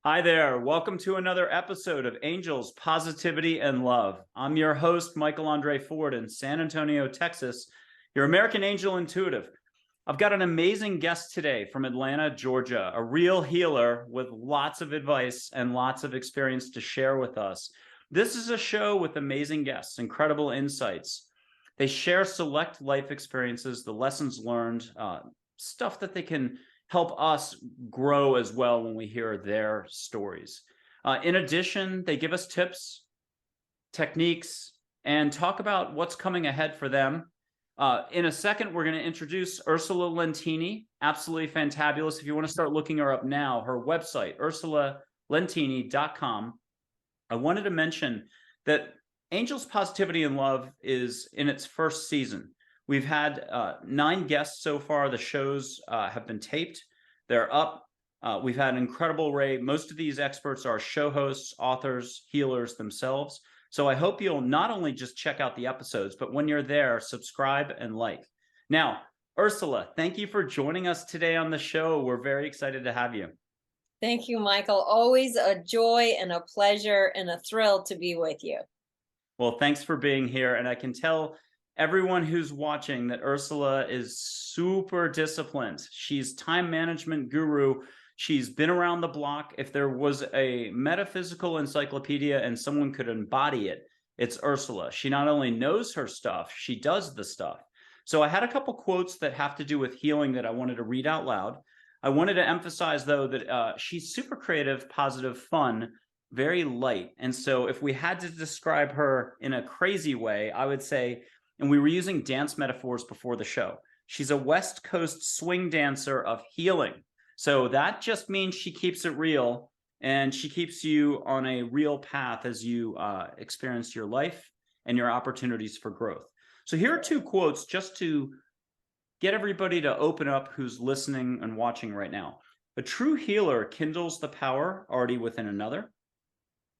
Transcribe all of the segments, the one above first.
Hi there. Welcome to another episode of Angels, Positivity, and Love. I'm your host, Michael Andre Ford in San Antonio, Texas, your American Angel Intuitive. I've got an amazing guest today from Atlanta, Georgia, a real healer with lots of advice and lots of experience to share with us. This is a show with amazing guests, incredible insights. They share select life experiences, the lessons learned, stuff that they can help us grow as well when we hear their stories. In addition, they give us tips, techniques, and talk about what's coming ahead for them. In a second, we're going to introduce Ursula Lentine, absolutely fantabulous. If you want to start looking her up now, her website, ursulalentine.com. I wanted to mention that Angels, Positivity, and Love is in its first season. We've had 9 guests so far. The shows have been taped. They're up. We've had an incredible array. Most of these experts are show hosts, authors, healers themselves. So I hope you'll not only just check out the episodes, but when you're there, subscribe and like. Now, Ursula, thank you for joining us today on the show. We're very excited to have you. Thank you, Michael. Always a joy and a pleasure and a thrill to be with you. Well, thanks for being here. And I can tell everyone who's watching that Ursula is super disciplined. She's time management guru. She's been around the block. If there was a metaphysical encyclopedia and someone could embody it, it's Ursula. She not only knows her stuff, she does the stuff. So I had a couple quotes that have to do with healing that I wanted to read out loud. I wanted to emphasize, though, that she's super creative, positive, fun, very light. And so if we had to describe her in a crazy way, I would say, and we were using dance metaphors before the show, she's a West Coast swing dancer of healing. So that just means she keeps it real, and she keeps you on a real path as you experience your life and your opportunities for growth. So here are 2 quotes just to get everybody to open up who's listening and watching right now. A true healer kindles the power already within another.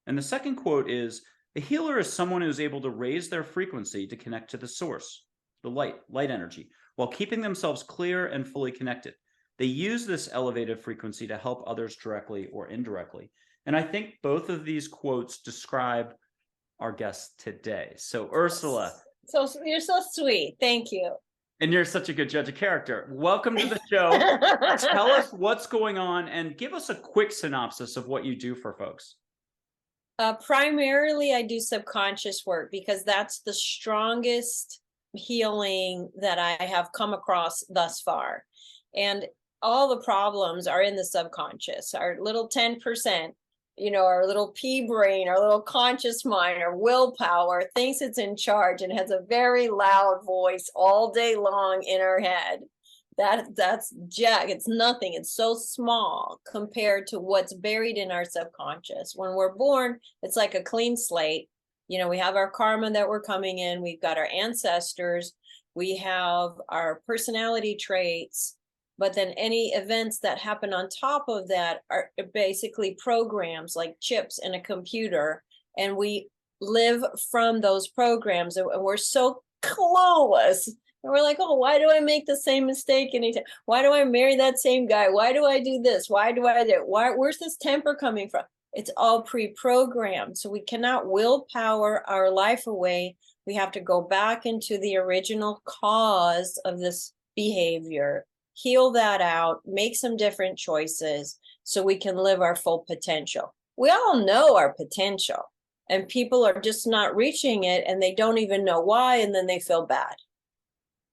And the second quote is, a healer is someone who's able to raise their frequency to connect to the source, the light energy, while keeping themselves clear and fully connected. They use this elevated frequency to help others directly or indirectly. And I think both of these quotes describe our guest today. So Ursula. So you're so sweet. Thank you. And you're such a good judge of character. Welcome to the show. Tell us what's going on and give us a quick synopsis of what you do for folks. Primarily, I do subconscious work because that's the strongest healing that I have come across thus far. And all the problems are in the subconscious, our little 10%, our little pea brain, our little conscious mind, our willpower thinks it's in charge and has a very loud voice all day long in our head. That's jack. It's nothing. It's so small compared to what's buried in our subconscious. When we're born, it's like a clean slate. We have our karma that we're coming in. We've got our ancestors. We have our personality traits. But then any events that happen on top of that are basically programs like chips in a computer. And we live from those programs. And we're so clueless. And we're like, oh, why do I make the same mistake anytime? Why do I marry that same guy? Why do I do this? Why do I do it? Where's this temper coming from? It's all pre-programmed. So we cannot willpower our life away. We have to go back into the original cause of this behavior, heal that out, make some different choices so we can live our full potential. We all know our potential, and people are just not reaching it, and they don't even know why, and then they feel bad.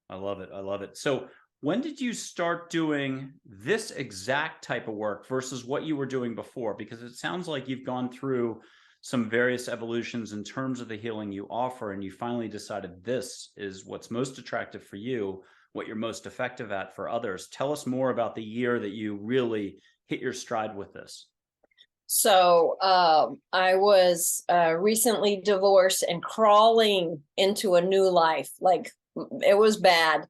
I love it. I love it. So when did you start doing this exact type of work versus what you were doing before? Because it sounds like you've gone through some various evolutions in terms of the healing you offer, and you finally decided this is what's most attractive for you, what you're most effective at for others. Tell us more about the year that you really hit your stride with this. So I was recently divorced and crawling into a new life. Like, it was bad.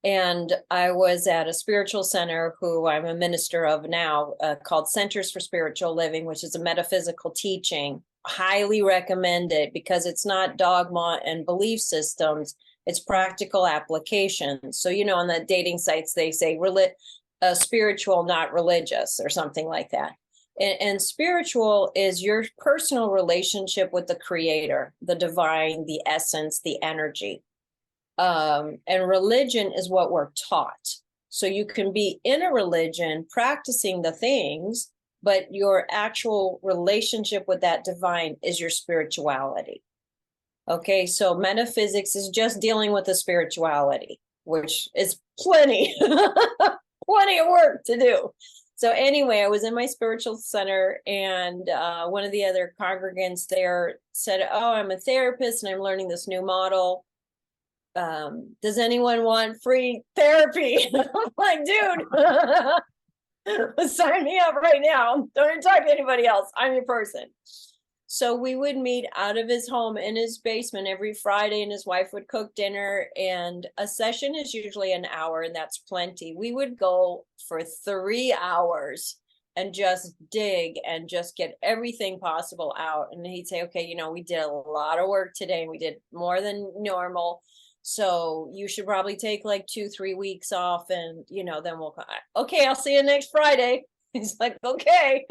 And I was at a spiritual center who I'm a minister of now, called Centers for Spiritual Living, which is a metaphysical teaching. Highly recommend it because it's not dogma and belief systems. It's practical application. So, on the dating sites, they say spiritual, not religious, or something like that. And spiritual is your personal relationship with the creator, the divine, the essence, the energy. And religion is what we're taught. So you can be in a religion practicing the things, but your actual relationship with that divine is your spirituality. Okay, so metaphysics is just dealing with the spirituality, which is plenty, plenty of work to do. So anyway, I was in my spiritual center, and one of the other congregants there said, "Oh, I'm a therapist and I'm learning this new model. Does anyone want free therapy?" I'm like, dude, sign me up right now. Don't talk to anybody else. I'm your person. So we would meet out of his home in his basement every Friday, and his wife would cook dinner, and a session is usually an hour, and that's plenty. We would go for 3 hours and just dig and just get everything possible out. And he'd say, "Okay, we did a lot of work today, and we did more than normal. So you should probably take like 2-3 weeks off, and then we'll okay, I'll see you next Friday." He's like, "Okay."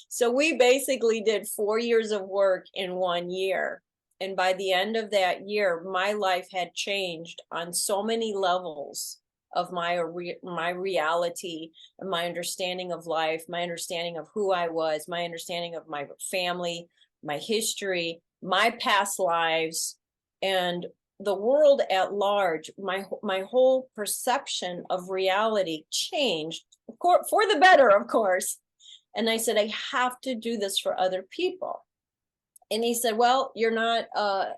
So we basically did 4 years of work in 1 year. And by the end of that year, my life had changed on so many levels of my reality, and my understanding of life, my understanding of who I was, my understanding of my family, my history, my past lives, and the world at large. My whole perception of reality changed, for the better, of course. And I said, "I have to do this for other people." And he said, "Well, you're not a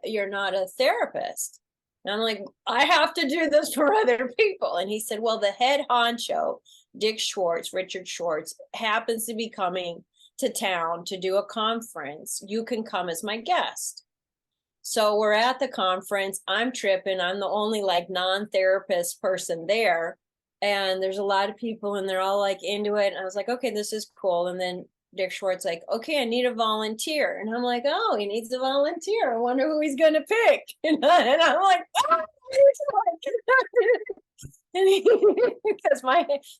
therapist." And I'm like, "I have to do this for other people." And he said, "Well, the head honcho, Richard Schwartz, happens to be coming to town to do a conference. You can come as my guest." So we're at the conference. I'm tripping. I'm the only like non-therapist person there. And there's a lot of people, and they're all like into it. And I was like, "Okay, this is cool." And then Dick Schwartz like, "Okay, I need a volunteer." And I'm like, "Oh, he needs a volunteer. I wonder who he's going to pick." And I'm like, "Oh, because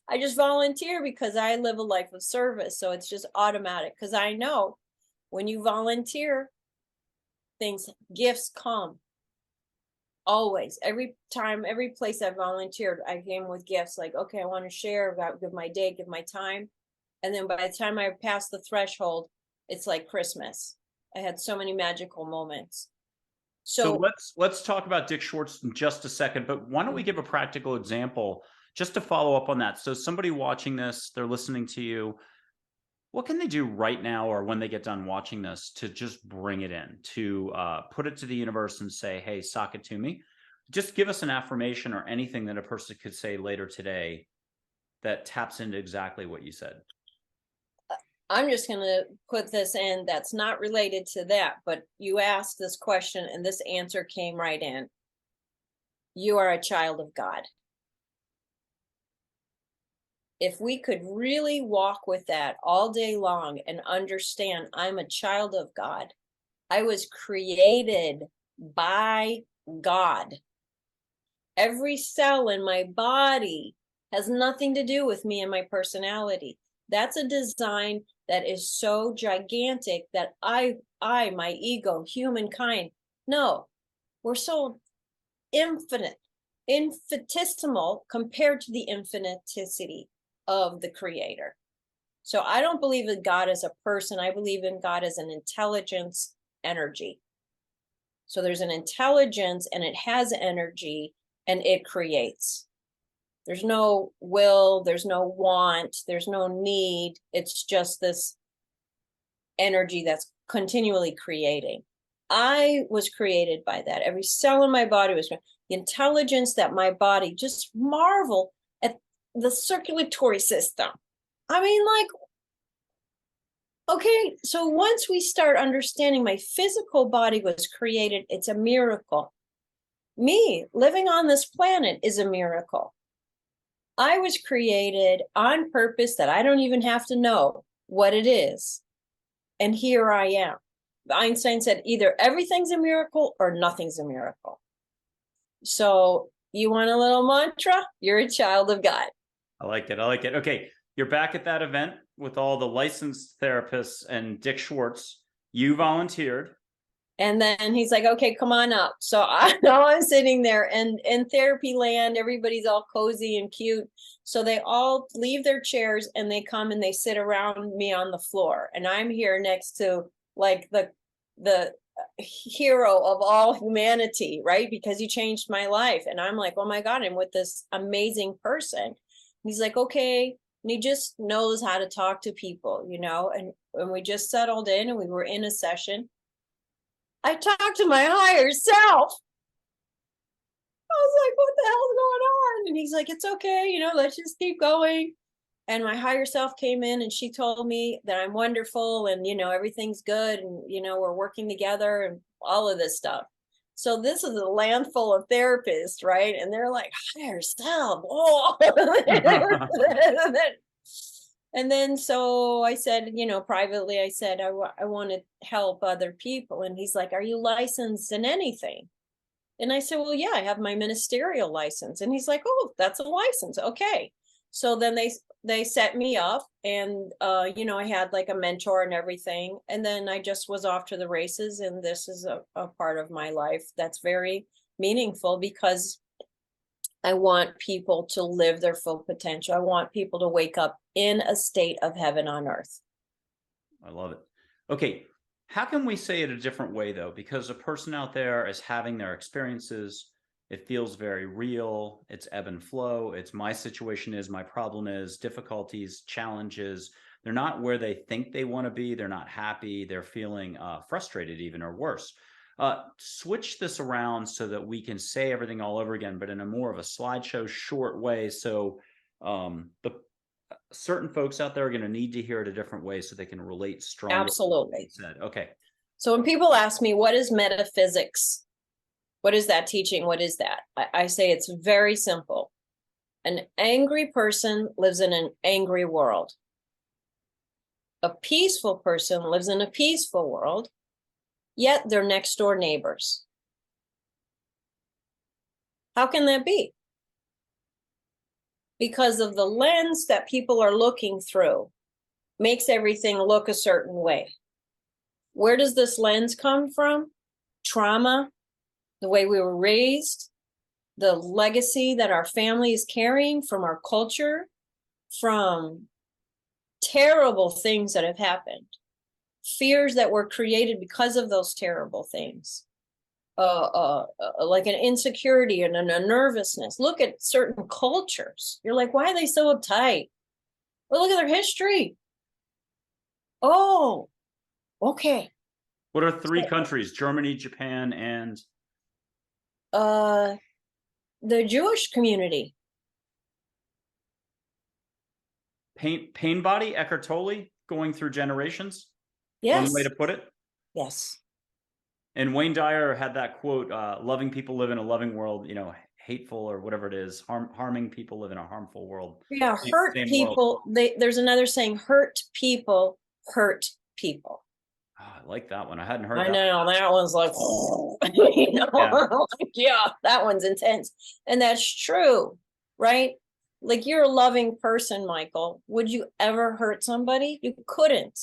I just volunteer because I live a life of service. So it's just automatic, because I know when you volunteer, gifts come. Always, every time, every place I volunteered, I came with gifts. Like, okay, I want to share, give my day, give my time. And then by the time I passed the threshold, it's like Christmas. I had so many magical moments. So let's talk about Dick Schwartz in just a second, but why don't we give a practical example just to follow up on that? So somebody watching this, they're listening to you. What can they do right now, or when they get done watching this, to just bring it in, to put it to the universe and say, "Hey, sock it to me"? Just give us an affirmation or anything that a person could say later today that taps into exactly what you said. I'm just going to put this in that's not related to that, but you asked this question and this answer came right in. You are a child of God. If we could really walk with that all day long and understand I'm a child of God, I was created by God. Every cell in my body has nothing to do with me and my personality. That's a design that is so gigantic that my ego, humankind, no, we're so infinitesimal compared to the infiniticity of the creator. So I don't believe in God as a person. I believe in God as an intelligence energy. So there's an intelligence and it has energy and it creates. There's no will, there's no want, there's no need. It's just this energy that's continually creating. I was created by that. Every cell in my body was the intelligence that my body, just marvel at the circulatory system. I mean, like, okay, so once we start understanding my physical body was created, it's a miracle. Me living on this planet is a miracle. I was created on purpose that I don't even have to know what it is. And here I am. Einstein said either everything's a miracle or nothing's a miracle. So you want a little mantra? You're a child of God. I like it. I like it. Okay. you're back at that event with all the licensed therapists and Dick Schwartz. You volunteered. And then he's like, okay, come on up. So I'm sitting there, and in therapy land, everybody's all cozy and cute. So they all leave their chairs and they come and they sit around me on the floor. And I'm here next to like the hero of all humanity, right? Because he changed my life. And I'm like, oh my God, I'm with this amazing person. He's like, okay. And he just knows how to talk to people, you know, and we just settled in and we were in a session. I talked to my higher self. I was like, what the hell's going on? And he's like, it's okay, you know, let's just keep going. And my higher self came in and she told me that I'm wonderful and, you know, everything's good and, you know, we're working together and all of this stuff. So this is a land full of therapists, right? And they're like, higher self. Oh. And then so I said, you know, privately, I said, I want to help other people. And he's like, are you licensed in anything? And I said, well, yeah, I have my ministerial license. And he's like, oh, that's a license. Okay. So then they set me up and, you know, I had like a mentor and everything. And then I just was off to the races. And this is a part of my life that's very meaningful because I want people to live their full potential. I want people to wake up in a state of heaven on earth. I love it. Okay. How can we say it a different way though? Because a person out there is having their experiences. It feels very real. It's ebb and flow. It's my situation is, my problem is, difficulties, challenges. They're not where they think they want to be. They're not happy. They're feeling frustrated even, or worse. Switch this around so that we can say everything all over again, but in a more of a slideshow short way. So the certain folks out there are going to need to hear it a different way so they can relate strongly. Absolutely. Said. Okay. So when people ask me, what is metaphysics? What is that teaching? What is that? I say it's very simple. An angry person lives in an angry world. A peaceful person lives in a peaceful world, yet they're next door neighbors. How can that be? Because of the lens that people are looking through makes everything look a certain way. Where does this lens come from? Trauma, the way we were raised, the legacy that our family is carrying from our culture, from terrible things that have happened, fears that were created because of those terrible things, like an insecurity and a nervousness. Look at certain cultures. You're like, why are they so uptight? Well, look at their history. Oh, okay. What are three countries? Germany, Japan, and the Jewish community. Pain body, Eckhart Tolle, going through generations. Yes. One way to put it. Yes. And Wayne Dyer had that quote, loving people live in a loving world, you know, hateful or whatever it is, harming people live in a harmful world. Yeah, hurt people. There's another saying, hurt people hurt people. Oh, I like that one. I hadn't heard I that. know, that one's like, you know, yeah, that one's intense. And that's true, right? Like, you're a loving person, Michael. Would you ever hurt somebody? You couldn't.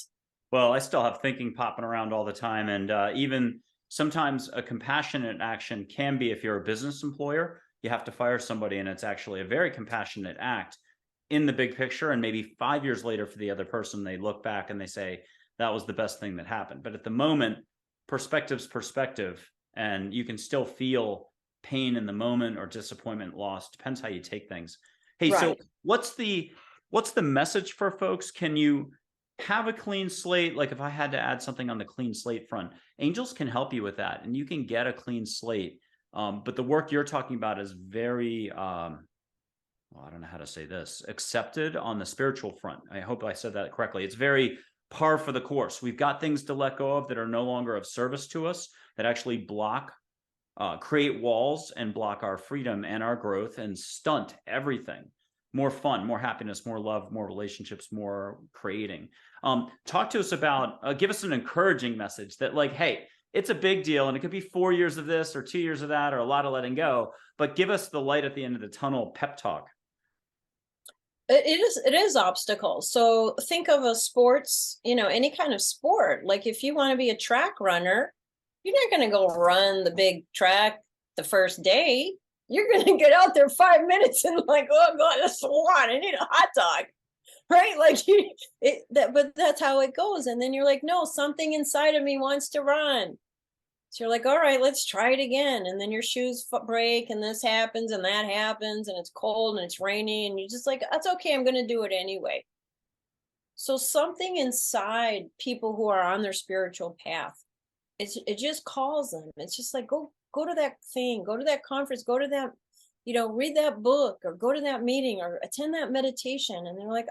Well, I still have thinking popping around all the time. And even sometimes a compassionate action can be, if you're a business employer, you have to fire somebody and it's actually a very compassionate act in the big picture. And maybe 5 years later for the other person, they look back and they say, that was the best thing that happened. But at the moment, perspective's perspective, and you can still feel pain in the moment or disappointment, loss, depends how you take things. Hey, right. So what's the message for folks? Can you have a clean slate? Like if I had to add something on the clean slate front, angels can help you with that and you can get a clean slate. But the work you're talking about is very, well, I don't know how to say this, accepted on the spiritual front. I hope I said that correctly. It's very par for the course. We've got things to let go of that are no longer of service to us, that actually block, create walls and block our freedom and our growth and stunt everything. More fun, more happiness, more love, more relationships, more creating. Talk to us about, give us an encouraging message that like, hey, it's a big deal and it could be 4 years of this or 2 years of that or a lot of letting go, but give us the light at the end of the tunnel pep talk. It is obstacles. So think of a sports, any kind of sport. Like if you want to be a track runner, you're not going to go run the big track the first day. You're going to get out there 5 minutes and like, oh God, that's a lot. I need a hot dog. Right? Like but that's how it goes. And then you're like, no, something inside of me wants to run. So you're like, all right, let's try it again. And then your shoes break and this happens and that happens and it's cold and it's rainy. And you're just like, that's okay. I'm going to do it anyway. So something inside people who are on their spiritual path, it just calls them. It's just like, go to that thing, go to that conference, go to that, read that book or go to that meeting or attend that meditation. And they're like,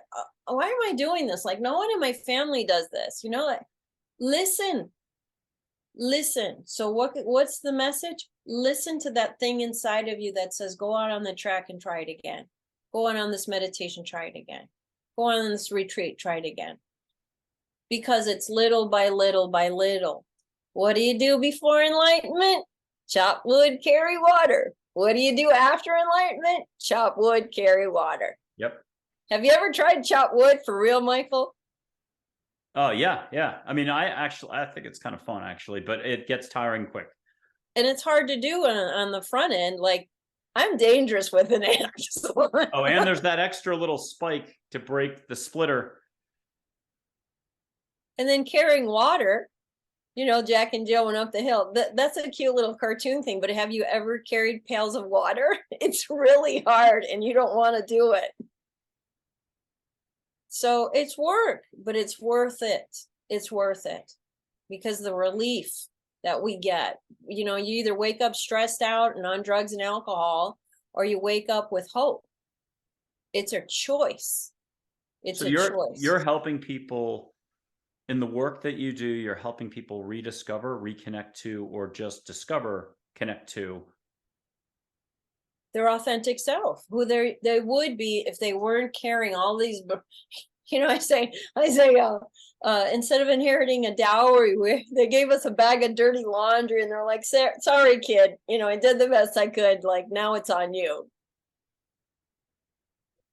oh, why am I doing this? Like no one in my family does this, like, listen. So what's the message? Listen to that thing inside of you that says, go out on the track and try it again. Go on this meditation, try it again. Go on this retreat, try it again. Because it's little by little by little. What do you do before enlightenment? Chop wood, carry water. What do you do after enlightenment? Chop wood, carry water. Yep. Have you ever tried chop wood for real, Michael? Oh, yeah. I mean, I think it's kind of fun, actually, but it gets tiring quick. And it's hard to do on the front end. Like, I'm dangerous with an axe. Oh, and there's that extra little spike to break the splitter. And then carrying water, Jack and Jill went up the hill. That's a cute little cartoon thing, but have you ever carried pails of water? It's really hard and you don't want to do it. So it's work, but it's worth it. It's worth it because the relief that we get, you either wake up stressed out and on drugs and alcohol, or you wake up with hope. It's a choice. It's a choice. You're helping people in the work that you do. You're helping people rediscover, reconnect to, or just discover, connect to their authentic self, who they would be if they weren't carrying all these. I say, instead of inheriting a dowry, they gave us a bag of dirty laundry, and they're like, "Sorry, kid, I did the best I could. Like now it's on you."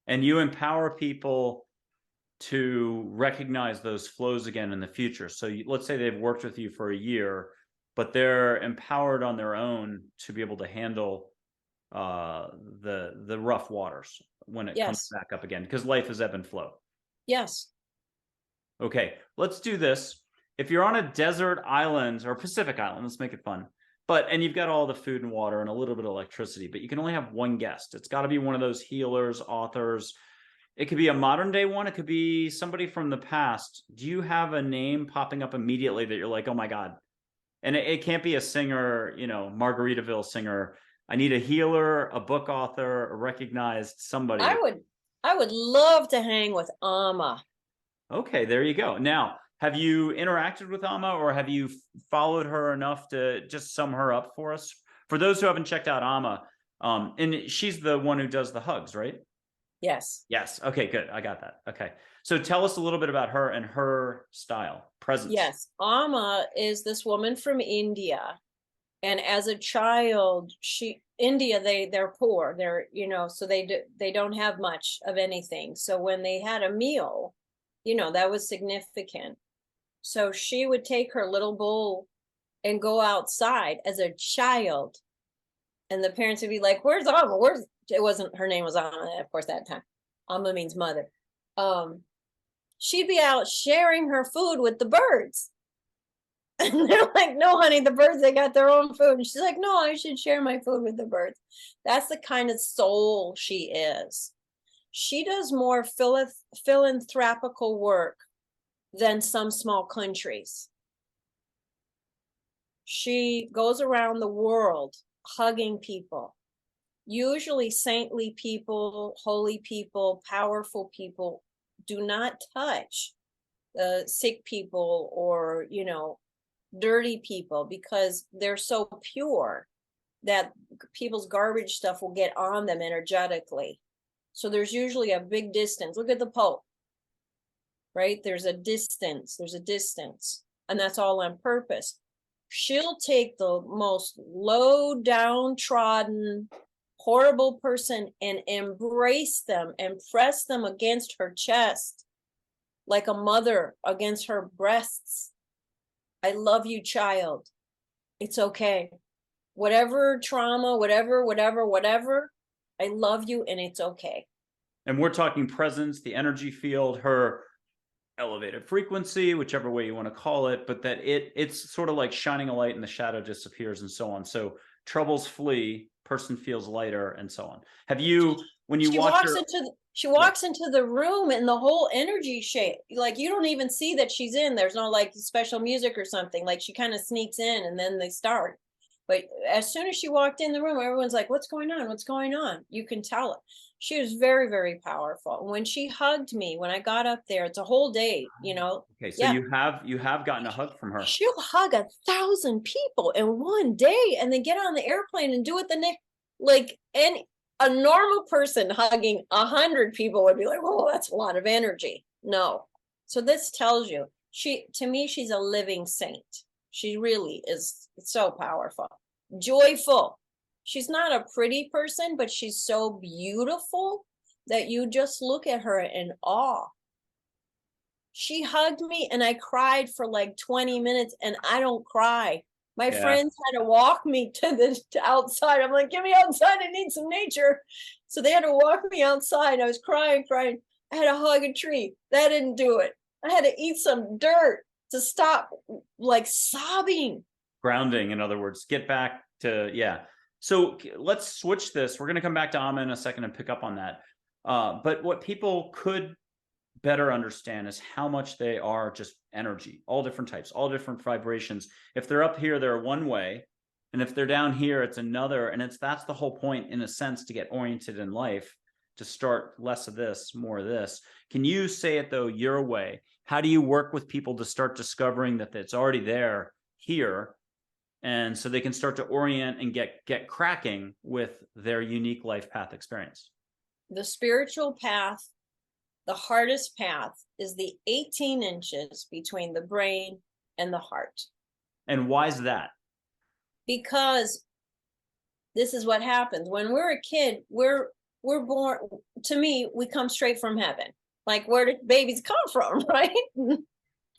And you empower people to recognize those flows again in the future. So let's say they've worked with you for a year, but they're empowered on their own to be able to handle the rough waters when it comes back up again, because life is ebb and flow. Yes. Okay, let's do this. If you're on a desert island or Pacific island, let's make it fun. And you've got all the food and water and a little bit of electricity, but you can only have one guest. It's got to be one of those healers, authors. It could be a modern day one. It could be somebody from the past. Do you have a name popping up immediately that you're like, oh my God? And it can't be a singer, Margaritaville singer. I need a healer, a book author, a recognized somebody. I would love to hang with Amma. Okay, there you go. Now, have you interacted with Amma, or have you followed her enough to just sum her up for us? For those who haven't checked out Amma, and she's the one who does the hugs, right? Yes. Yes. Okay, good. I got that. Okay. So tell us a little bit about her and her style, presence. Yes. Amma is this woman from India. And as a child, India, they're poor. They're, so they don't have much of anything. So when they had a meal, that was significant. So she would take her little bowl and go outside as a child. And the parents would be like, where's Amma? Her name was Amma, of course, that time. Amma means mother. She'd be out sharing her food with the birds. And they're like, no, honey, the birds, they got their own food. And she's like, no, I should share my food with the birds. That's the kind of soul she is. She does more philanthropical work than some small countries. She goes around the world hugging people, usually saintly people, holy people, powerful people. Do not touch sick people or, dirty people, because they're so pure that people's garbage stuff will get on them energetically. So there's usually a big distance. Look at the Pope, right? There's a distance, and that's all on purpose. She'll take the most low downtrodden horrible person and embrace them and press them against her chest like a mother against her breasts. I love you, child. It's okay. Whatever trauma, whatever, I love you and it's okay. And we're talking presence, the energy field, her elevated frequency, whichever way you want to call it, but that it's sort of like shining a light and the shadow disappears and so on. So troubles flee, person feels lighter and so on. Have you, when you watch her, she walks into the room and the whole energy shape, like you don't even see that she's in. There's no like special music or something. Like she kind of sneaks in and then they start. But as soon as she walked in the room, everyone's like, what's going on? What's going on? You can tell it. She was very, very powerful. When she hugged me, when I got up there, it's a whole day, you know. Okay, so yeah. you have gotten a hug from her. She'll hug 1,000 people in one day and then get on the airplane and do it the next, like a normal person hugging 100 people would be like, oh, that's a lot of energy. No. So this tells you, to me, she's a living saint. She really is so powerful, joyful. She's not a pretty person, but she's so beautiful that you just look at her in awe. She hugged me and I cried for like 20 minutes and I don't cry. My friends had to walk me to outside. I'm like, get me outside. I need some nature. So they had to walk me outside. I was crying. I had to hug a tree. That didn't do it. I had to eat some dirt to stop like sobbing. Grounding, in other words, get back to, yeah. So let's switch this. We're going to come back to Amma in a second and pick up on that. But what people could better understand is how much they are just energy, all different types, all different vibrations. If they're up here, they're one way. And if they're down here, it's another. And that's the whole point, in a sense, to get oriented in life, to start less of this, more of this. Can you say it, though, your way? How do you work with people to start discovering that it's already there here? And so they can start to orient and get cracking with their unique life path experience. The spiritual path, the hardest path, is the 18 inches between the brain and the heart. And why is that? Because this is what happens. When we're a kid, we're born, to me, we come straight from heaven. Like, where did babies come from, right?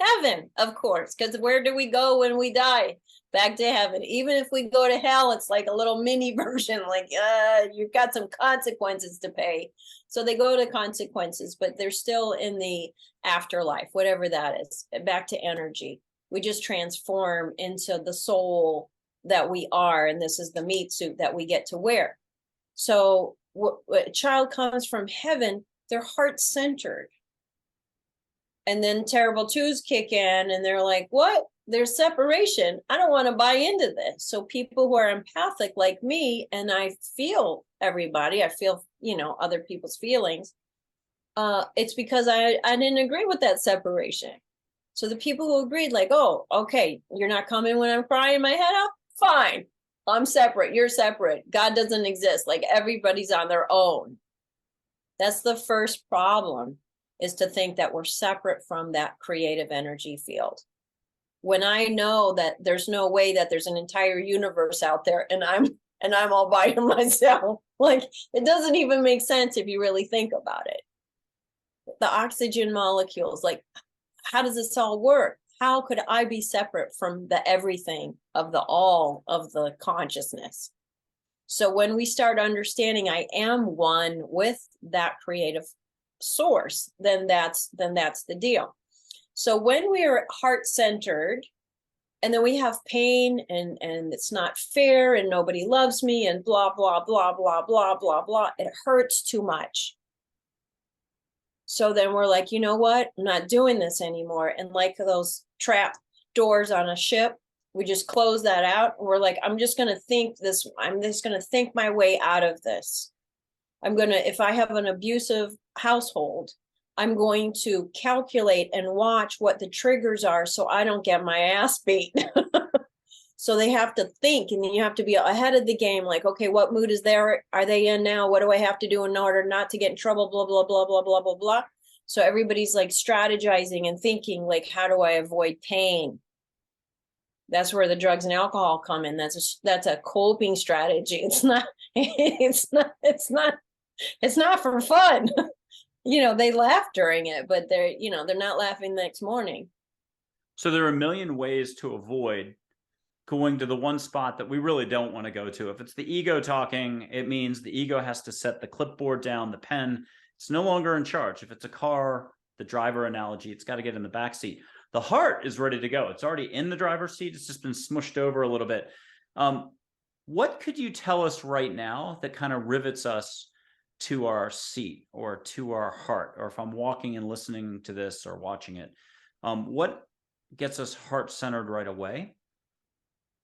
Heaven, of course, because where do we go when we die? Back to heaven. Even if we go to hell, it's like a little mini version, like you've got some consequences to pay. So they go to consequences, but they're still in the afterlife, whatever that is, back to energy. We just transform into the soul that we are, and this is the meat suit that we get to wear. So a child comes from heaven, they're heart-centered. And then terrible twos kick in and they're like, what? There's separation. I don't want to buy into this. So people who are empathic like me, and I feel everybody, I feel, other people's feelings. It's because I didn't agree with that separation. So the people who agreed, like, oh, okay, you're not coming when I'm crying my head up? Fine. I'm separate. You're separate. God doesn't exist. Like, everybody's on their own. That's the first problem, is to think that we're separate from that creative energy field. When I know that there's no way that there's an entire universe out there and I'm all by myself, like, it doesn't even make sense if you really think about it. The oxygen molecules, like, how does this all work? How could I be separate from the everything of the all of the consciousness? So when we start understanding I am one with that creative source, then that's the deal. So when we are heart-centered, and then we have pain and it's not fair and nobody loves me and blah, blah, blah, blah, blah, blah, blah, it hurts too much. So then we're like, you know what? I'm not doing this anymore. And like those trap doors on a ship, we just close that out. And we're like, I'm just going to think my way out of this. If I have an abusive household, I'm going to calculate and watch what the triggers are so I don't get my ass beat. So they have to think, and then you have to be ahead of the game. Like, okay, what mood are they in now? What do I have to do in order not to get in trouble? Blah, blah, blah, blah, blah, blah, blah. So everybody's like strategizing and thinking, like, how do I avoid pain? That's where the drugs and alcohol come in. That's a coping strategy. It's not, it's not for fun. They laugh during it, but they're not laughing the next morning. So there are a million ways to avoid going to the one spot that we really don't want to go to. If it's the ego talking, it means the ego has to set the clipboard down, the pen. It's no longer in charge. If it's a car, the driver analogy, it's got to get in the back seat. The heart is ready to go. It's already in the driver's seat. It's just been smushed over a little bit. What could you tell us right now that kind of rivets us to our seat or to our heart? Or if I'm walking and listening to this or watching it, what gets us heart-centered right away?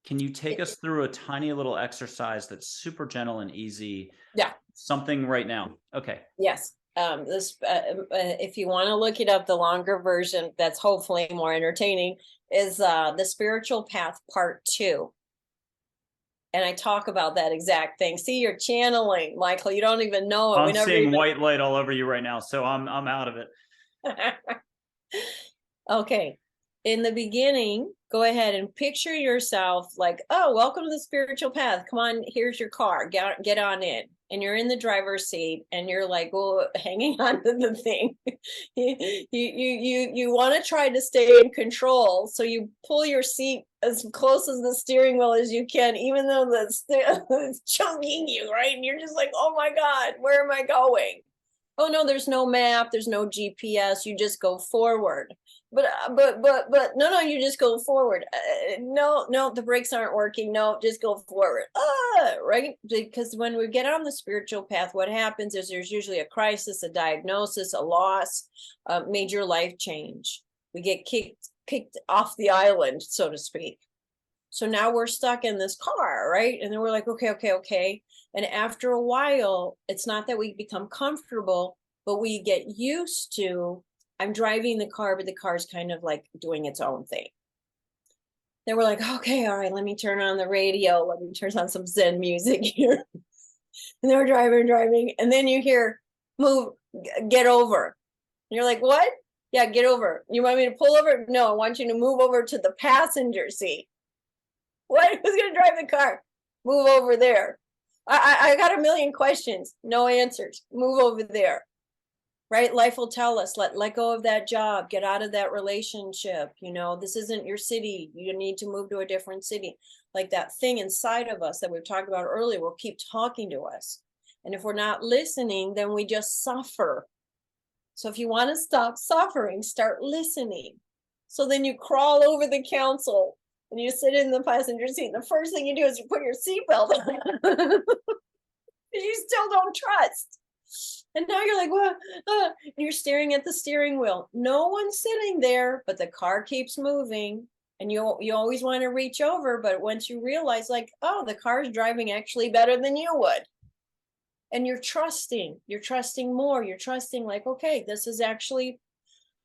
Can you take us through a tiny little exercise that's super gentle and easy? Yeah. Something right now. Okay. Yes. If you want to look it up, the longer version that's hopefully more entertaining is the Spiritual Path Part 2. And I talk about that exact thing. See, you're channeling, Michael. You don't even know it. I'm seeing white light all over you right now, so I'm out of it. Okay. In the beginning, go ahead and picture yourself like, oh, welcome to the spiritual path. Come on, here's your car. Get on in. And you're in the driver's seat and you're like, oh, hanging on to the thing. you want to try to stay in control. So you pull your seat as close as the steering wheel as you can, even though it's choking you, right? And you're just like, oh my God, where am I going? Oh no, there's no map, there's no GPS, you just go forward. But no, you just go forward. No, the brakes aren't working. No, just go forward. Right? Because when we get on the spiritual path, what happens is there's usually a crisis, a diagnosis, a loss, a major life change. We get kicked off the island, so to speak. So now we're stuck in this car, right? And then we're like, okay. And after a while, it's not that we become comfortable, but we get used to, I'm driving the car, but the car's kind of like doing its own thing. Then we're like, okay, all right, let me turn on the radio. Let me turn on some Zen music here. And then we're driving. And then you hear, move, get over. And you're like, what? Yeah, get over. You want me to pull over? No, I want you to move over to the passenger seat. What? Who's going to drive the car? Move over there. I got a million questions, no answers. Move over there. Right? Life will tell us, let go of that job, get out of that relationship. This isn't your city. You need to move to a different city. Like that thing inside of us that we've talked about earlier will keep talking to us. And if we're not listening, then we just suffer. So if you want to stop suffering, start listening. So then you crawl over the console and you sit in the passenger seat. And the first thing you do is you put your seatbelt on. You still don't trust. And now you're like, well, you're staring at the steering wheel. No one's sitting there, but the car keeps moving. And you always want to reach over. But once you realize, like, oh, the car's driving actually better than you would. And you're trusting more. You're trusting like, okay, this is actually,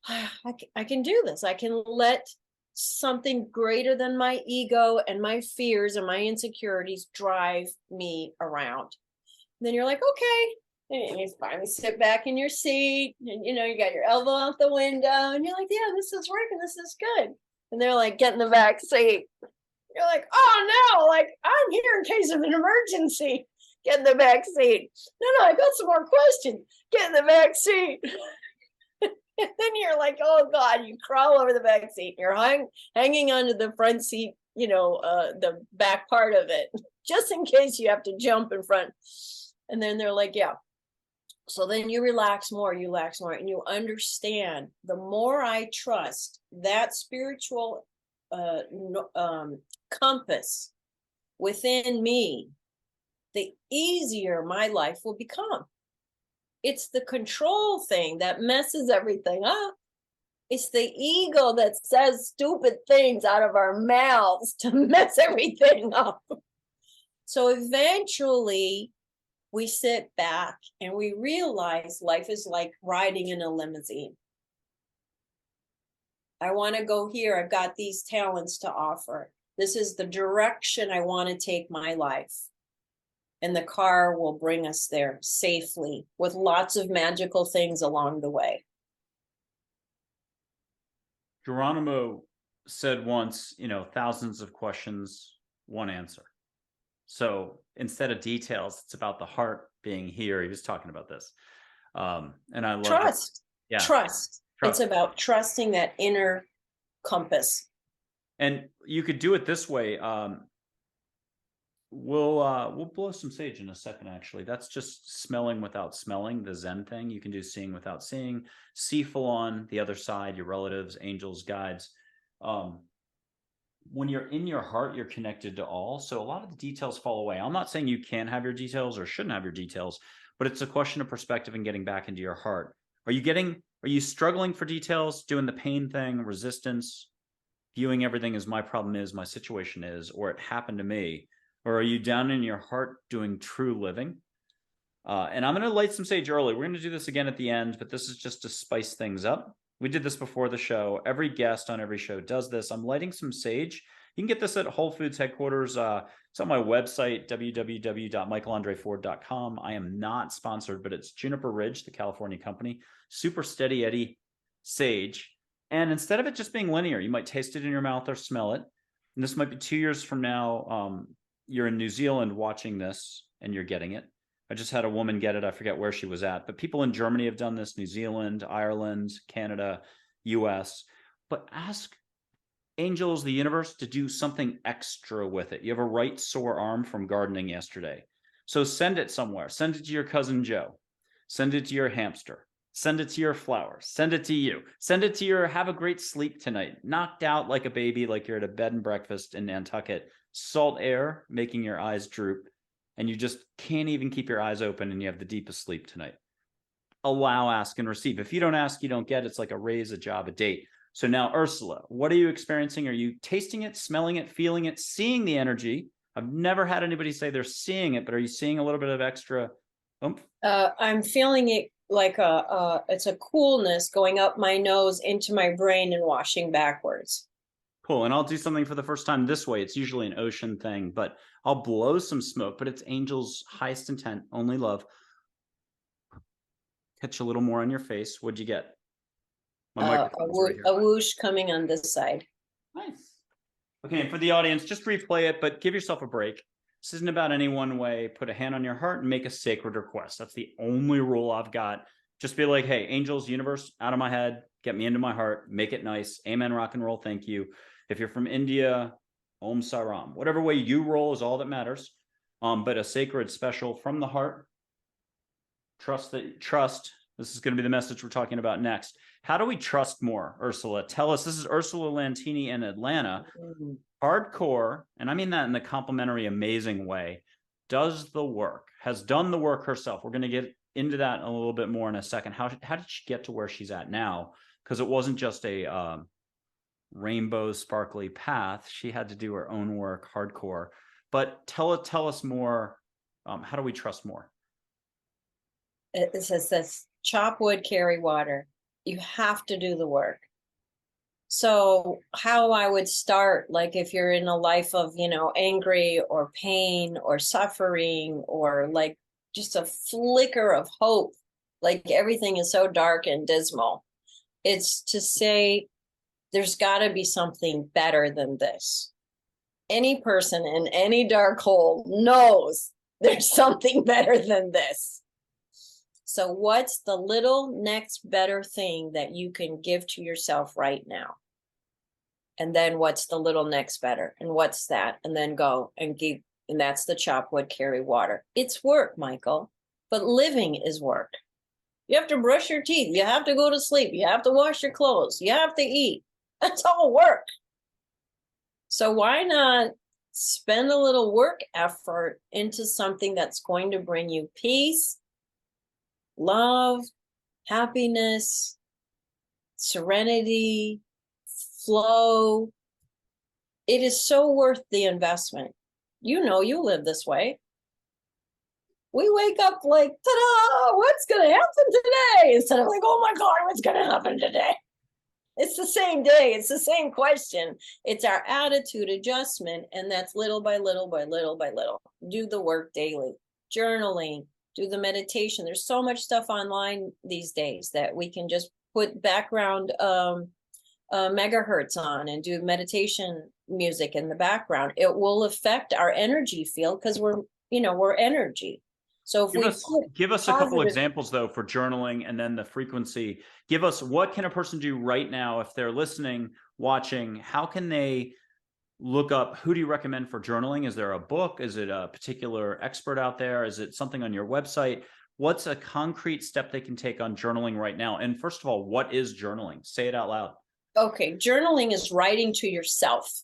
I can do this. I can let something greater than my ego and my fears and my insecurities drive me around. And then you're like, okay. And you finally sit back in your seat and, you got your elbow out the window and you're like, yeah, this is working. This is good. And they're like, get in the back seat. You're like, oh no, like I'm here in case of an emergency. Get in the back seat. No, I got some more questions. Get in the back seat. And then you're like, oh God, you crawl over the back seat. You're hanging onto the front seat, the back part of it, just in case you have to jump in front. And then they're like, yeah. So then you relax more, and you understand the more I trust that spiritual compass within me, the easier my life will become. It's the control thing that messes everything up. It's the ego that says stupid things out of our mouths to mess everything up. So eventually we sit back and we realize life is like riding in a limousine. I want to go here. I've got these talents to offer. This is the direction I want to take my life. And the car will bring us there safely with lots of magical things along the way. Geronimo said once, thousands of questions, one answer. So instead of details, it's about the heart being here. He was talking about this. And I love that. Trust. Yeah. Trust. It's Trust. about trusting that inner compass. And you could do it this way. We'll blow some sage in a second, actually. That's just smelling without smelling, the Zen thing. You can do seeing without seeing, see full on, the other side, your relatives, angels, guides. When you're in your heart, you're connected to all. So a lot of the details fall away. I'm not saying you can't have your details or shouldn't have your details, but it's a question of perspective and getting back into your heart. Are you struggling for details, doing the pain thing, resistance, viewing everything as my problem is, my situation is, or it happened to me? Or are you down in your heart doing true living? And I'm going to light some sage early. We're going to do this again at the end, but this is just to spice things up. We did this before the show. Every guest on every show does this. I'm lighting some sage. You can get this at Whole Foods headquarters. It's on my website, www.michaelandreford.com. I am not sponsored, but it's Juniper Ridge, the California company. Super steady Eddie sage. And instead of it just being linear, you might taste it in your mouth or smell it. And this might be 2 years from now. You're in New Zealand watching this and you're getting it. I just had a woman get it. I forget where she was at, but people in Germany have done this, New Zealand, Ireland, Canada, US. But ask angels, the universe, to do something extra with it. You have a right sore arm from gardening yesterday. So send it somewhere. Send it to your cousin Joe. Send it to your hamster. Send it to your flowers. Send it to you. Send it to your have a great sleep tonight. Knocked out like a baby, like you're at a bed and breakfast in Nantucket. Salt air making your eyes droop, and you just can't even keep your eyes open, and you have the deepest sleep tonight. Allow, ask, and receive. If you don't ask, you don't get. It's like a raise, a job, a date. So now, Ursula, what are you experiencing? Are you tasting it, smelling it, feeling it, seeing the energy? I've never had anybody say they're seeing it, but are you seeing a little bit of extra oomph? I'm feeling it like it's a coolness going up my nose into my brain and washing backwards. Cool. And I'll do something for the first time this way. It's usually an ocean thing, but I'll blow some smoke, but it's angels' highest intent, only love. Catch a little more on your face. What'd you get? A whoosh coming on this side. Nice. Okay, and for the audience, just replay it, but give yourself a break. This isn't about any one way. Put a hand on your heart and make a sacred request. That's the only rule I've got. Just be like, hey, angels, universe, out of my head, get me into my heart, make it nice. Amen, rock and roll, thank you. If you're from India, Om Saram. Whatever way you roll is all that matters. But a sacred special from the heart. Trust. This is going to be the message we're talking about next. How do we trust more, Ursula? Tell us. This is Ursula Lentine in Atlanta. Hardcore, and I mean that in the complimentary, amazing way, does the work, has done the work herself. We're going to get into that a little bit more in a second. How did she get to where she's at now? Because it wasn't just a rainbow sparkly path. She had to do her own work, hardcore. But tell us more. How do we trust more? It says this: chop wood, carry water. You have to do the work. So how I would start, like if you're in a life of, angry or pain or suffering, or like just a flicker of hope, like everything is so dark and dismal, it's to say, there's got to be something better than this. Any person in any dark hole knows there's something better than this. So what's the little next better thing that you can give to yourself right now? And then what's the little next better? And what's that? And then go and give. And that's the chop wood, carry water. It's work, Michael, but living is work. You have to brush your teeth. You have to go to sleep. You have to wash your clothes. You have to eat. That's all work. So why not spend a little work effort into something that's going to bring you peace, love, happiness, serenity, flow. It is so worth the investment. You live this way. We wake up like, ta-da, what's going to happen today? Instead of like, oh my God, what's going to happen today? It's the same day. It's the same question. It's our attitude adjustment. And that's little by little by little by little. Do the work daily. Journaling, do the meditation. There's so much stuff online these days that we can just put background megahertz on and do meditation music in the background, it will affect our energy field because we're energy. So if Give us a couple positive examples though for journaling and then the frequency. Give us, what can a person do right now if they're listening, watching? How can they look up, who do you recommend for journaling? Is there a book? Is it a particular expert out there? Is it something on your website? What's a concrete step they can take on journaling right now? And first of all, what is journaling? Say it out loud. Okay, journaling is writing to yourself.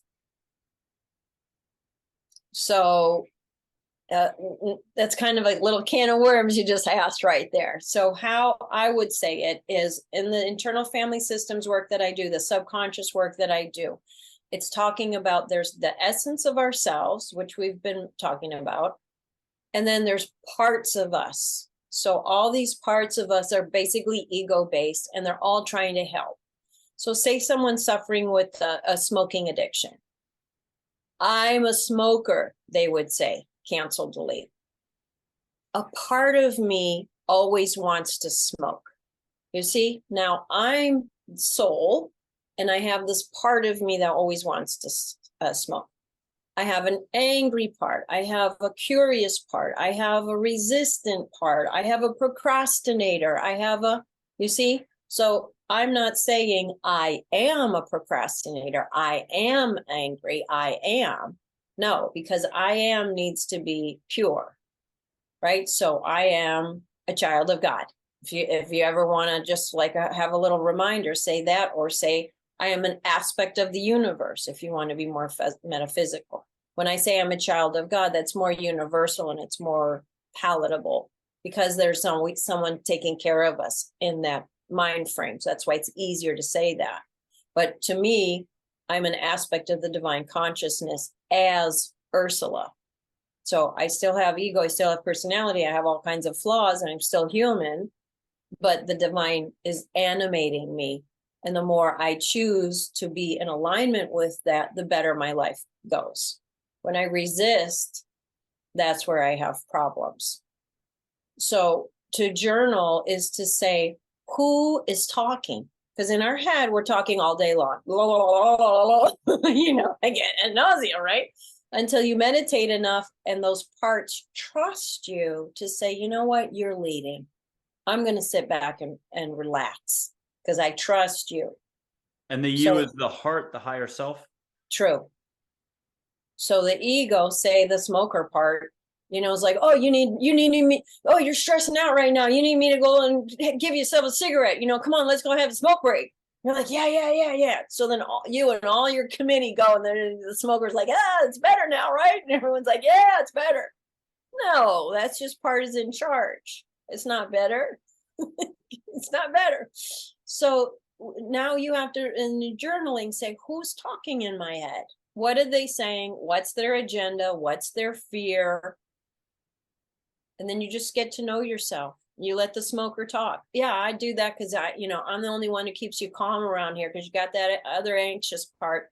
So that's kind of a little can of worms you just asked right there. So how I would say it is, in the internal family systems work that I do, the subconscious work that I do, it's talking about, there's the essence of ourselves, which we've been talking about, and then there's parts of us. So all these parts of us are basically ego-based, and they're all trying to help. So say someone's suffering with a smoking addiction. I'm a smoker, they would say, cancel, delete. A part of me always wants to smoke. You see, now I'm soul, and I have this part of me that always wants to smoke. I have an angry part. I have a curious part. I have a resistant part. I have a procrastinator. You see? So I'm not saying I am a procrastinator. I am angry. I am. No, because I am needs to be pure, right? So I am a child of God. If you ever want to just like have a little reminder, say that, or say, I am an aspect of the universe, if you want to be more metaphysical. When I say I'm a child of God, that's more universal and it's more palatable because there's someone taking care of us in that mind frame. So that's why it's easier to say that. But to me, I'm an aspect of the divine consciousness as Ursula. So I still have ego, I still have personality, I have all kinds of flaws, and I'm still human, but the divine is animating me. And the more I choose to be in alignment with that, the better my life goes. When I resist, that's where I have problems. So to journal is to say, who is talking? Because in our head, we're talking all day long. I get nausea, right? Until you meditate enough and those parts trust you to say, you know what, you're leading. I'm going to sit back and relax because I trust you. And the you is the heart, the higher self? True. So the ego, say the smoker part, it's like, oh, you need me. Oh, you're stressing out right now. You need me to go and give yourself a cigarette. Come on, let's go have a smoke break. You're like, yeah. So then you and all your committee go, and then the smoker's like, it's better now, right? And everyone's like, yeah, it's better. No, that's just partisan charge. It's not better. It's not better. So now you have to, in the journaling, say, who's talking in my head? What are they saying? What's their agenda? What's their fear? And then you just get to know yourself. You let the smoker talk. Yeah, I do that because I'm the only one who keeps you calm around here because you got that other anxious part,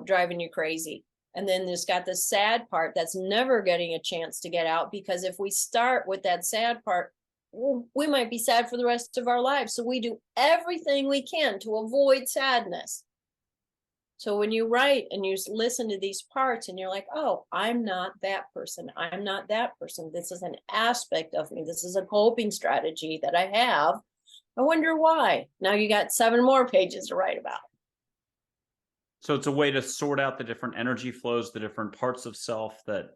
driving you crazy. And then there's got the sad part that's never getting a chance to get out, because if we start with that sad part, we might be sad for the rest of our lives. So we do everything we can to avoid sadness. So when you write and you listen to these parts and you're like, oh, I'm not that person. I'm not that person. This is an aspect of me. This is a coping strategy that I have. I wonder why. Now you got 7 more pages to write about. So it's a way to sort out the different energy flows, the different parts of self that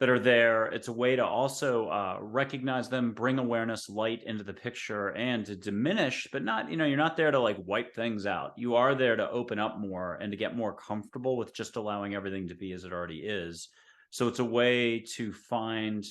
are there. It's a way to also recognize them, bring awareness, light into the picture, and to diminish, but not, you're not there to like wipe things out. You are there to open up more and to get more comfortable with just allowing everything to be as it already is. So it's a way to find,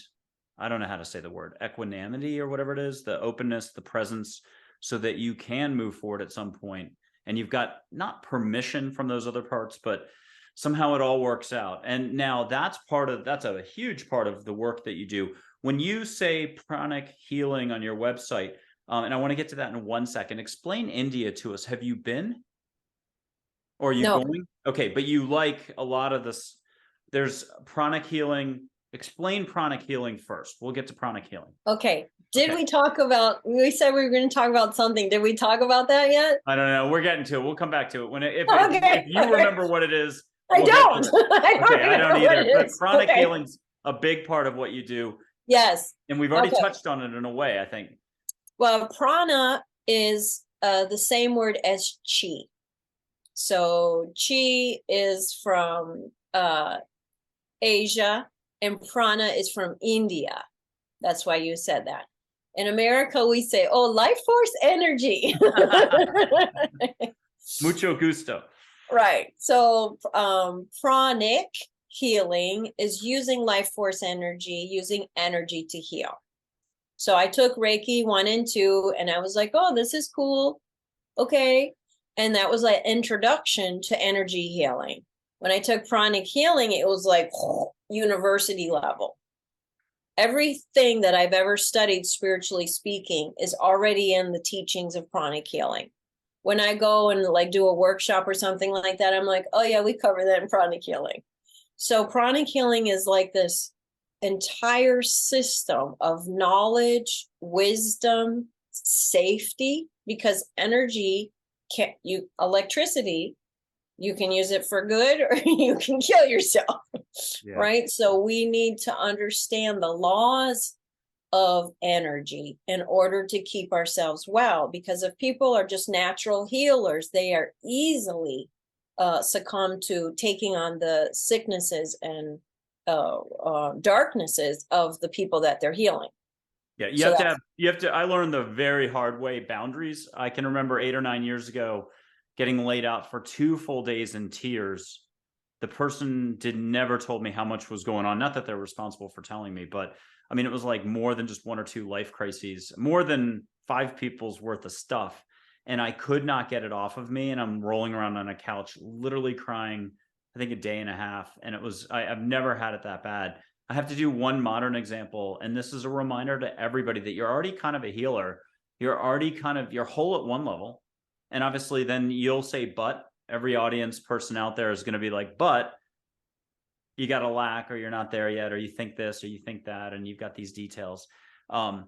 I don't know how to say the word, equanimity or whatever it is, the openness, the presence, so that you can move forward at some point. And you've got not permission from those other parts, but somehow it all works out. And now that's a huge part of the work that you do. When you say pranic healing on your website, and I want to get to that in 1 second, explain India to us. Have you been? Or are you going? Okay, but you like a lot of this. There's pranic healing. Explain pranic healing first. We'll get to pranic healing. Okay. Did we talk about, we said we were going to talk about something. Did we talk about that yet? I don't know. We're getting to it. We'll come back to it. Okay. If you remember what it is, I we'll get don't. to it. I don't Okay, I don't remember what either. it But is. chronic Okay. healing's a big part of what you do. Yes. And we've already Okay. touched on it in a way, I think. Well, prana is the same word as chi. So chi is from Asia and prana is from India. That's why you said that. In America, we say, oh, life force energy. Mucho gusto. Right. So pranic healing is using life force energy, using energy to heal. So I took Reiki 1 and 2, and I was like, oh, this is cool. Okay. And that was like introduction to energy healing. When I took pranic healing, it was like university level. Everything that I've ever studied, spiritually speaking, is already in the teachings of pranic healing. When I go and like do a workshop or something like that, I'm like, oh yeah, we cover that in pranic healing. So pranic healing is like this entire system of knowledge, wisdom, safety, because energy electricity, you can use it for good or you can kill yourself. Yeah. Right? So we need to understand the laws of energy in order to keep ourselves well, because if people are just natural healers, they are easily succumb to taking on the sicknesses and darknesses of the people that they're healing. Yeah, you have to, I learned the very hard way boundaries. I can remember 8 or 9 years ago getting laid out for 2 full days in tears. The person never told me how much was going on. Not that they're responsible for telling me, but I mean, it was like more than just 1 or 2 life crises, more than 5 people's worth of stuff. And I could not get it off of me. And I'm rolling around on a couch, literally crying, I think 1.5 days. And it was, I've never had it that bad. I have to do one modern example. And this is a reminder to everybody that you're already kind of a healer. You're already kind of, you're whole at one level. And obviously then you'll say, but every audience person out there is going to be like, but you got a lack, or you're not there yet, or you think this, or you think that, and you've got these details. I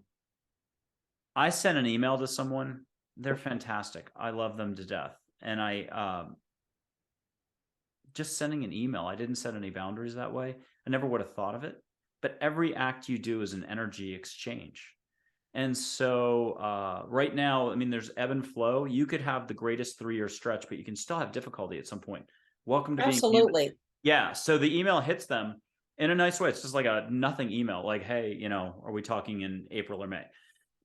sent an email to someone. They're fantastic. I love them to death. And I just sending an email, I didn't set any boundaries that way. I never would have thought of it. But every act you do is an energy exchange. And so right now, I mean, there's ebb and flow. You could have the greatest 3-year stretch, but you can still have difficulty at some point. Welcome to being human. Yeah. So the email hits them in a nice way. It's just like a nothing email, like, hey, you know, are we talking in April or May?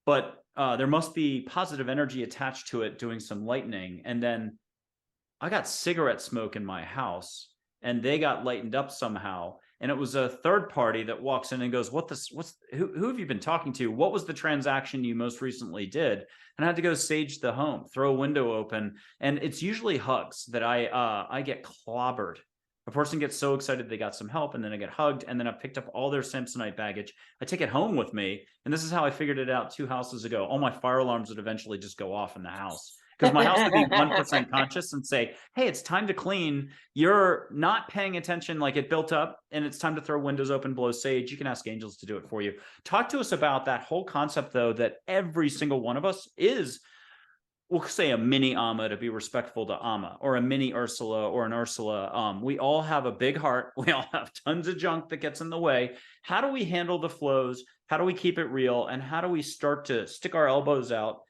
But there must be positive energy attached to it, doing some lightening. And then I got cigarette smoke in my house, and they got lightened up somehow. And it was a third party that walks in and goes, who have you been talking to? What was the transaction you most recently did? And I had to go sage the home, throw a window open. And it's usually hugs that I get clobbered. A person gets so excited they got some help, and then I get hugged, and then I picked up all their Samsonite baggage. I take it home with me. And this is how I figured it out 2 houses ago. All my fire alarms would eventually just go off in the house. Because my house would be 1% conscious and say, hey, it's time to clean. You're not paying attention, like it built up, and it's time to throw windows open, blow sage. You can ask angels to do it for you. Talk to us about that whole concept, though, that every single one of us is, we'll say, a mini Amma, to be respectful to Amma, or a mini Ursula or an Ursula. We all have a big heart. We all have tons of junk that gets in the way. How do we handle the flows? How do we keep it real? And how do we start to stick our elbows out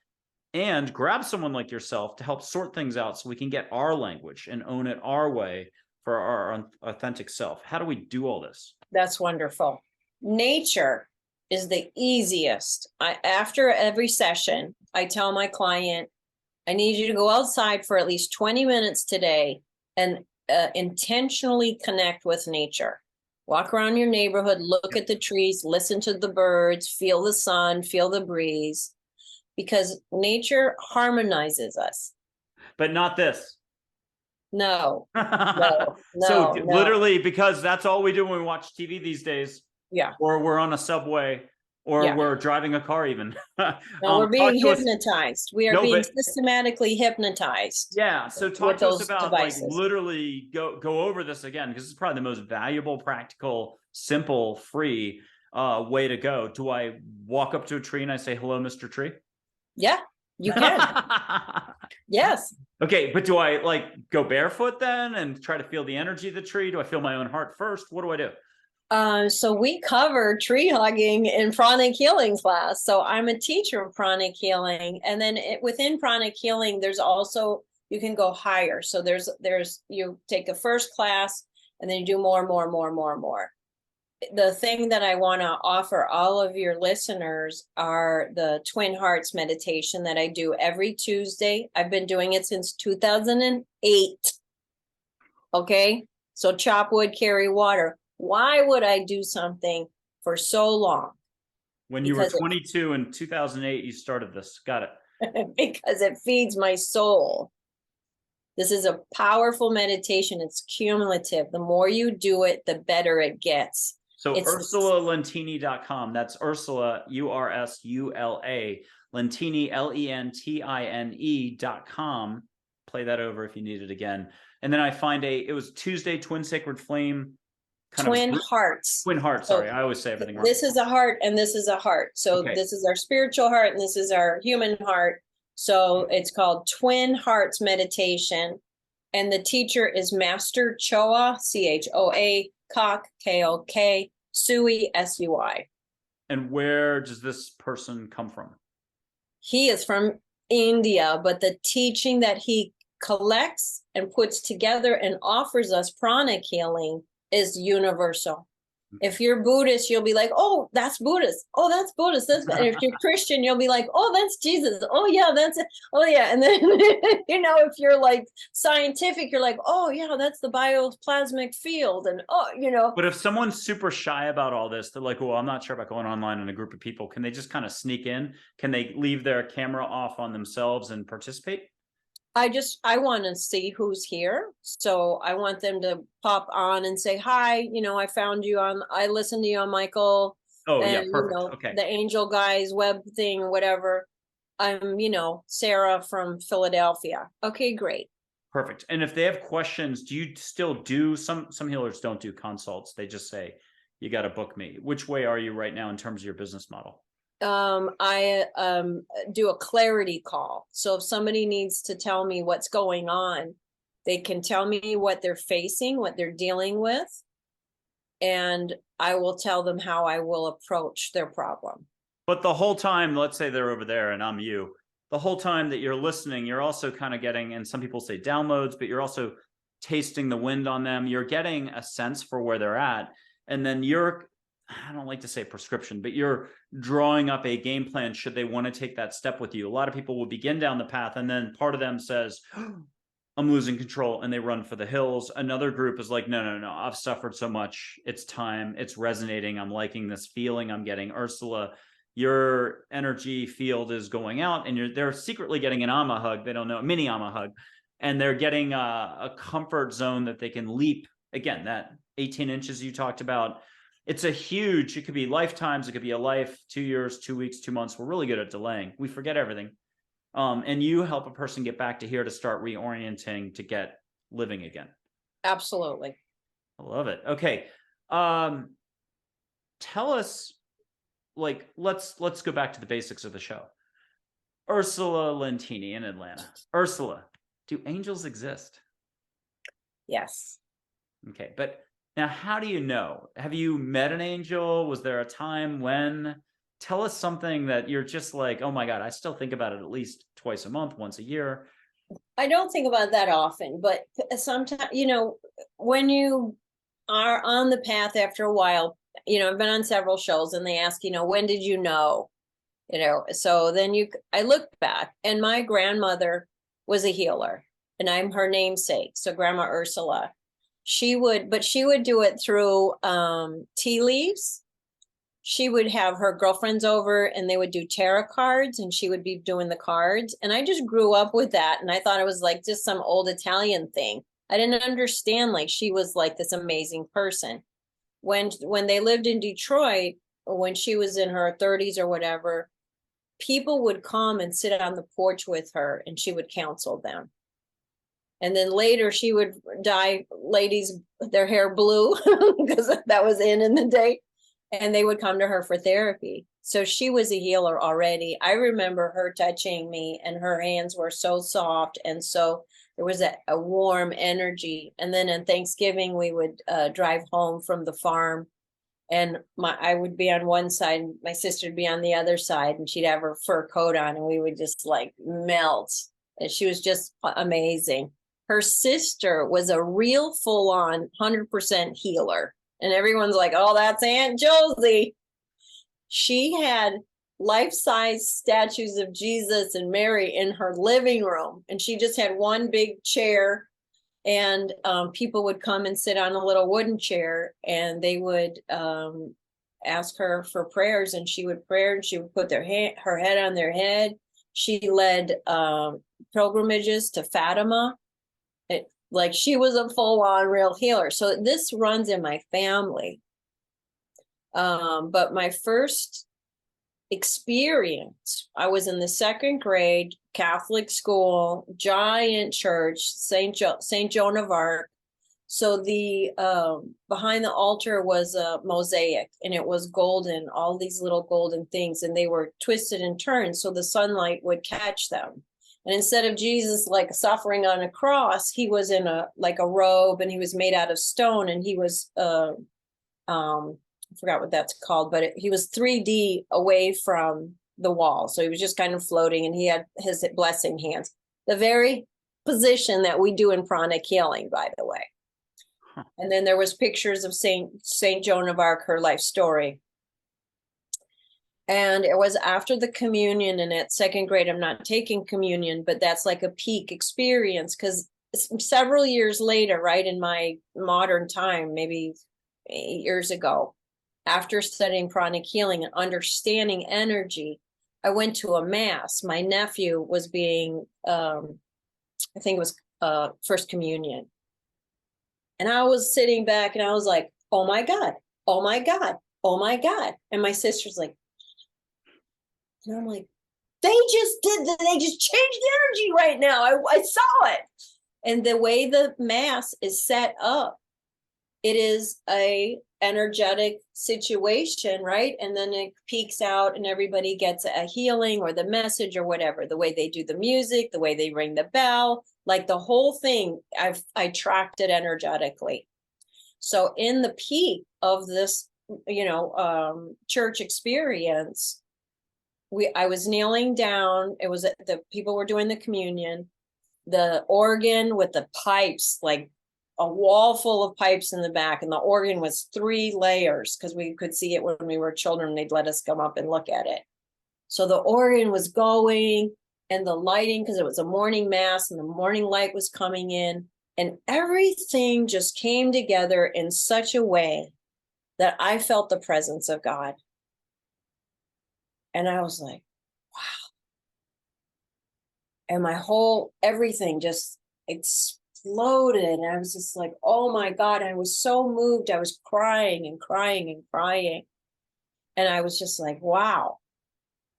and grab someone like yourself to help sort things out so we can get our language and own it our way for our authentic self? How do we do all this? That's wonderful. Nature is the easiest. After every session, I tell my client, I need you to go outside for at least 20 minutes today and intentionally connect with nature. Walk around your neighborhood, look at the trees, listen to the birds, feel the sun, feel the breeze. Because nature harmonizes us. But not this. No. So literally, because that's all we do when we watch TV these days. Yeah. Or we're on a subway, or we're driving a car even. No, we're being hypnotized. We are being systematically hypnotized. Yeah. So talk to us about devices. Like literally go over this again, because it's probably the most valuable, practical, simple, free. way to go. Do I walk up to a tree and I say, hello, Mr. Tree? Yeah, you can. Yes. Okay, but do I like go barefoot then and try to feel the energy of the tree? Do I feel my own heart first? What do I do? So we cover tree hugging in pranic healing class. So I'm a teacher of pranic healing, and then within pranic healing, there's also, you can go higher. So there's you take a first class, and then you do more. The thing that I want to offer all of your listeners are the Twin Hearts meditation that I do every Tuesday. I've been doing it since 2008. Okay, so chop wood, carry water. Why would I do something for so long? When you were 22 in 2008, you started this. Got it. Because it feeds my soul. This is a powerful meditation. It's cumulative. The more you do it, the better it gets. So UrsulaLentine.com. That's Ursula, Ursula, Lentine, Lentine.com. Play that over if you need it again. And then I find it was Tuesday, Twin Sacred Flame. Twin Hearts. Twin Hearts, sorry. I always say everything wrong. This is a heart and this is a heart. So This is our spiritual heart and this is our human heart. So it's called Twin Hearts Meditation. And the teacher is Master Choa, Choa, Kok, Kok, Sui, Sui. And where does this person come from? He is from India, but the teaching that he collects and puts together and offers us pranic healing is universal. If you're Buddhist, you'll be like, oh, that's Buddhist. Oh, that's Buddhist. And if you're Christian, you'll be like, oh, that's Jesus. Oh, yeah, that's it. Oh, yeah. And then, if you're like scientific, you're like, oh, yeah, that's the bioplasmic field. And, But if someone's super shy about all this, they're like, well, I'm not sure about going online in a group of people. Can they just kind of sneak in? Can they leave their camera off on themselves and participate? I want to see who's here. So I want them to pop on and say, hi, I found you I listened to you on Michael. Oh, and, yeah, perfect. Okay. The Angel Guys web thing, or whatever. I'm, Sarah from Philadelphia. Okay, great. Perfect. And if they have questions, do you still do, some healers don't do consults. They just say, you got to book me. Which way are you right now in terms of your business model? I do a clarity call. So if somebody needs to tell me what's going on, they can tell me what they're facing, what they're dealing with, and I will tell them how I will approach their problem. But the whole time, let's say they're over there and I'm you, the whole time that you're listening, you're also kind of getting, and some people say downloads, but you're also tasting the wind on them. You're getting a sense for where they're at. And then I don't like to say prescription, but you're drawing up a game plan should they want to take that step with you. A lot of people will begin down the path and then part of them says, I'm losing control, and they run for the hills. Another group is like, no, I've suffered so much. It's time. It's resonating. I'm liking this feeling I'm getting. Ursula, your energy field is going out, and they're secretly getting an Amma hug. They don't know, a mini Amma hug. And they're getting a comfort zone that they can leap. Again, that 18 inches you talked about. It could be lifetimes. It could be a life, 2 years, 2 weeks, 2 months. We're really good at delaying. We forget everything. And you help a person get back to here to start reorienting to get living again. Absolutely. I love it. Okay. Tell us, let's go back to the basics of the show. Ursula Lentine in Atlanta. Ursula, do angels exist? Yes. Okay. But now, how do you know? Have you met an angel? Was there a time when? Tell us something that you're just like, oh my God, I still think about it at least twice a month, once a year. I don't think about that often, but sometimes, when you are on the path after a while, I've been on several shows and they ask, when did you know? So then I look back, and my grandmother was a healer, and I'm her namesake. So Grandma Ursula. She would do it through tea leaves. She would have her girlfriends over and they would do tarot cards, and she would be doing the cards. And I just grew up with that. And I thought it was like just some old Italian thing. I didn't understand, like, she was like this amazing person. When they lived in Detroit, or when she was in her 30s or whatever, people would come and sit on the porch with her and she would counsel them. And then later she would dye ladies their hair blue because that was in the day. and they would come to her for therapy. So she was a healer already. I remember her touching me, and her hands were so soft, and so there was a warm energy. And then on Thanksgiving, we would drive home from the farm, and I would be on one side, and my sister would be on the other side, and she'd have her fur coat on, and we would just like melt. And she was just amazing. Her sister was a real full-on 100% healer. And everyone's like, oh, that's Aunt Josie. She had life-size statues of Jesus and Mary in her living room. And she just had one big chair, and people would come and sit on a little wooden chair, and they would ask her for prayers, and she would pray, and she would put her head on their head. She led pilgrimages to Fatima. Like, she was a full-on real healer. So this runs in my family. But my first experience, I was in the 2nd grade, Catholic school, giant church, Saint Joan of Arc. So the behind the altar was a mosaic, and it was golden, all these little golden things, and they were twisted and turned so the sunlight would catch them. And instead of Jesus like suffering on a cross, he was in a robe, and he was made out of stone, and he was I forgot what that's called, but he was 3D away from the wall. So he was just kind of floating, and he had his blessing hands. The very position that we do in pranic healing, by the way. Huh. And then there was pictures of Saint Joan of Arc, her life story. And it was after the communion, and at 2nd grade, I'm not taking communion, but that's like a peak experience, because several years later, right in my modern time, maybe 8 years ago, after studying pranic healing and understanding energy, I went to a mass. My nephew was being, I think it was first communion. And I was sitting back, and I was like, oh my God, oh my God, oh my God. And my sister's like, and I'm like, they just changed the energy right now. I saw it. And the way the mass is set up, it is a energetic situation, right? And then it peaks out, and everybody gets a healing or the message or whatever. The way they do the music, the way they ring the bell, like the whole thing, I tracked it energetically. So in the peak of this, church experience, I was kneeling down. It was the people were doing the communion, the organ with the pipes, like a wall full of pipes in the back, and the organ was 3 layers, because we could see it when we were children. They'd let us come up and look at it. So the organ was going, and the lighting, because it was a morning mass, and the morning light was coming in, and everything just came together in such a way that I felt the presence of God. And I was like, wow. And my whole everything just exploded. And I was just like, oh my God. I was so moved. I was crying and crying and crying. And I was just like, wow.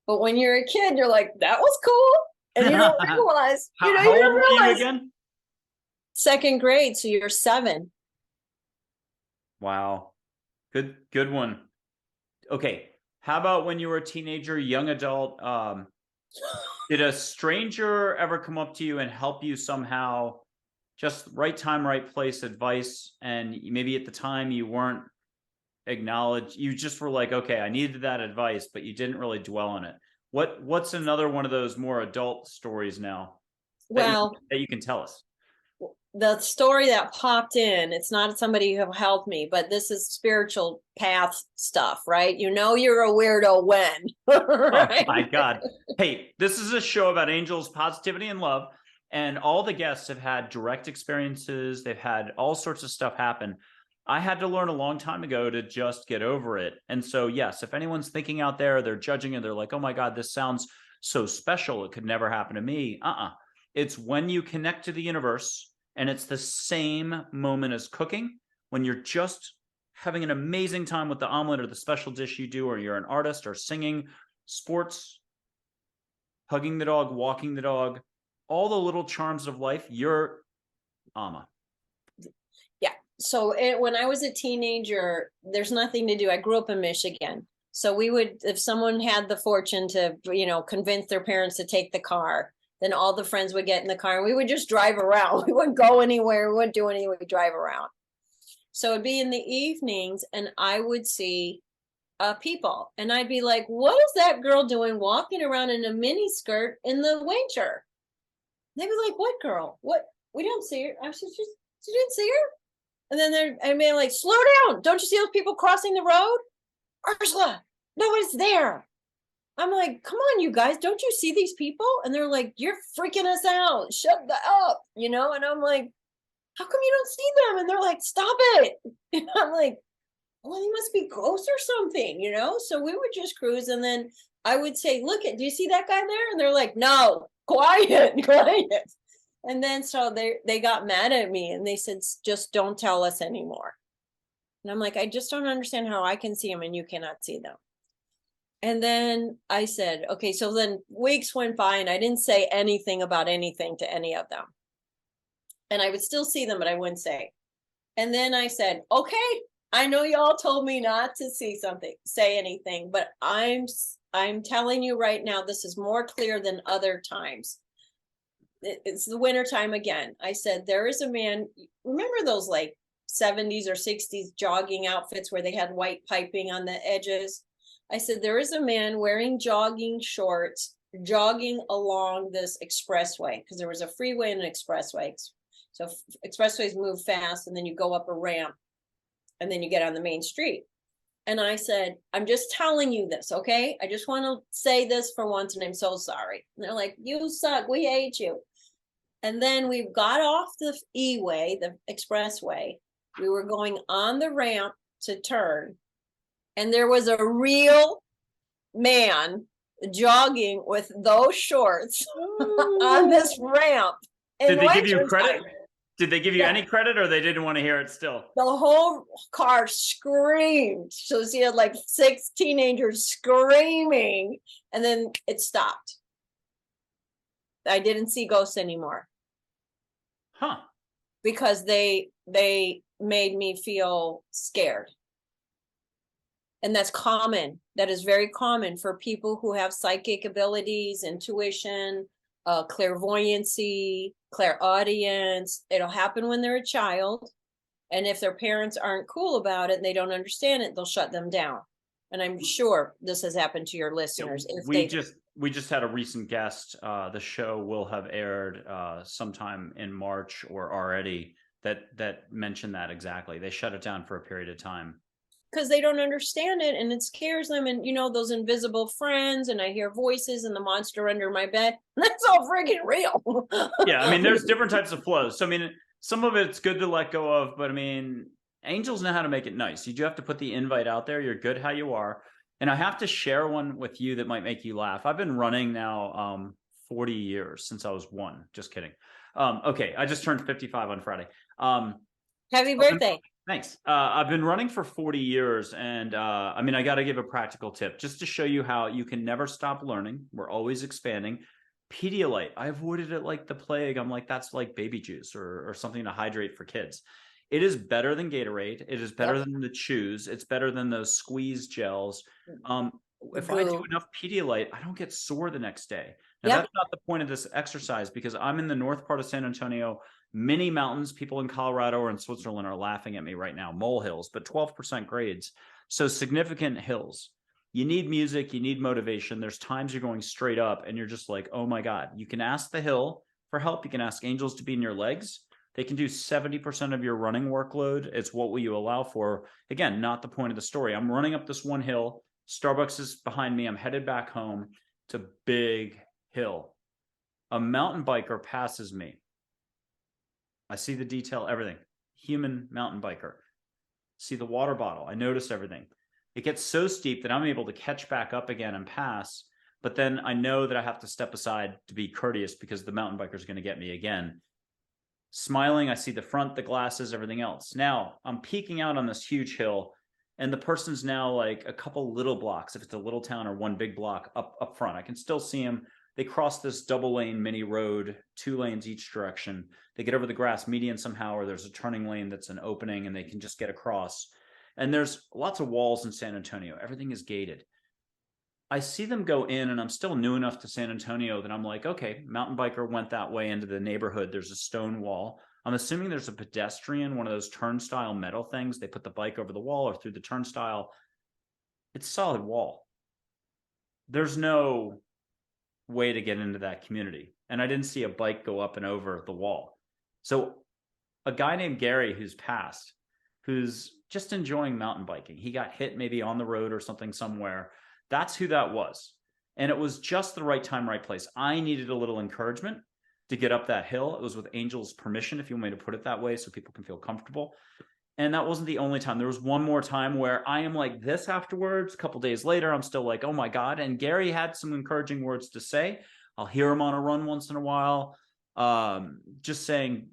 But when you're a kid, you're like, that was cool. And you don't realize, how old were you again? 2nd grade. So you're 7. Wow. Good one. Okay. How about when you were a teenager, young adult? Did a stranger ever come up to you and help you somehow? Just right time, right place advice, and maybe at the time you weren't acknowledged. You just were like, okay, I needed that advice, but you didn't really dwell on it. What's another one of those more adult stories now that you can tell us? The story that popped in, it's not somebody who helped me, but this is spiritual path stuff, right? You know you're a weirdo when. Right? Oh my God. Hey, this is a show about angels, positivity, and love. And all the guests have had direct experiences. They've had all sorts of stuff happen. I had to learn a long time ago to just get over it. And so, yes, if anyone's thinking out there, they're judging and they're like, oh my God, this sounds so special. It could never happen to me. It's when you connect to the universe, and it's the same moment as cooking, when you're just having an amazing time with the omelet or the special dish you do, or you're an artist or singing, sports, hugging the dog, walking the dog, all the little charms of life, you're Amma. Yeah. when I was a teenager, there's nothing to do. I grew up in Michigan. So we would, if someone had the fortune to, convince their parents to take the car, then all the friends would get in the car and we would just drive around. We wouldn't go anywhere. We wouldn't do anything. We'd drive around. So it'd be in the evenings and I would see people. And I'd be like, what is that girl doing walking around in a mini skirt in the winter? They'd be like, what girl? What? We don't see her. I was just, you didn't see her? And then I mean, like, slow down. Don't you see those people crossing the road? Ursula, nobody's there. I'm like, come on, you guys, don't you see these people? And they're like, you're freaking us out. Shut up, And I'm like, how come you don't see them? And they're like, stop it. And I'm like, well, he must be close or something, So we would just cruise. And then I would say, do you see that guy there? And they're like, no, quiet, quiet. And then so they got mad at me and they said, just don't tell us anymore. And I'm like, I just don't understand how I can see them and you cannot see them. And then I said, okay, so then weeks went by and I didn't say anything about anything to any of them. And I would still see them, but I wouldn't say. And then I said, okay, I know y'all told me not to say anything, but I'm telling you right now, this is more clear than other times. It's the winter time again. I said, there is a man, remember those like 70s or 60s jogging outfits where they had white piping on the edges? I said, there is a man wearing jogging shorts, jogging along this expressway, because there was a freeway and an expressway. So expressways move fast and then you go up a ramp and then you get on the main street. And I said, I'm just telling you this, okay? I just want to say this for once and I'm so sorry. And they're like, you suck, we hate you. And then we got off the E-way, the expressway. We were going on the ramp to turn. And there was a real man jogging with those shorts on this ramp. Did they give you credit? Did they give you any credit or they didn't want to hear it still? The whole car screamed. So she had like 6 teenagers screaming and then it stopped. I didn't see ghosts anymore. Huh. Because they made me feel scared. And that's common. That is very common for people who have psychic abilities, intuition, clairvoyancy, clairaudience. It'll happen when they're a child. And if their parents aren't cool about it and they don't understand it, they'll shut them down. And I'm sure this has happened to your listeners. Yeah, we just had a recent guest. The show will have aired sometime in March or already that mentioned that exactly. They shut it down for a period of time. Because they don't understand it and it scares them. And those invisible friends, and I hear voices and the monster under my bed. That's all freaking real. Yeah, I mean, there's different types of flows. So I mean, some of it's good to let go of, but I mean, angels know how to make it nice. You do have to put the invite out there. You're good how you are. And I have to share one with you that might make you laugh. I've been running now 40 years since I was 1. Just kidding. Okay, I just turned 55 on Friday. Happy birthday. Thanks. I've been running for 40 years. And I mean, I got to give a practical tip just to show you how you can never stop learning. We're always expanding. Pedialyte, I avoided it like the plague. I'm like, that's like baby juice or something to hydrate for kids. It is better than Gatorade. It is better than the chews. It's better than those squeeze gels. If I do enough Pedialyte, I don't get sore the next day. Now, that's not the point of this exercise because I'm in the north part of San Antonio, many mountains. People in Colorado or in Switzerland are laughing at me right now, molehills, but 12% grades. So significant hills. You need music, you need motivation. There's times you're going straight up and you're just like, oh my God. You can ask the hill for help. You can ask angels to be in your legs. They can do 70% of your running workload. It's what will you allow for? Again, not the point of the story. I'm running up this one hill. Starbucks is behind me. I'm headed back home. It's a big hill. A mountain biker passes me. I see the detail, everything. Human mountain biker. See the water bottle. I notice everything. It gets so steep that I'm able to catch back up again and pass. But then I know that I have to step aside to be courteous because the mountain biker is going to get me again. Smiling, I see the front, the glasses, everything else. Now I'm peeking out on this huge hill and the person's now like a couple little blocks. If it's a little town or one big block up front, I can still see him. They cross this double lane mini road, 2 lanes each direction. They get over the grass median somehow, or there's a turning lane that's an opening and they can just get across. And there's lots of walls in San Antonio. Everything is gated. I see them go in, and I'm still new enough to San Antonio that I'm like, okay, mountain biker went that way into the neighborhood. There's a stone wall. I'm assuming there's a pedestrian, one of those turnstile metal things. They put the bike over the wall or through the turnstile. It's a solid wall. There's no way to get into that community. And I didn't see a bike go up and over the wall. So a guy named Gary who's passed, who's just enjoying mountain biking. He got hit maybe on the road or something somewhere. That's who that was. And it was just the right time, right place. I needed a little encouragement to get up that hill. It was with Angel's permission, if you want me to put it that way, so people can feel comfortable. And that wasn't the only time. There was one more time where I am like this afterwards. A couple days later, I'm still like, oh my God. And Gary had some encouraging words to say. I'll hear him on a run once in a while. Just saying,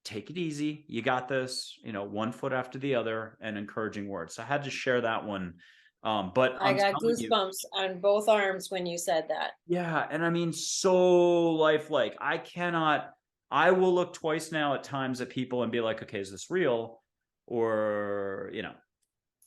take it easy. You got this, 1 foot after the other, and encouraging words. So I had to share that one. But I got goosebumps on both arms when you said that. Yeah. And I mean, so lifelike. I will look twice now at times at people and be like, okay, is this real? Or,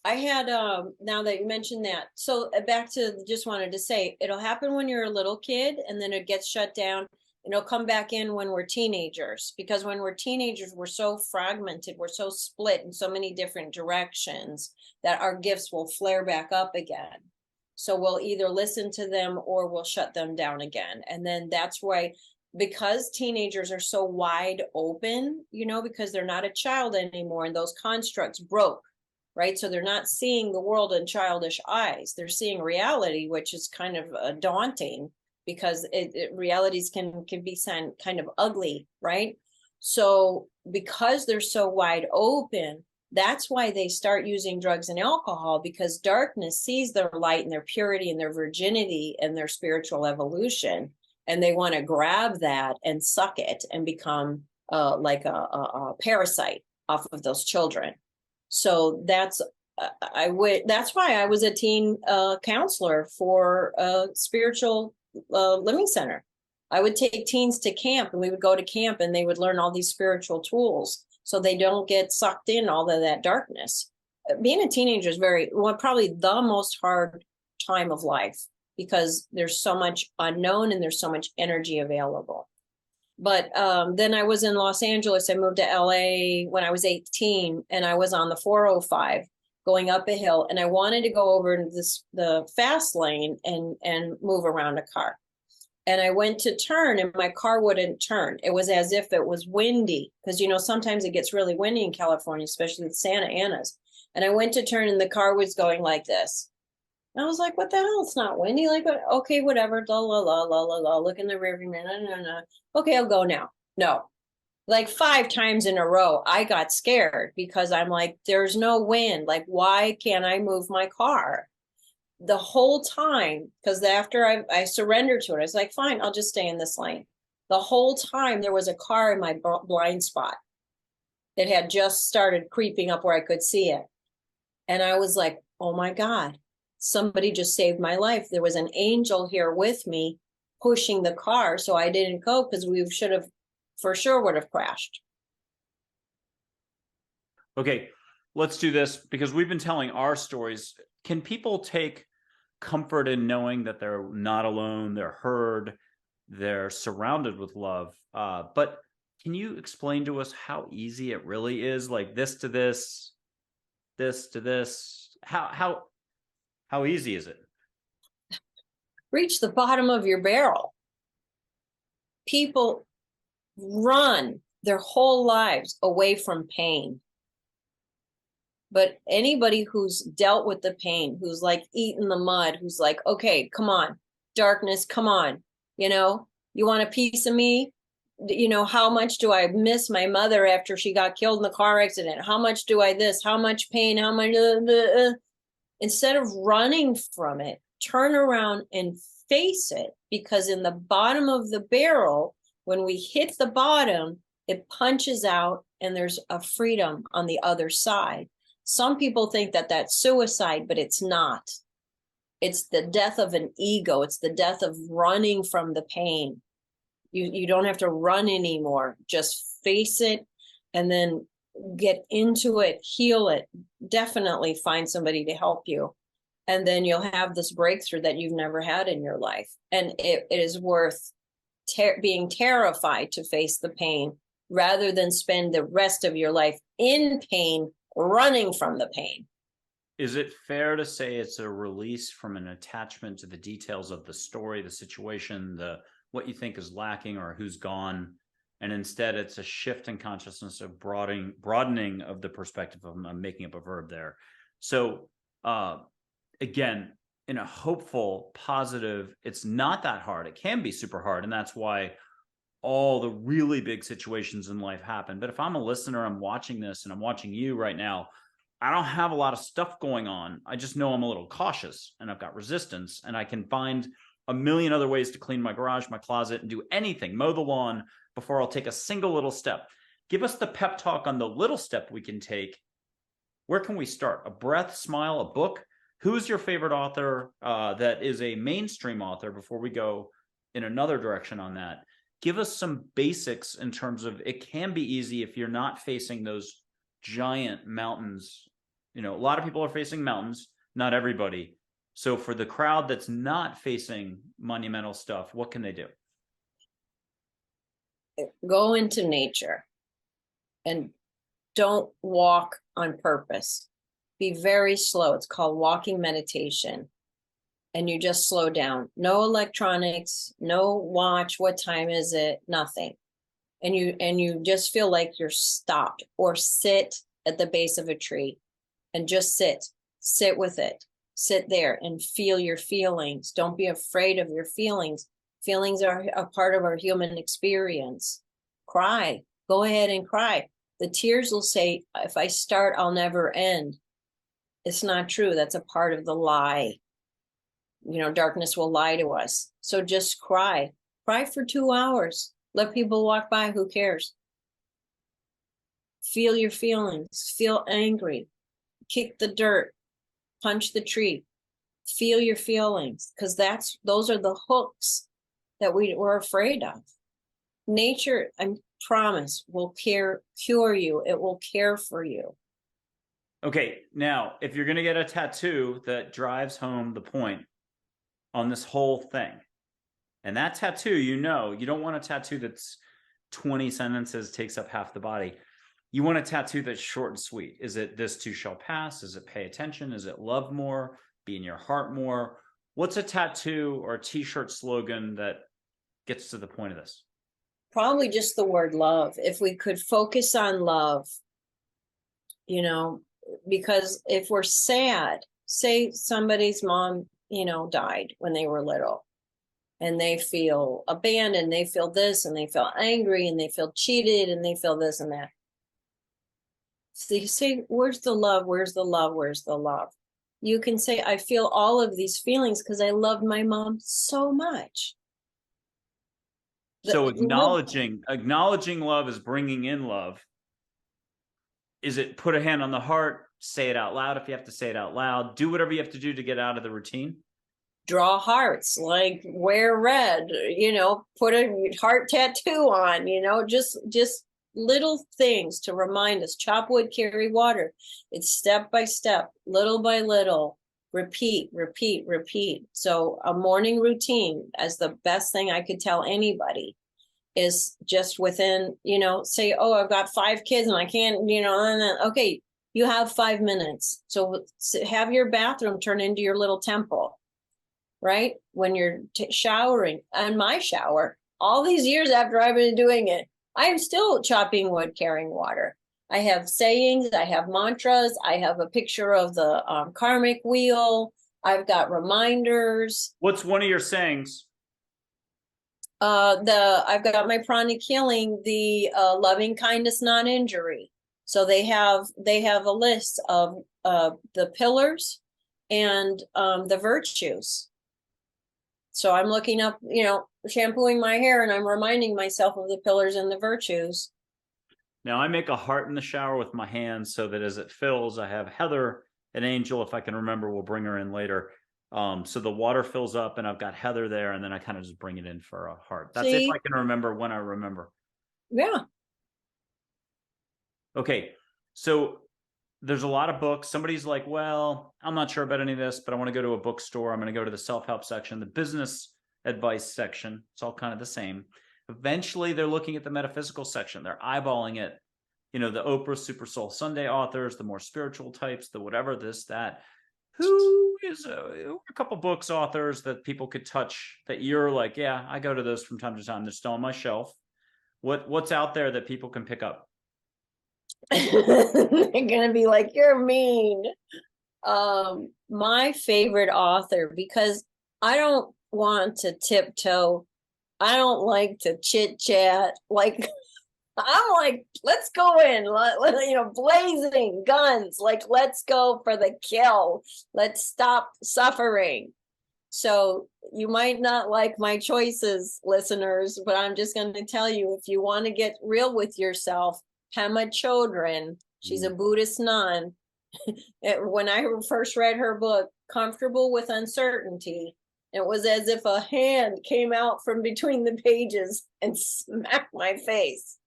I had, now that you mentioned that, so back to, just wanted to say, it'll happen when you're a little kid and then it gets shut down, and it'll come back in when we're teenagers, because when we're teenagers, we're so fragmented, we're so split in so many different directions that our gifts will flare back up again. So we'll either listen to them or we'll shut them down again. And then that's why, because teenagers are so wide open, because they're not a child anymore, and those constructs broke, right? So they're not seeing the world in childish eyes. They're seeing reality, which is kind of daunting, because realities can be kind of ugly, right? So because they're so wide open, that's why they start using drugs and alcohol, because darkness sees their light and their purity and their virginity and their spiritual evolution. And they want to grab that and suck it and become like a parasite off of those children. So that's why I was a teen counselor for a spiritual living center. I would take teens to camp, and we would go to camp and they would learn all these spiritual tools so they don't get sucked in all of that darkness. Being a teenager is probably the most hard time of life, because there's so much unknown and there's so much energy available. But then I was in Los Angeles. I moved to LA when I was 18, and I was on the 405 going up a hill, and I wanted to go over into the fast lane and move around a car. And I went to turn, and my car wouldn't turn. It was as if it was windy, because sometimes it gets really windy in California, especially with Santa Ana's. And I went to turn, and the car was going like this. I was like, what the hell? It's not windy. Like, okay, whatever. La, la, la, la, la, la. Look in the rearview mirror. No. Okay, I'll go now. No. Like 5 times in a row, I got scared, because I'm like, there's no wind. Like, why can't I move my car? The whole time, because after I surrendered to it, I was like, fine, I'll just stay in this lane. The whole time there was a car in my blind spot that had just started creeping up where I could see it. And I was like, oh my God. Somebody just saved my life. There was an angel here with me pushing the car, so I didn't go, because we would have crashed. Okay, let's do this, because we've been telling our stories. Can people take comfort in knowing that they're not alone, they're heard, they're surrounded with love? But can you explain to us how easy it really is? Like this to this, this to this. How easy is it? Reach the bottom of your barrel. People run their whole lives away from pain. But anybody who's dealt with the pain, who's like eaten the mud, who's like, okay, come on, darkness, come on. You want a piece of me? How much do I miss my mother after she got killed in the car accident? How much do I this? How much pain? How much? Instead of running from it, turn around and face it, because in the bottom of the barrel, when we hit the bottom, it punches out and there's a freedom on the other side. Some people think that that's suicide, but it's not. It's the death of an ego. It's the death of running from the pain. You don't have to run anymore. Just face it and then get into it, heal it. Definitely find somebody to help you. And then you'll have this breakthrough that you've never had in your life. And it is worth being terrified to face the pain rather than spend the rest of your life in pain, running from the pain. Is it fair to say it's a release from an attachment to the details of the story, the situation, what you think is lacking or who's gone, and instead it's a shift in consciousness of broadening of the perspective of, I'm making up a verb there. So again, in a hopeful, positive, it's not that hard. It can be super hard, and that's why all the really big situations in life happen. But if I'm a listener, I'm watching this and I'm watching you right now, I don't have a lot of stuff going on. I just know I'm a little cautious and I've got resistance, and I can find a million other ways to clean my garage, my closet, and do anything, mow the lawn, before I'll take a single little step. Give us the pep talk on the little step we can take. Where can we start? A breath, smile, a book? Who's your favorite author that is a mainstream author before we go in another direction on that? Give us some basics in terms of, it can be easy if you're not facing those giant mountains. You know, a lot of people are facing mountains, not everybody. So for the crowd that's not facing monumental stuff, what can they do? Go into nature and don't walk on purpose. Be very slow. It's called walking meditation. And you just slow down. No electronics, no watch. What time is it? Nothing. And you just feel like you're stopped, or sit at the base of a tree and just sit with it. Sit there and feel your feelings. Don't be afraid of your feelings. Feelings are a part of our human experience. Cry. Go ahead and cry. The tears will say, if I start, I'll never end. It's not true. That's a part of the lie. You know, darkness will lie to us. So just cry. Cry for 2 hours. Let people walk by. Who cares? Feel your feelings. Feel angry. Kick the dirt. Punch the tree. Feel your feelings, because those are the hooks that we're afraid of. Nature, I promise, will cure you. It will care for you. Okay, now, if you're going to get a tattoo that drives home the point on this whole thing, and that tattoo, you don't want a tattoo that's 20 sentences, takes up half the body. You want a tattoo that's short and sweet. Is it this too shall pass? Is it pay attention? Is it love more? Be in your heart more? What's a tattoo or a t-shirt slogan that gets to the point of this? Probably just the word love. If we could focus on love, because if we're sad, say somebody's mom, died when they were little, and they feel abandoned, they feel this, and they feel angry, and they feel cheated, and they feel this and that. So you say, where's the love? Where's the love? Where's the love? You can say, I feel all of these feelings because I loved my mom so much. So acknowledging love is bringing in love. Is it put a hand on the heart, say it out loud if you have to say it out loud, do whatever you have to do to get out of the routine? Draw hearts, like wear red, put a heart tattoo on, just little things to remind us. Chop wood, carry water. It's step by step, little by little, repeat. So a morning routine, as the best thing I could tell anybody, is just within, say, oh, I've got 5 kids and I can't, and then, okay, you have 5 minutes. So have your bathroom turn into your little temple, right? When you're showering. And my shower, all these years after I've been doing it, I am still chopping wood, carrying water. I have sayings, I have mantras, I have a picture of the karmic wheel. I've got reminders. What's one of your sayings? I've got my pranic healing, the loving kindness, non-injury. So they have a list of the pillars and the virtues. So I'm looking up, shampooing my hair, and I'm reminding myself of the pillars and the virtues. Now I make a heart in the shower with my hands so that as it fills, I have Heather, an angel, if I can remember, we'll bring her in later. So the water fills up and I've got Heather there, and then I kind of just bring it in for a heart. That's if I See, can remember when I remember. yeah. Okay. So there's a lot of books. Somebody's like, well, I'm not sure about any of this, but I want to go to a bookstore. I'm going to go to the self-help section, the business advice section. It's all kind of the same. Eventually, they're looking at the metaphysical section. They're eyeballing it. You know, the Oprah Super Soul Sunday authors, the more spiritual types, the whatever, this, that. Who is a couple books authors that people could touch that you're like, yeah, I go to those from time to time. They're still on my shelf. What's out there that people can pick up? They're gonna be like, you're mean. My favorite author, because I don't want to tiptoe. I don't like to chit chat. Like, I'm like, let's go in, blazing guns. Like, let's go for the kill. Let's stop suffering. So you might not like my choices, listeners, but I'm just going to tell you, if you want to get real with yourself, Pema Chodron, she's a Buddhist nun. When I first read her book, Comfortable with Uncertainty, it was as if a hand came out from between the pages and smacked my face.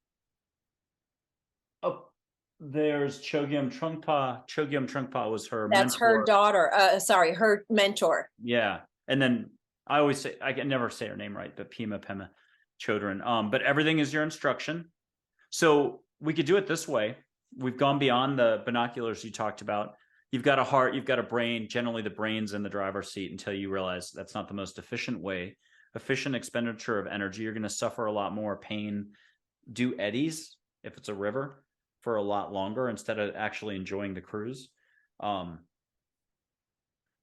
Oh, there's Chogyam Trungpa. Chogyam Trungpa was her That's mentor. her daughter. Her mentor. Yeah. And then I always say, I can never say her name right, but Pema Chodron. But everything is your instruction. So we could do it this way. We've gone beyond the binoculars you talked about. You've got a heart, you've got a brain. Generally, the brain's in the driver's seat until you realize that's not the most efficient way. Efficient expenditure of energy. You're going to suffer a lot more pain. Do eddies if it's a river for a lot longer instead of actually enjoying the cruise.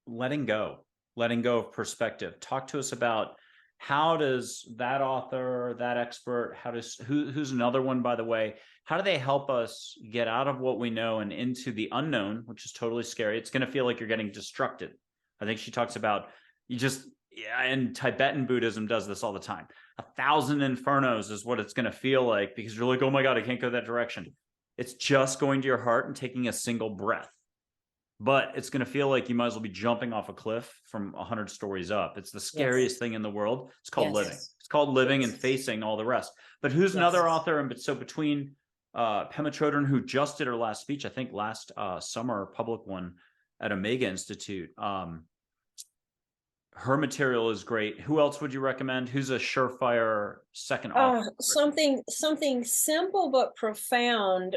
Letting go of perspective. Talk to us about how does that author, that expert, who's another one, by the way, how do they help us get out of what we know and into the unknown, which is totally scary. It's going to feel like you're getting destructed. I think she talks about and Tibetan Buddhism does this all the time. 1,000 infernos is what it's going to feel like, because you're like, oh my God, I can't go that direction. It's just going to your heart and taking a single breath. But it's going to feel like you might as well be jumping off a cliff from 100 stories up. It's the scariest thing in the world. It's called living. It's called living and facing all the rest. But who's another author? And so between Pema Chodron, who just did her last speech, I think last summer, public one at Omega Institute. Her material is great. Who else would you recommend? Who's a surefire second author? Something simple but profound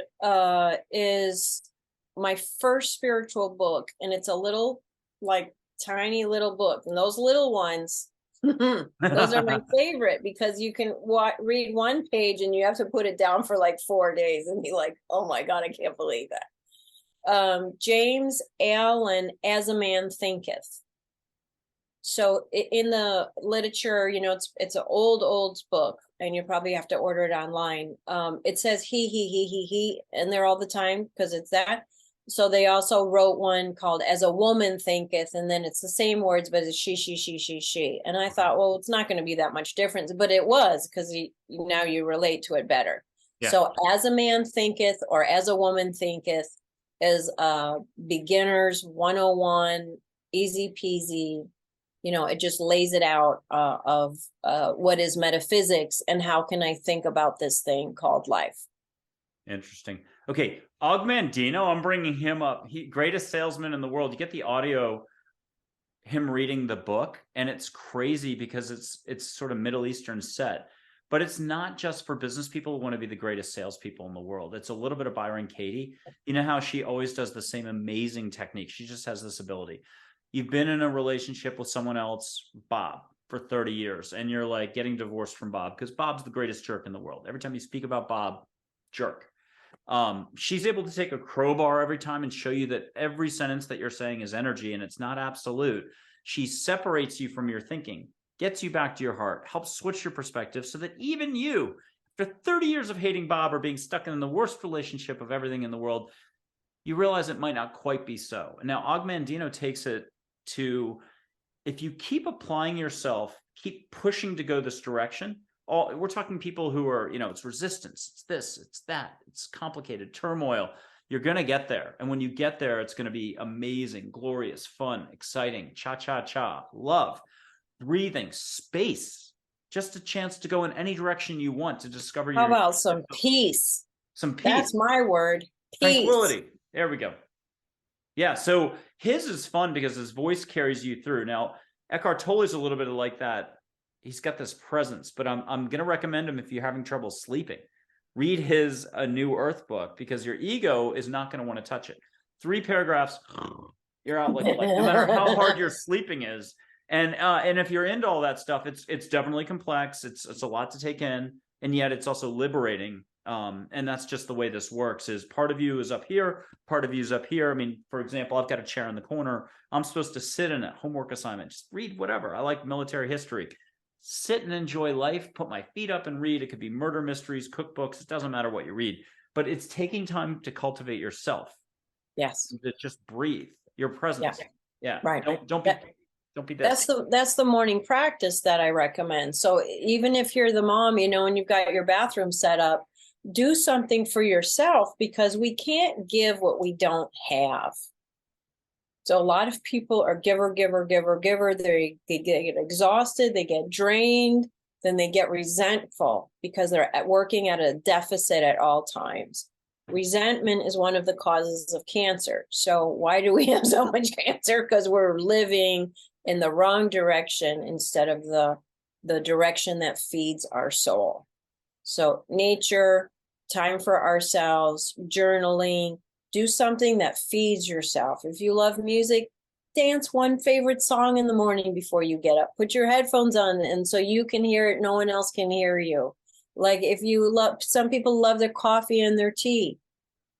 is my first spiritual book, and it's a little, like, tiny little book, and those little ones those are my favorite, because you can read one page and you have to put it down for like 4 days and be like, oh my God, I can't believe that. James Allen, As a Man Thinketh. So in the literature, it's an old book, and you probably have to order it online. It says he in there all the time because it's that. So they also wrote one called As a Woman Thinketh, and then it's the same words, but it's she. And I thought, well, it's not going to be that much difference, but it was, because now you relate to it better. Yeah. So As a Man Thinketh or As a Woman Thinketh is beginner's 101, easy peasy. It just lays it out of what is metaphysics and how can I think about this thing called life. Interesting. Okay, Ogmandino, I'm bringing him up. Greatest salesman in the world. You get the audio, him reading the book, and it's crazy because it's sort of Middle Eastern set, but it's not just for business people who want to be the greatest salespeople in the world. It's a little bit of Byron Katie. You know how she always does the same amazing technique. She just has this ability. You've been in a relationship with someone else, Bob, for 30 years, and you're like getting divorced from Bob because Bob's the greatest jerk in the world. Every time you speak about Bob, jerk. She's able to take a crowbar every time and show you that every sentence that you're saying is energy and it's not absolute. She separates you from your thinking, gets you back to your heart, helps switch your perspective so that even you, after 30 years of hating Bob or being stuck in the worst relationship of everything in the world, you realize it might not quite be so. And now Ogmandino takes it to, if you keep applying yourself, keep pushing to go this direction, we're talking people who are, it's resistance, it's this, it's that, it's complicated turmoil. You're going to get there. And when you get there, it's going to be amazing, glorious, fun, exciting, cha-cha-cha, love, breathing, space, just a chance to go in any direction you want to discover How about some peace? Some peace. That's my word. Peace. Tranquility. There we go. Yeah. So his is fun because his voice carries you through. Now, Eckhart Tolle is a little bit like that. He's got this presence, but I'm going to recommend him if you're having trouble sleeping. Read his A New Earth book, because your ego is not going to want to touch it. 3 paragraphs, you're out like no matter how hard your sleeping is. And if you're into all that stuff, it's definitely complex. It's a lot to take in, and yet it's also liberating. And that's just the way this works, is part of you is up here, part of you is up here. I mean, for example, I've got a chair in the corner. I'm supposed to sit in it, homework assignment, just read whatever. I like military history. Sit and enjoy life, put my feet up and read. It could be murder mysteries, cookbooks. It doesn't matter what you read, but it's taking time to cultivate yourself. Yes. To just breathe your presence. Yeah. Right. Don't be this. That's the morning practice that I recommend. So even if you're the mom, and you've got your bathroom set up, do something for yourself, because we can't give what we don't have. So a lot of people are giver. They get exhausted, they get drained, then they get resentful because they're working at a deficit at all times. Resentment is one of the causes of cancer. So why do we have so much cancer? Because we're living in the wrong direction instead of the direction that feeds our soul. So nature, time for ourselves, journaling, do something that feeds yourself. If you love music, dance one favorite song in the morning before you get up. Put your headphones on, and so you can hear it, no one else can hear you. Like if you love, some people love their coffee and their tea.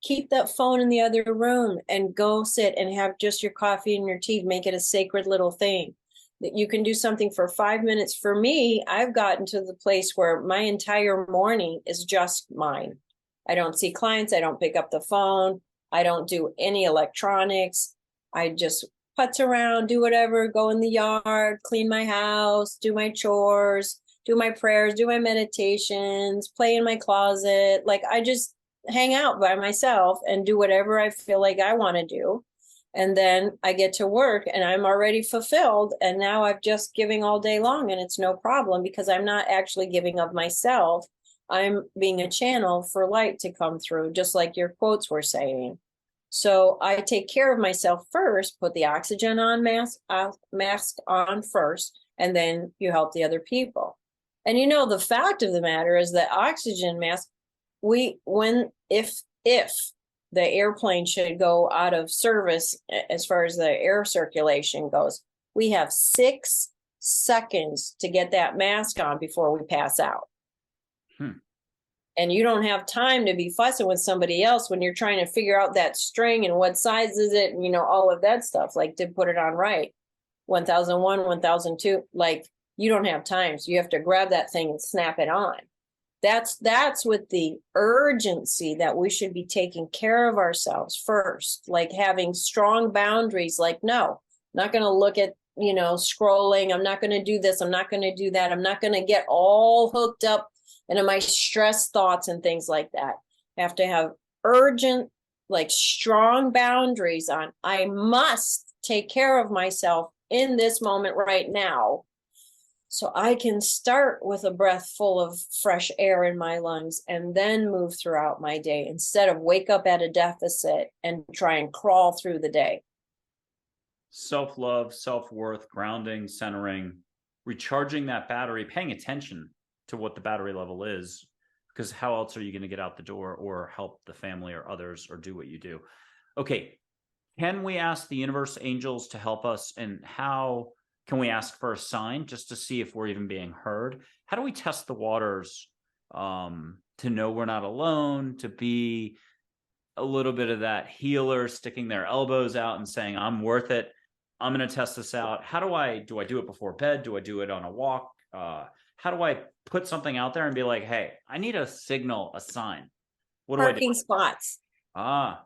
Keep that phone in the other room and go sit and have just your coffee and your tea. Make it a sacred little thing. That you can do something for 5 minutes. For me, I've gotten to the place where my entire morning is just mine. I don't see clients. I don't pick up the phone. I don't do any electronics. I just putz around, do whatever, go in the yard, clean my house, do my chores, do my prayers, do my meditations, play in my closet. Like I just hang out by myself and do whatever I feel like I want to do. And then I get to work and I'm already fulfilled. And now I'm just giving all day long, and it's no problem because I'm not actually giving of myself. I'm being a channel for light to come through, just like your quotes were saying. So I take care of myself first, put the oxygen on mask on first, and then you help the other people. And the fact of the matter is that oxygen mask, if the airplane should go out of service as far as the air circulation goes, we have 6 seconds to get that mask on before we pass out. And you don't have time to be fussing with somebody else when you're trying to figure out that string and what size is it, and all of that stuff, like to put it on right. 1001, 1002, like you don't have time. So you have to grab that thing and snap it on. That's with the urgency that we should be taking care of ourselves first, like having strong boundaries, like, no, I'm not going to look at, scrolling. I'm not going to do this. I'm not going to do that. I'm not going to get all hooked up into my stress thoughts and things like that. I have to have urgent, like strong boundaries on, I must take care of myself in this moment right now, so I can start with a breath full of fresh air in my lungs and then move throughout my day instead of wake up at a deficit and try and crawl through the day. Self-love, self-worth, grounding, centering, recharging that battery, paying attention to what the battery level is, because how else are you going to get out the door or help the family or others or do what you do? Okay. Can we ask the universe, angels to help us? And how can we ask for a sign just to see if we're even being heard? How do we test the waters to know we're not alone, to be a little bit of that healer sticking their elbows out and saying, I'm worth it. I'm going to test this out. How do I do it before bed? Do I do it on a walk? How do I put something out there and be like, hey, I need a signal, a sign? What do I do? Parking spots. Ah.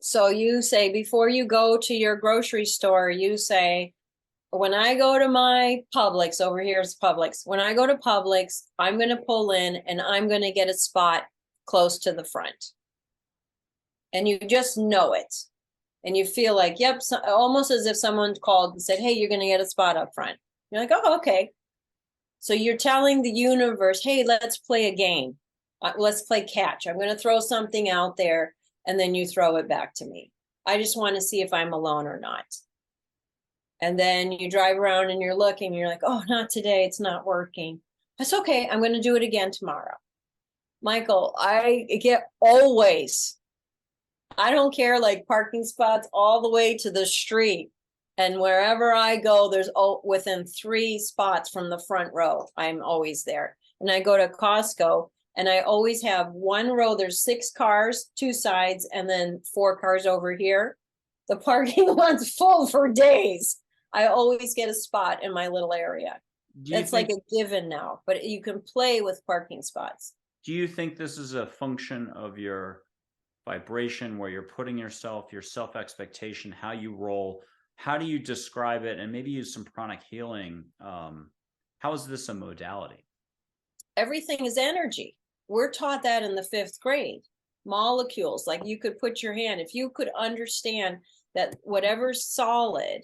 So you say, before you go to your grocery store, you say, when I go to my Publix, over here is Publix. When I go to Publix, I'm going to pull in and I'm going to get a spot close to the front. and you just know it. And you feel like, yep, so, almost as if someone called and said, hey, you're going to get a spot up front. You're like, oh, okay. So you're telling the universe, hey, let's play a game. Let's play catch. I'm going to throw something out there, and then you throw it back to me. I just want to see if I'm alone or not. And then you drive around and you're looking, you're like, oh, not today. It's not working. That's okay. I'm going to do it again tomorrow. Michael, I get always, I don't care, like parking spots all the way to the street. And wherever I go, there's within 3 spots from the front row. I'm always there. And I go to Costco and I always have one row. There's 6 cars, 2 sides, and then 4 cars over here. The parking lot's full for days. I always get a spot in my little area. That's like a given now, but you can play with parking spots. Do you think this is a function of your vibration, where you're putting yourself, your self-expectation, how you roll? How do you describe it? And maybe use some pranic healing. How is this a modality? Everything is energy. We're taught that in the 5th grade. Molecules, like you could put your hand, if you could understand that whatever's solid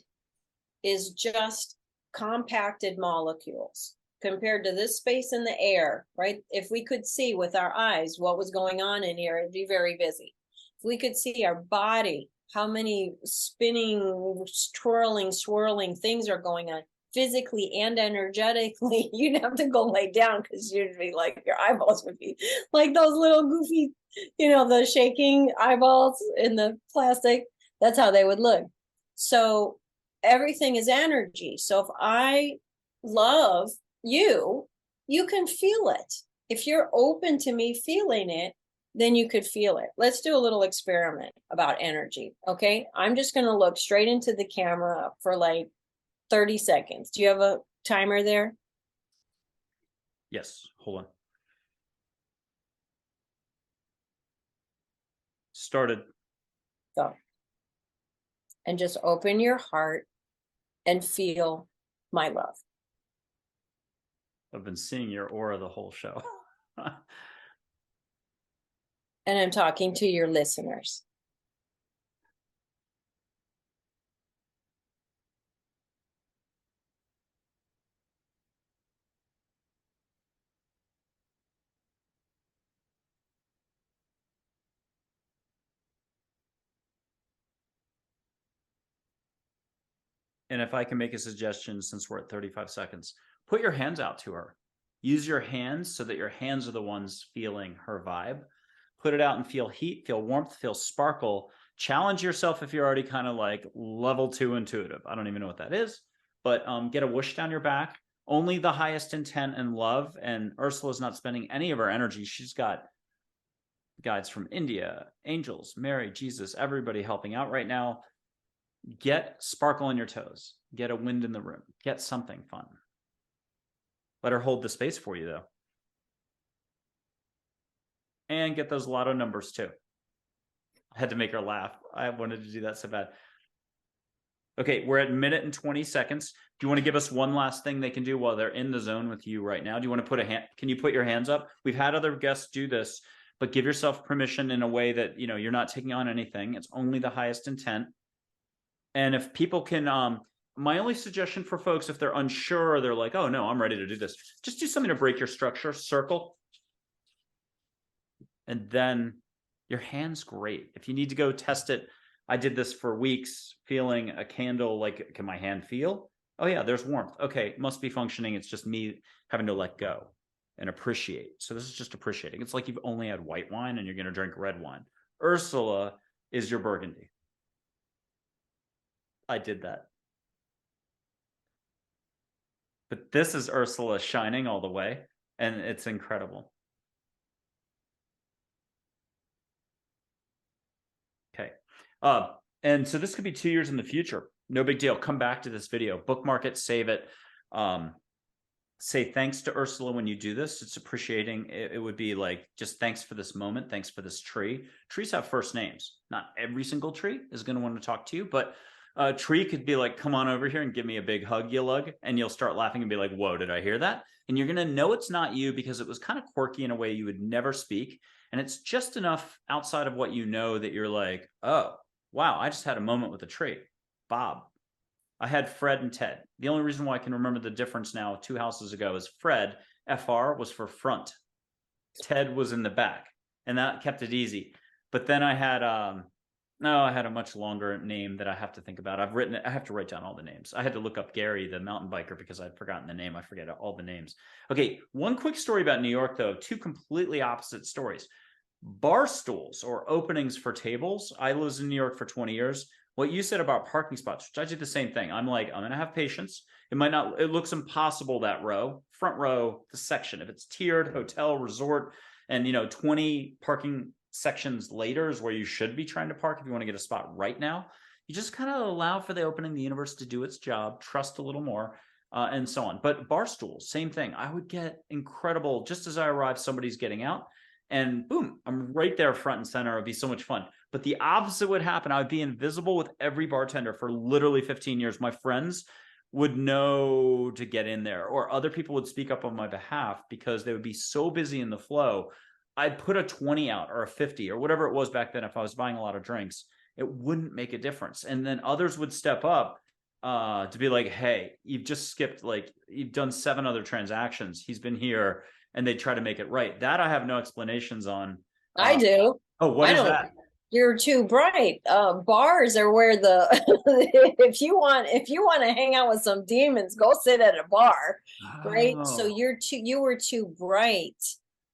is just compacted molecules compared to this space in the air, right? If we could see with our eyes what was going on in here, it'd be very busy. If we could see our body, how many spinning, twirling, swirling things are going on physically and energetically, you'd have to go lay down because you'd be like, your eyeballs would be like those little goofy, the shaking eyeballs in the plastic. That's how they would look. So everything is energy. So if I love you, you can feel it. If you're open to me feeling it, then you could feel it. Let's do a little experiment about energy. Okay. I'm just going to look straight into the camera for like 30 seconds. Do you have a timer there? Yes. Hold on. Started. Go. And just open your heart and feel my love. I've been seeing your aura the whole show. And I'm talking to your listeners. And if I can make a suggestion, since we're at 35 seconds, put your hands out to her. Use your hands so that your hands are the ones feeling her vibe. Put it out and feel heat, feel warmth, feel sparkle. Challenge yourself if you're already kind of like level 2 intuitive. I don't even know what that is, but get a whoosh down your back. Only the highest intent and love. And Ursula's not spending any of her energy. She's got guides from India, angels, Mary, Jesus, everybody helping out right now. Get sparkle in your toes. Get a wind in the room. Get something fun. Let her hold the space for you, though. And get those lotto numbers, too. I had to make her laugh. I wanted to do that so bad. Okay, we're at 1 minute and 20 seconds. Do you want to give us one last thing they can do while they're in the zone with you right now? Do you want to put a hand? Can you put your hands up? We've had other guests do this, but give yourself permission in a way that, you're not taking on anything. It's only the highest intent. And if people can, my only suggestion for folks, if they're unsure, or they're like, oh no, I'm ready to do this, just do something to break your structure. Circle. And then your hand's great. If you need to go test it, I did this for weeks, feeling a candle, like, can my hand feel? Oh yeah, there's warmth. Okay, must be functioning. It's just me having to let go and appreciate. So this is just appreciating. It's like you've only had white wine and you're going to drink red wine. Ursula is your Burgundy. I did that. But this is Ursula shining all the way, and it's incredible. Okay. And so this could be 2 years in the future. No big deal. Come back to this video, bookmark it, save it. Say thanks to Ursula when you do this. It's appreciating. It would be like, just thanks for this moment. Thanks for this tree. Trees have first names. Not every single tree is going to want to talk to you, but a tree could be like, come on over here and give me a big hug, you lug. And you'll start laughing and be like, whoa, did I hear that? And you're going to know it's not you because it was kind of quirky in a way you would never speak. And it's just enough outside of what you know that you're like, oh, wow, I just had a moment with a tree. Bob. I had Fred and Ted. The only reason why I can remember the difference now 2 houses ago is Fred, FR, was for front. Ted was in the back, and that kept it easy. But then I had no, I had a much longer name that I have to think about. I have to write down all the names. I had to look up Gary, the mountain biker, because I'd forgotten the name. I forget all the names. Okay, one quick story about New York, though. Two completely opposite stories. Bar stools or openings for tables. I lived in New York for 20 years. What you said about parking spots, which I did the same thing. I'm like, I'm going to have patience. It might not, it looks impossible, that row, front row, the section. If it's tiered, hotel, resort, and 20 parking sections later is where you should be trying to park if you want to get a spot right now. You just kind of allow for the opening the universe to do its job, trust a little more, and so on. But bar stools, same thing. I would get incredible, just as I arrive, somebody's getting out, and boom, I'm right there front and center. It'd be so much fun. But the opposite would happen. I would be invisible with every bartender for literally 15 years. My friends would know to get in there, or other people would speak up on my behalf because they would be so busy in the flow. I'd put a 20 out or a 50 or whatever it was back then. If I was buying a lot of drinks, it wouldn't make a difference. And then others would step up to be like, hey, you've just skipped, like, you've done 7 other transactions. He's been here, and they try to make it right. That I have no explanations on. I do. Oh, what I is don't. that? You're too bright. Bars are where the if you want to hang out with some demons, go sit at a bar, right? So Oh, you were too bright.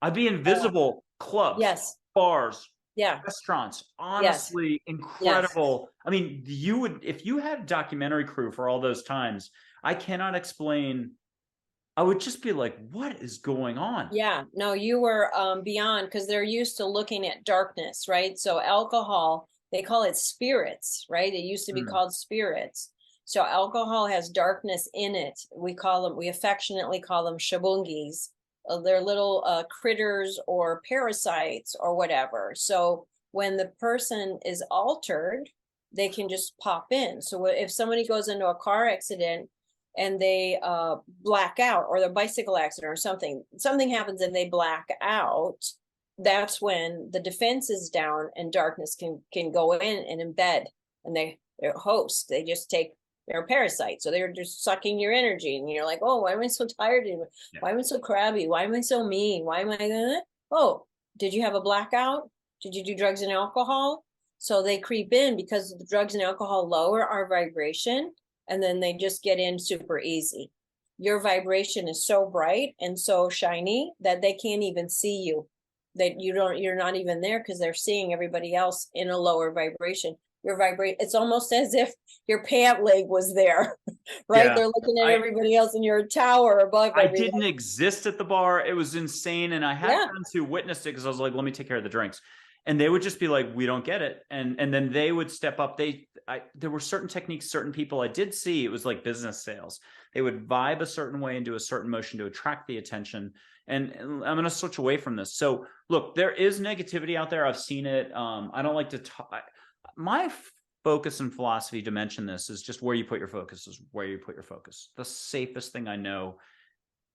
I'd be invisible. Clubs, Yes. bars, Yeah. restaurants. Yes. Honestly, Yes. incredible. I mean, you would, if you had documentary crew for all those times, I cannot explain. I would just be like, what is going on? Yeah. No, you were beyond, because they're used to looking at darkness, right? So alcohol, they call it spirits, right? It used to be Hmm. called spirits. So alcohol has darkness in it. We affectionately call them shabungis. They're little critters or parasites or whatever. So when the person is altered, they can just pop in. So if somebody goes into a car accident and they black out, or the bicycle accident or something happens and they black out, that's when the defense is down and darkness can go in and embed, and they're hosts. They just take, they're a parasite, so they're just sucking your energy, and you're like, oh, why am I so tired? Yeah. Why am I so crabby? Why am I so mean? Why am I gonna, oh, did you have a blackout? Did you do drugs and alcohol? So they creep in because the drugs and alcohol lower our vibration, and then they just get in super easy. Your vibration is so bright and so shiny that they can't even see you. That you're not even there, because they're seeing everybody else in a lower vibration. Your vibrate, it's almost as if your pant leg was there, right? Yeah. They're looking at I, everybody else, and you're a tower above I everybody. didn't exist at the bar. It was insane. And I had Yeah. friends who witnessed it because I was like, let me take care of the drinks. And they would just be like, we don't get it. And then they would step up. There were certain techniques, certain people I did see. It was like business sales. They would vibe a certain way and do a certain motion to attract the attention. And I'm going to switch away from this. So look, there is negativity out there. I've seen it. I don't like to talk. My focus and philosophy to mention this is just where you put your focus is where you put your focus. The safest thing I know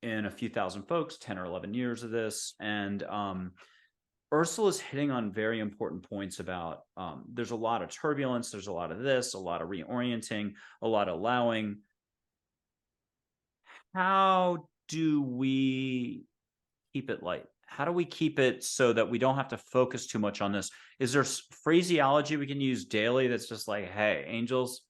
in a few thousand folks, 10 or 11 years of this. And Ursula's hitting on very important points about there's a lot of turbulence, there's a lot of this, a lot of reorienting, a lot of allowing. How do we keep it light? How do we keep it so that we don't have to focus too much on this? Is there phraseology we can use daily that's just like, hey, angels,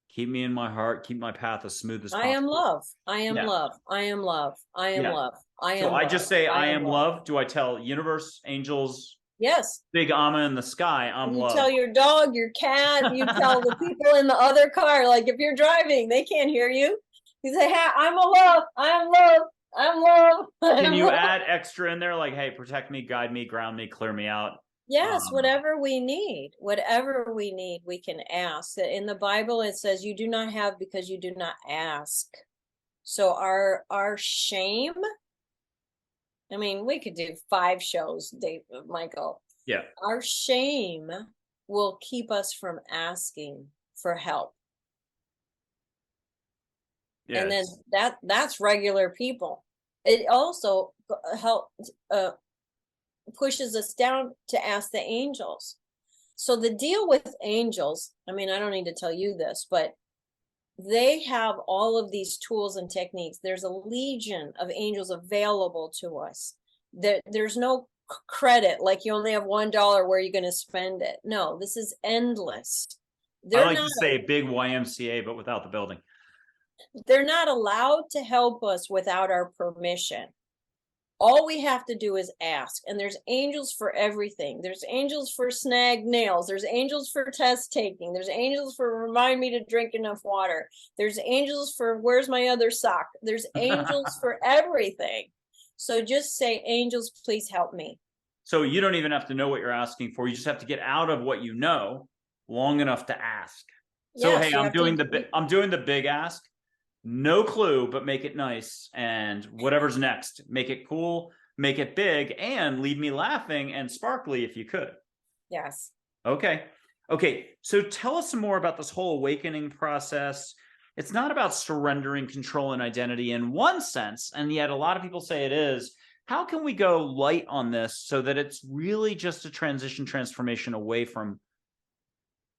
keep me in my heart, keep my path as smooth as I am possible? love. I am Yeah. love. I am love. I am Yeah. love. I So am I love. just say, I I am am love. love. Do I tell universe, angels, Yes. big Amma in the sky, I'm You love? tell your dog, your cat, you tell the people in the other car, like if you're driving, they can't hear you. You say, hey, I'm a love. I'm love. I'm love. Can I'm you love. add extra in there? Like, hey, protect me, guide me, ground me, clear me out. Yes, whatever we need, we can ask. In the Bible, it says, you do not have because you do not ask. So our shame, I mean, we could do 5 shows, Dave, Michael. Yeah. Our shame will keep us from asking for help. And then Yes. that's regular people. It also helps pushes us down to ask the angels. So the deal with angels, I mean, I don't need to tell you this, but they have all of these tools and techniques. There's a legion of angels available to us. There's no credit, like you only have $1, where you're going to spend it. No, this is endless. I like to say big YMCA, but without the building. They're not allowed to help us without our permission. All we have to do is ask. And there's angels for everything. There's angels for snag nails. There's angels for test taking. There's angels for remind me to drink enough water. There's angels for where's my other sock. There's angels for everything. So just say, angels, please help me. So you don't even have to know what you're asking for. You just have to get out of what you know long enough to ask. So, Yes, hey, I'm doing the big ask. No clue, but make it nice. And whatever's next, make it cool, make it big, and leave me laughing and sparkly if you could. Yes. Okay. Okay. So tell us some more about this whole awakening process. It's not about surrendering control and identity in one sense, and yet a lot of people say it is. How can we go light on this so that it's really just a transformation away from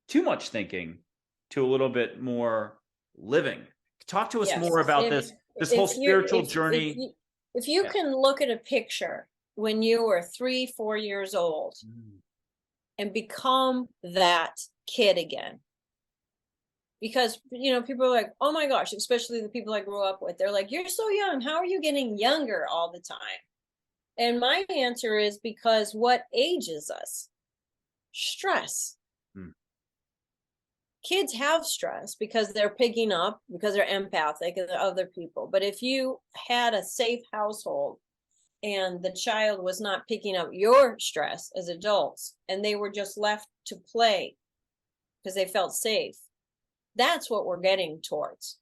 too much thinking to a little bit more living? Talk to us more about this whole spiritual journey. If you can look at a picture when you were 3-4 years old and become that kid again, because people are like, oh my gosh, especially the people I grew up with, they're like, you're so young, how are you getting younger all the time? And my answer is because what ages us? Stress. Kids have stress because they're picking up, because they're empathic of other people. But if you had a safe household and the child was not picking up your stress as adults, and they were just left to play because they felt safe, that's what we're getting towards.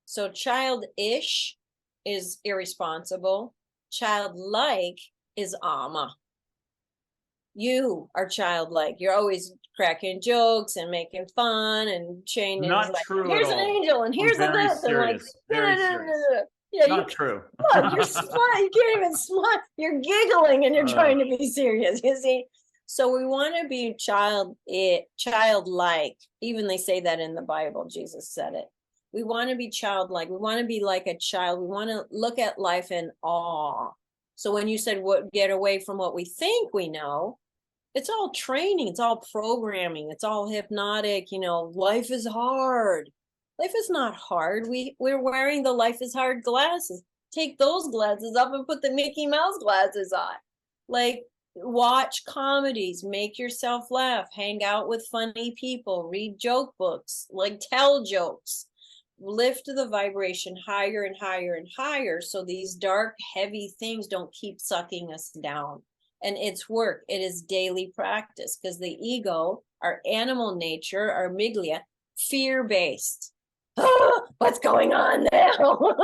So childish is irresponsible. Childlike is ama. You are childlike. You're always cracking jokes and making fun and changing. Not true. Here's an angel and here's a this. Serious. Very serious. Yeah, not true. Look, you're smart. You can't even smile. You're giggling and you're trying to be serious. You see. So we want to be childlike. Even they say that in the Bible. Jesus said it. We want to be childlike. We want to be like a child. We want to look at life in awe. So when you said what, get away from what we think we know, it's all training, it's all programming, it's all hypnotic. Life is hard. Life is not hard. We're wearing the life is hard glasses. Take those glasses up and put the Mickey Mouse glasses on. Like, watch comedies, make yourself laugh, hang out with funny people, read joke books, like tell jokes. Lift the vibration higher and higher and higher so these dark, heavy things don't keep sucking us down. And it's work. It is daily practice, because the ego, our animal nature, our amygdala, fear-based. What's going on now?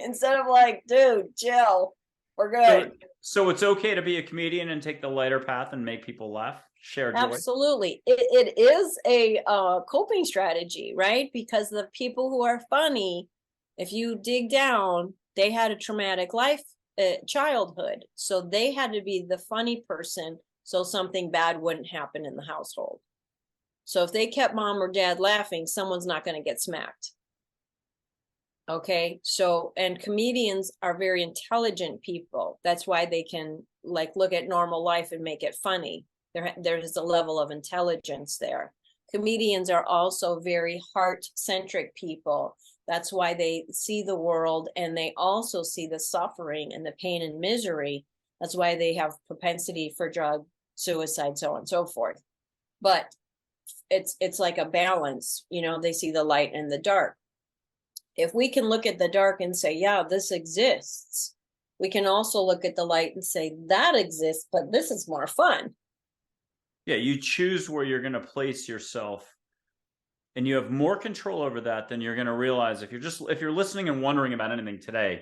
Instead of like, dude, chill. We're good. So it's okay to be a comedian and take the lighter path and make people laugh? Share joy. Absolutely. It is a coping strategy, right? Because the people who are funny, if you dig down, they had a traumatic life, childhood. So they had to be the funny person so something bad wouldn't happen in the household. So if they kept mom or dad laughing, someone's not going to get smacked. Okay. So, and comedians are very intelligent people. That's why they can look at normal life and make it funny. There's a level of intelligence there. Comedians are also very heart-centric people. That's why they see the world, and they also see the suffering and the pain and misery. That's why they have propensity for drug, suicide, so on and so forth. But it's like a balance, they see the light and the dark. If we can look at the dark and say, yeah, this exists, we can also look at the light and say, that exists, but this is more fun. Yeah, you choose where you're going to place yourself, and you have more control over that than you're going to realize. If you're listening and wondering about anything today,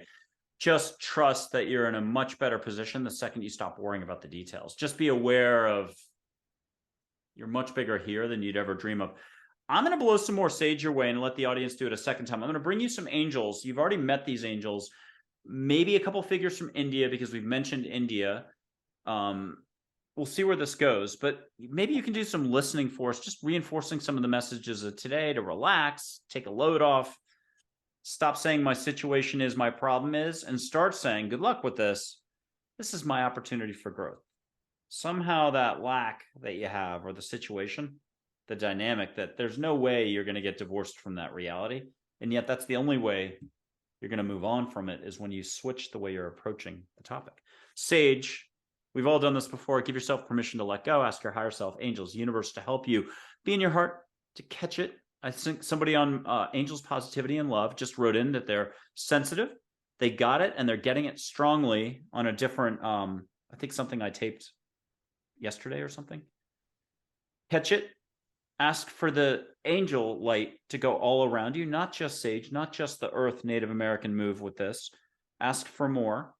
just trust that you're in a much better position the second you stop worrying about the details. Just be aware of you're much bigger here than you'd ever dream of. I'm going to blow some more sage your way and let the audience do it a second time. I'm going to bring you some angels. You've already met these angels, maybe a couple figures from India, because we've mentioned India. We'll see where this goes, but maybe you can do some listening for us, just reinforcing some of the messages of today to relax, take a load off, stop saying my situation is, my problem is, and start saying, good luck with this. This is my opportunity for growth. Somehow that lack that you have, or the situation, the dynamic, that there's no way you're going to get divorced from that reality. And yet that's the only way you're going to move on from it, is when you switch the way you're approaching the topic. Sage, we've all done this before. Give yourself permission to let go. Ask your higher self, angels, universe to help you. Be in your heart to catch it. I think somebody on Angels, Positivity, and Love just wrote in that they're sensitive. They got it, and they're getting it strongly on a different, I think something I taped yesterday or something. Catch it. Ask for the angel light to go all around you, not just Sage, not just the Earth Native American move with this. Ask for more.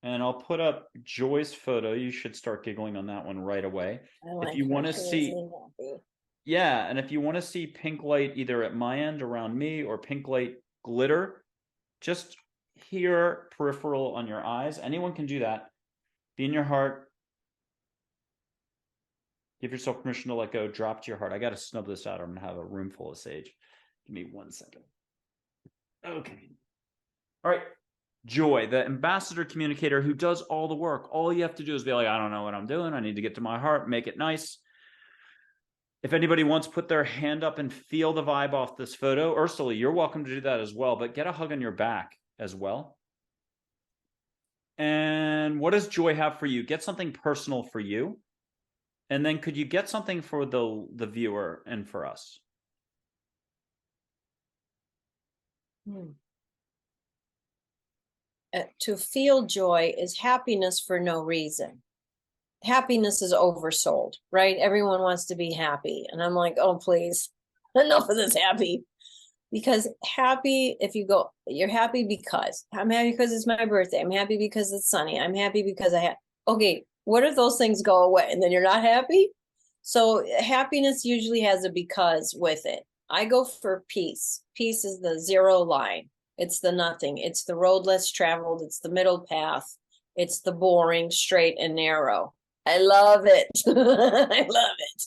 And I'll put up Joy's photo. You should start giggling on that one right away. If you want to see, yeah, and if you want to see pink light either at my end around me, or pink light glitter, just here, peripheral on your eyes. Anyone can do that. Be in your heart. Give yourself permission to let go. Drop to your heart. I got to snub this out. I'm going to have a room full of sage. Give me 1 second. Okay. All right. Joy, the ambassador communicator who does all the work. All you have to do is be like, I don't know what I'm doing. I need to get to my heart, make it nice. If anybody wants to put their hand up and feel the vibe off this photo, Ursula, you're welcome to do that as well, but get a hug on your back as well. And what does Joy have for you? Get something personal for you. And then could you get something for the viewer and for us? To feel joy is happiness for no reason. Happiness is oversold, right? Everyone wants to be happy. And I'm like, oh, please, enough of this happy. Because happy, if you go, you're happy because I'm happy because it's my birthday. I'm happy because it's sunny. I'm happy because I have, okay, what if those things go away and then you're not happy? So happiness usually has a because with it. I go for peace. Peace is the zero line. It's the nothing. It's the road less traveled. It's the middle path. It's the boring, straight and narrow. I love it. I love it.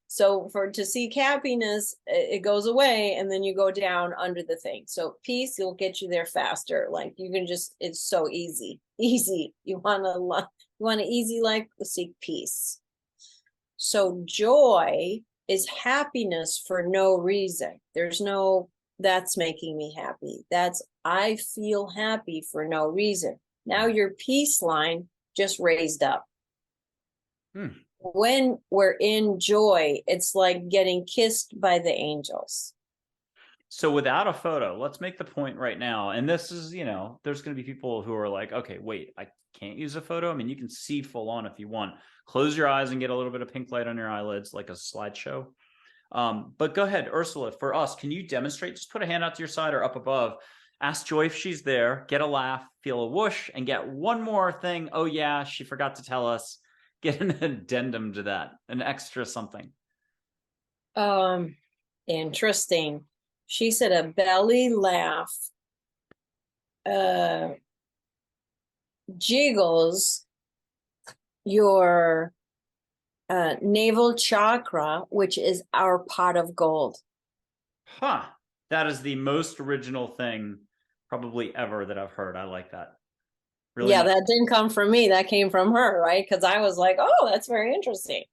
So to seek happiness, it goes away and then you go down under the thing. So peace, will get you there faster. Like you can just, it's so easy. You want an easy life, seek peace. So joy is happiness for no reason. There's no, that's making me happy. That's, I feel happy for no reason. Now your peace line just raised up. When we're in joy, it's like getting kissed by the angels. So without a photo, let's make the point right now. And this is, there's going to be people who are like, okay, wait, I can't use a photo. I mean, you can see full on if you want. Close your eyes and get a little bit of pink light on your eyelids, like a slideshow. But go ahead, Ursula, for us, can you demonstrate? Just put a hand out to your side or up above. Ask Joy if she's there, get a laugh, feel a whoosh, and get one more thing. Oh yeah, she forgot to tell us. Get an addendum to that, an extra something. Interesting. She said a belly laugh jiggles your navel chakra, which is our pot of gold. Huh. That is the most original thing probably ever that I've heard. I like that. Really yeah, nice. That didn't come from me. That came from her, right? Because I was like, oh, that's very interesting.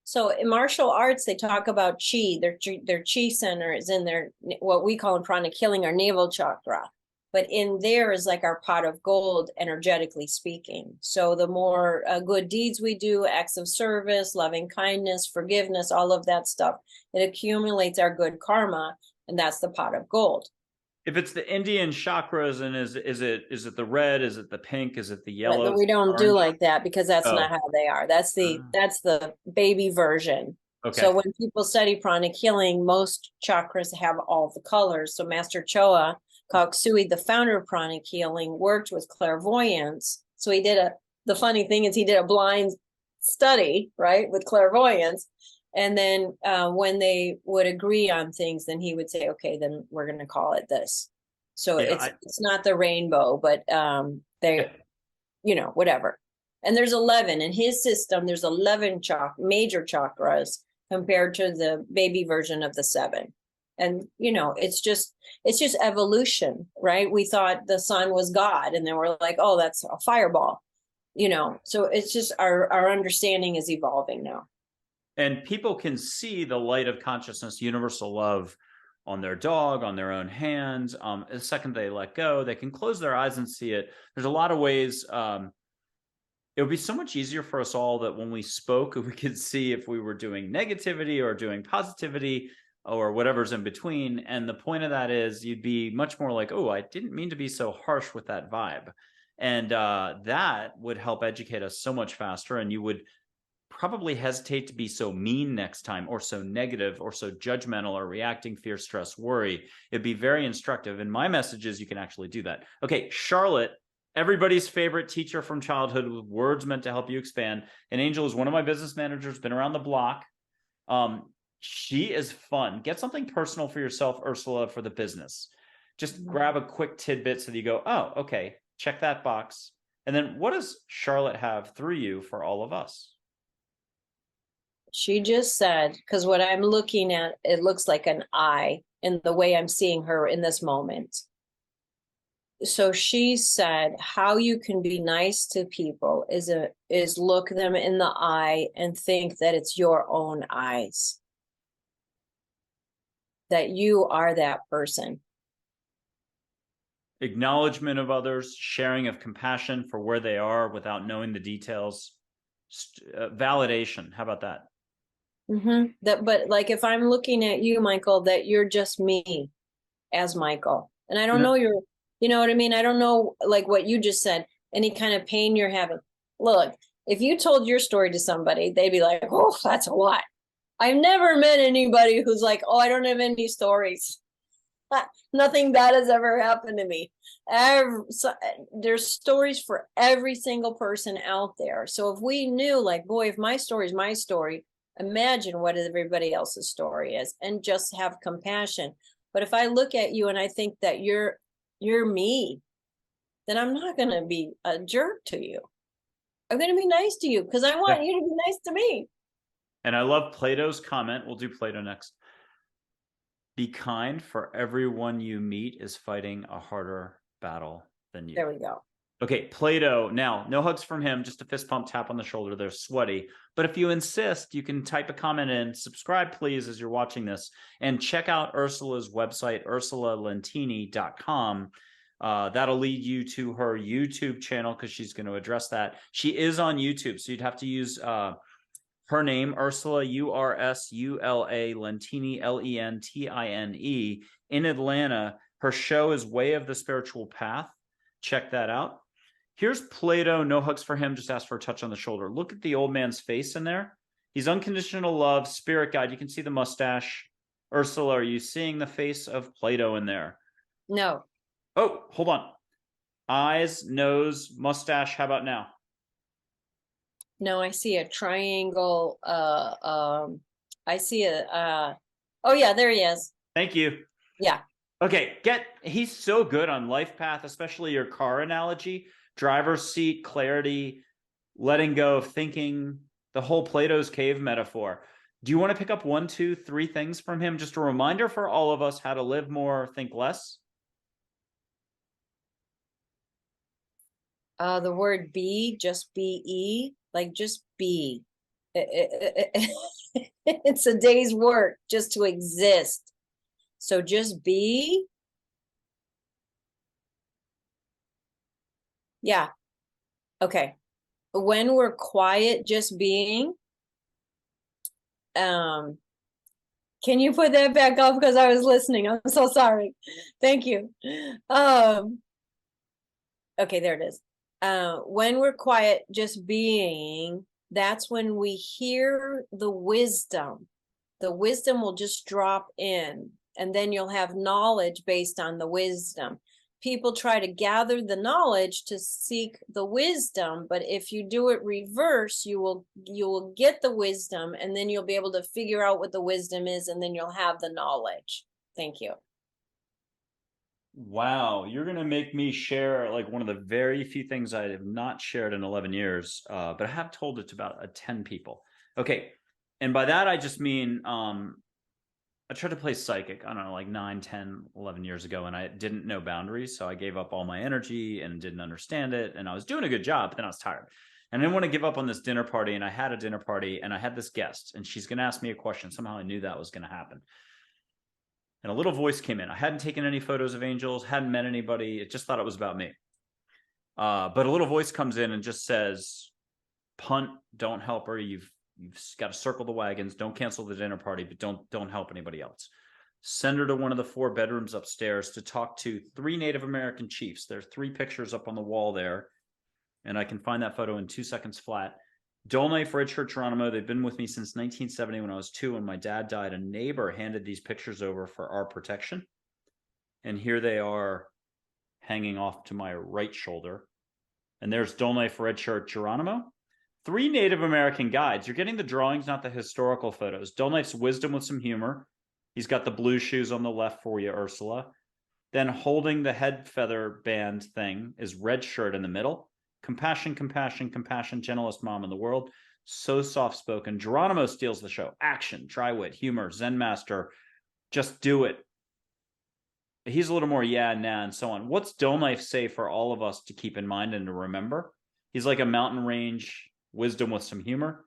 So in martial arts, they talk about chi. Their chi center is in their, what we call in pranic healing, our navel chakra. But in there is like our pot of gold, energetically speaking. So the more good deeds we do, acts of service, loving kindness, forgiveness, all of that stuff, it accumulates our good karma, and that's the pot of gold. If it's the Indian chakras, and is it the red? Is it the pink? Is it the yellow? We don't do like that because that's not how they are. That's the baby version. Okay. So when people study pranic healing, most chakras have all the colors. So Master Choa Koksui, the founder of pranic healing, worked with clairvoyance. So he did the funny thing is he did a blind study, right, with clairvoyance. And then when they would agree on things, then he would say, okay, then we're going to call it this. So it's not the rainbow, but whatever. And there's 11 in his system. There's 11 major chakras compared to the baby version of the 7. And it's just evolution, right? We thought the sun was God, and then we're like, oh, that's a fireball. So it's just our understanding is evolving now. And people can see the light of consciousness, universal love, on their dog, on their own hands. The second they let go, they can close their eyes and see it. There's a lot of ways. It would be so much easier for us all that when we spoke, we could see if we were doing negativity or doing positivity or whatever's in between. And the point of that is you'd be much more like, oh, I didn't mean to be so harsh with that vibe. And that would help educate us so much faster. And you would probably hesitate to be so mean next time, or so negative, or so judgmental, or reacting fear, stress, worry. It'd be very instructive. And my message is you can actually do that. Okay, Charlotte, everybody's favorite teacher from childhood with words meant to help you expand. And Angel is one of my business managers, been around the block. She is fun. Get something personal for yourself, Ursula, for the business. Just grab a quick tidbit so that you go, oh, okay, check that box. And then what does Charlotte have through you for all of us? She just said, because what I'm looking at, it looks like an eye in the way I'm seeing her in this moment. So she said, how you can be nice to people is look them in the eye and think that it's your own eyes, that you are that person. Acknowledgement of others, sharing of compassion for where they are without knowing the details, validation. How about that? But like, if I'm looking at you, Michael, that you're just me as Michael, and I don't know you know what I mean? I don't know, like what you just said, any kind of pain you're having. Look, if you told your story to somebody, they'd be like, oh, that's a lot. I've never met anybody who's like, oh, I don't have any stories. Nothing bad has ever happened to me. There's stories for every single person out there. So if we knew, like, boy, if my story is my story, imagine what everybody else's story is, and just have compassion. But if I look at you and I think that you're me, then I'm not going to be a jerk to you. I'm going to be nice to you because I want you to be nice to me. And I love Plato's comment. We'll do Plato next. Be kind, for everyone you meet is fighting a harder battle than you. There we go. Okay, Plato. Now, no hugs from him, just a fist pump, tap on the shoulder. They're sweaty. But if you insist, you can type a comment in. Subscribe, please, as you're watching this. And check out Ursula's website, ursulalentine.com. That'll lead you to her YouTube channel because she's going to address that. She is on YouTube, so you'd have to use her name, Ursula, Ursula Lentine, Lentine, in Atlanta. Her show is Way of the Spiritual Path. Check that out. Here's Plato. No hugs for him. Just ask for a touch on the shoulder. Look at the old man's face in there. He's unconditional love, spirit guide. You can see the mustache. Ursula, are you seeing the face of Plato in there? No. Oh, hold on. Eyes, nose, mustache. How about now? No, I see a triangle. I see oh yeah, there he is. Thank you. Yeah. Okay, he's so good on life path, especially your car analogy, driver's seat, clarity, letting go of thinking, the whole Plato's cave metaphor. Do you want to pick up 1, 2, 3 things from him? Just a reminder for all of us how to live more, think less. The word be, just be, like just be. It's a day's work just to exist. So just be. Yeah. Okay. When we're quiet, just being. Can you put that back up? Because I was listening. I'm so sorry. Thank you. Okay, there it is. When we're quiet, just being, that's when we hear the wisdom. The wisdom will just drop in, and then you'll have knowledge based on the wisdom. People try to gather the knowledge to seek the wisdom, but if you do it reverse, you will get the wisdom, and then you'll be able to figure out what the wisdom is, and then you'll have the knowledge. Thank you. Wow, you're gonna make me share like one of the very few things I have not shared in 11 years, but I have told it to about 10 people. Okay, and by that I just mean I tried to play psychic, I don't know, like 9, 10, 11 years ago, and I didn't know boundaries, so I gave up all my energy and didn't understand it, and I was doing a good job, but then I was tired. And I didn't want to give up on this dinner party, and I had a dinner party, and I had this guest, and she's gonna ask me a question. Somehow I knew that was gonna happen. And a little voice came in. I hadn't taken any photos of angels, hadn't met anybody. It just thought it was about me. But a little voice comes in and just says, "Punt, don't help her. You've got to circle the wagons. Don't cancel the dinner party, but don't help anybody else. Send her to one of the 4 bedrooms upstairs to talk to 3 Native American chiefs. There's 3 pictures up on the wall there, and I can find that photo in 2 seconds flat. Dull Knife, Red Shirt, Geronimo. They've been with me since 1970 when I was 2. When my dad died, a neighbor handed these pictures over for our protection. And here they are hanging off to my right shoulder. And there's Dull Knife, Red Shirt, Geronimo. 3 Native American guides. You're getting the drawings, not the historical photos. Dull Knife's wisdom with some humor. He's got the blue shoes on the left for you, Ursula. Then holding the head feather band thing is Red Shirt in the middle. Compassion, compassion, compassion, gentlest mom in the world. So soft-spoken. Geronimo steals the show. Action, dry wit, humor, Zen master. Just do it. He's a little more yeah, nah, and so on. What's Dull Knife say for all of us to keep in mind and to remember? He's like a mountain range wisdom with some humor.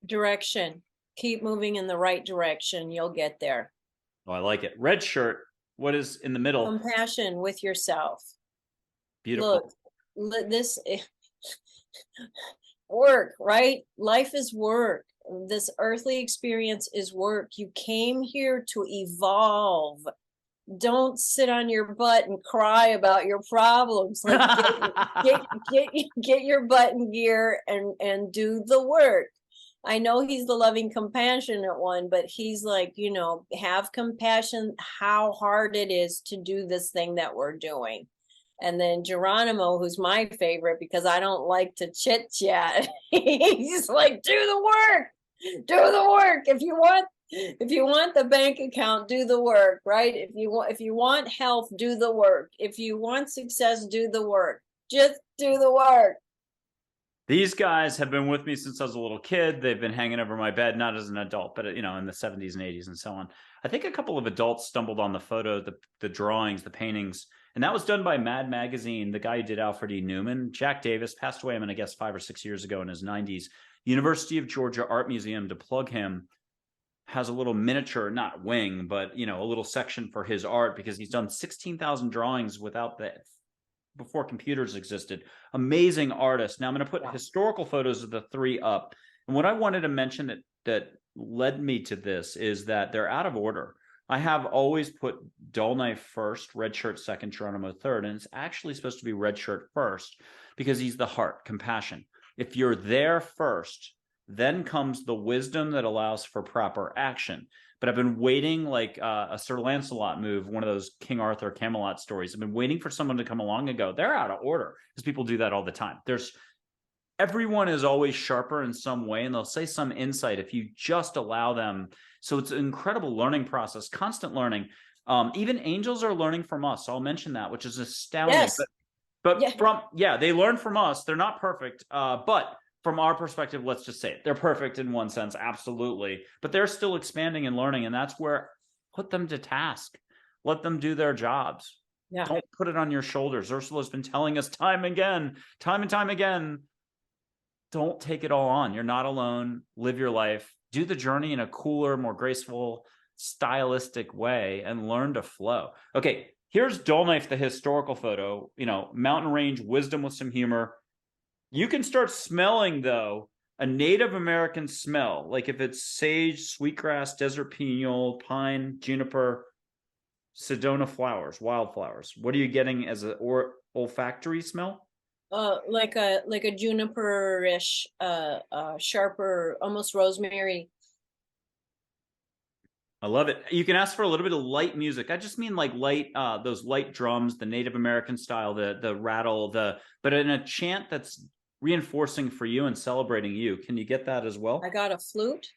Direction. Keep moving in the right direction. You'll get there. Oh, I like it. Red Shirt. What is in the middle? Compassion with yourself. Beautiful. Look, this work, right? Life is work. This earthly experience is work. You came here to evolve. Don't sit on your butt and cry about your problems. Like get your butt in gear and do the work. I know he's the loving, compassionate one, but he's like, you know, have compassion how hard it is to do this thing that we're doing. And then Geronimo, who's my favorite because I don't like to chit chat. He's like, do the work. Do the work. If you want the bank account, do the work, right? If you want health, do the work. If you want success, do the work. Just do the work. These guys have been with me since I was a little kid. They've been hanging over my bed, not as an adult, but you know, in the 70s and 80s and so on. I think a couple of adults stumbled on the photo, the drawings, the paintings, and that was done by Mad Magazine, the guy who did Alfred E. Newman. Jack Davis passed away, I guess 5 or 6 years ago in his 90s. University of Georgia Art Museum, to plug him, has a little miniature, not wing, but you know, a little section for his art because he's done 16,000 drawings without that before computers existed. Amazing artist. Now I'm going to put historical photos of the 3 up. And what I wanted to mention that led me to this is that they're out of order. I have always put Dull Knife first, Red Shirt second, Geronimo third, and it's actually supposed to be Red Shirt first because he's the heart, compassion. If you're there first, then comes the wisdom that allows for proper action. But I've been waiting like a Sir Lancelot move, one of those King Arthur Camelot stories. I've been waiting for someone to come along and go, they're out of order, because people do that all the time. Everyone is always sharper in some way, and they'll say some insight if you just allow them. So it's an incredible learning process, constant learning. Even angels are learning from us. So I'll mention that, which is astounding. Yes. But they learn from us. They're not perfect, but from our perspective, let's just say it. They're perfect in one sense, absolutely. But they're still expanding and learning, and that's where put them to task. Let them do their jobs. Yeah. Don't put it on your shoulders. Ursula's been telling us time and time again, don't take it all on. You're not alone. Live your life. Do the journey in a cooler, more graceful, stylistic way and learn to flow. Okay, here's Dull Knife, the historical photo. You know, mountain range, wisdom with some humor. You can start smelling, though, a Native American smell, like if it's sage, sweetgrass, desert pineal, pine, juniper, Sedona flowers, wildflowers. What are you getting as an olfactory smell? Like a juniper-ish, sharper, almost rosemary. I love it. You can ask for a little bit of light music. I just mean like light, those light drums, the Native American style, the rattle, but in a chant that's reinforcing for you and celebrating you. Can you get that as well? I got a flute.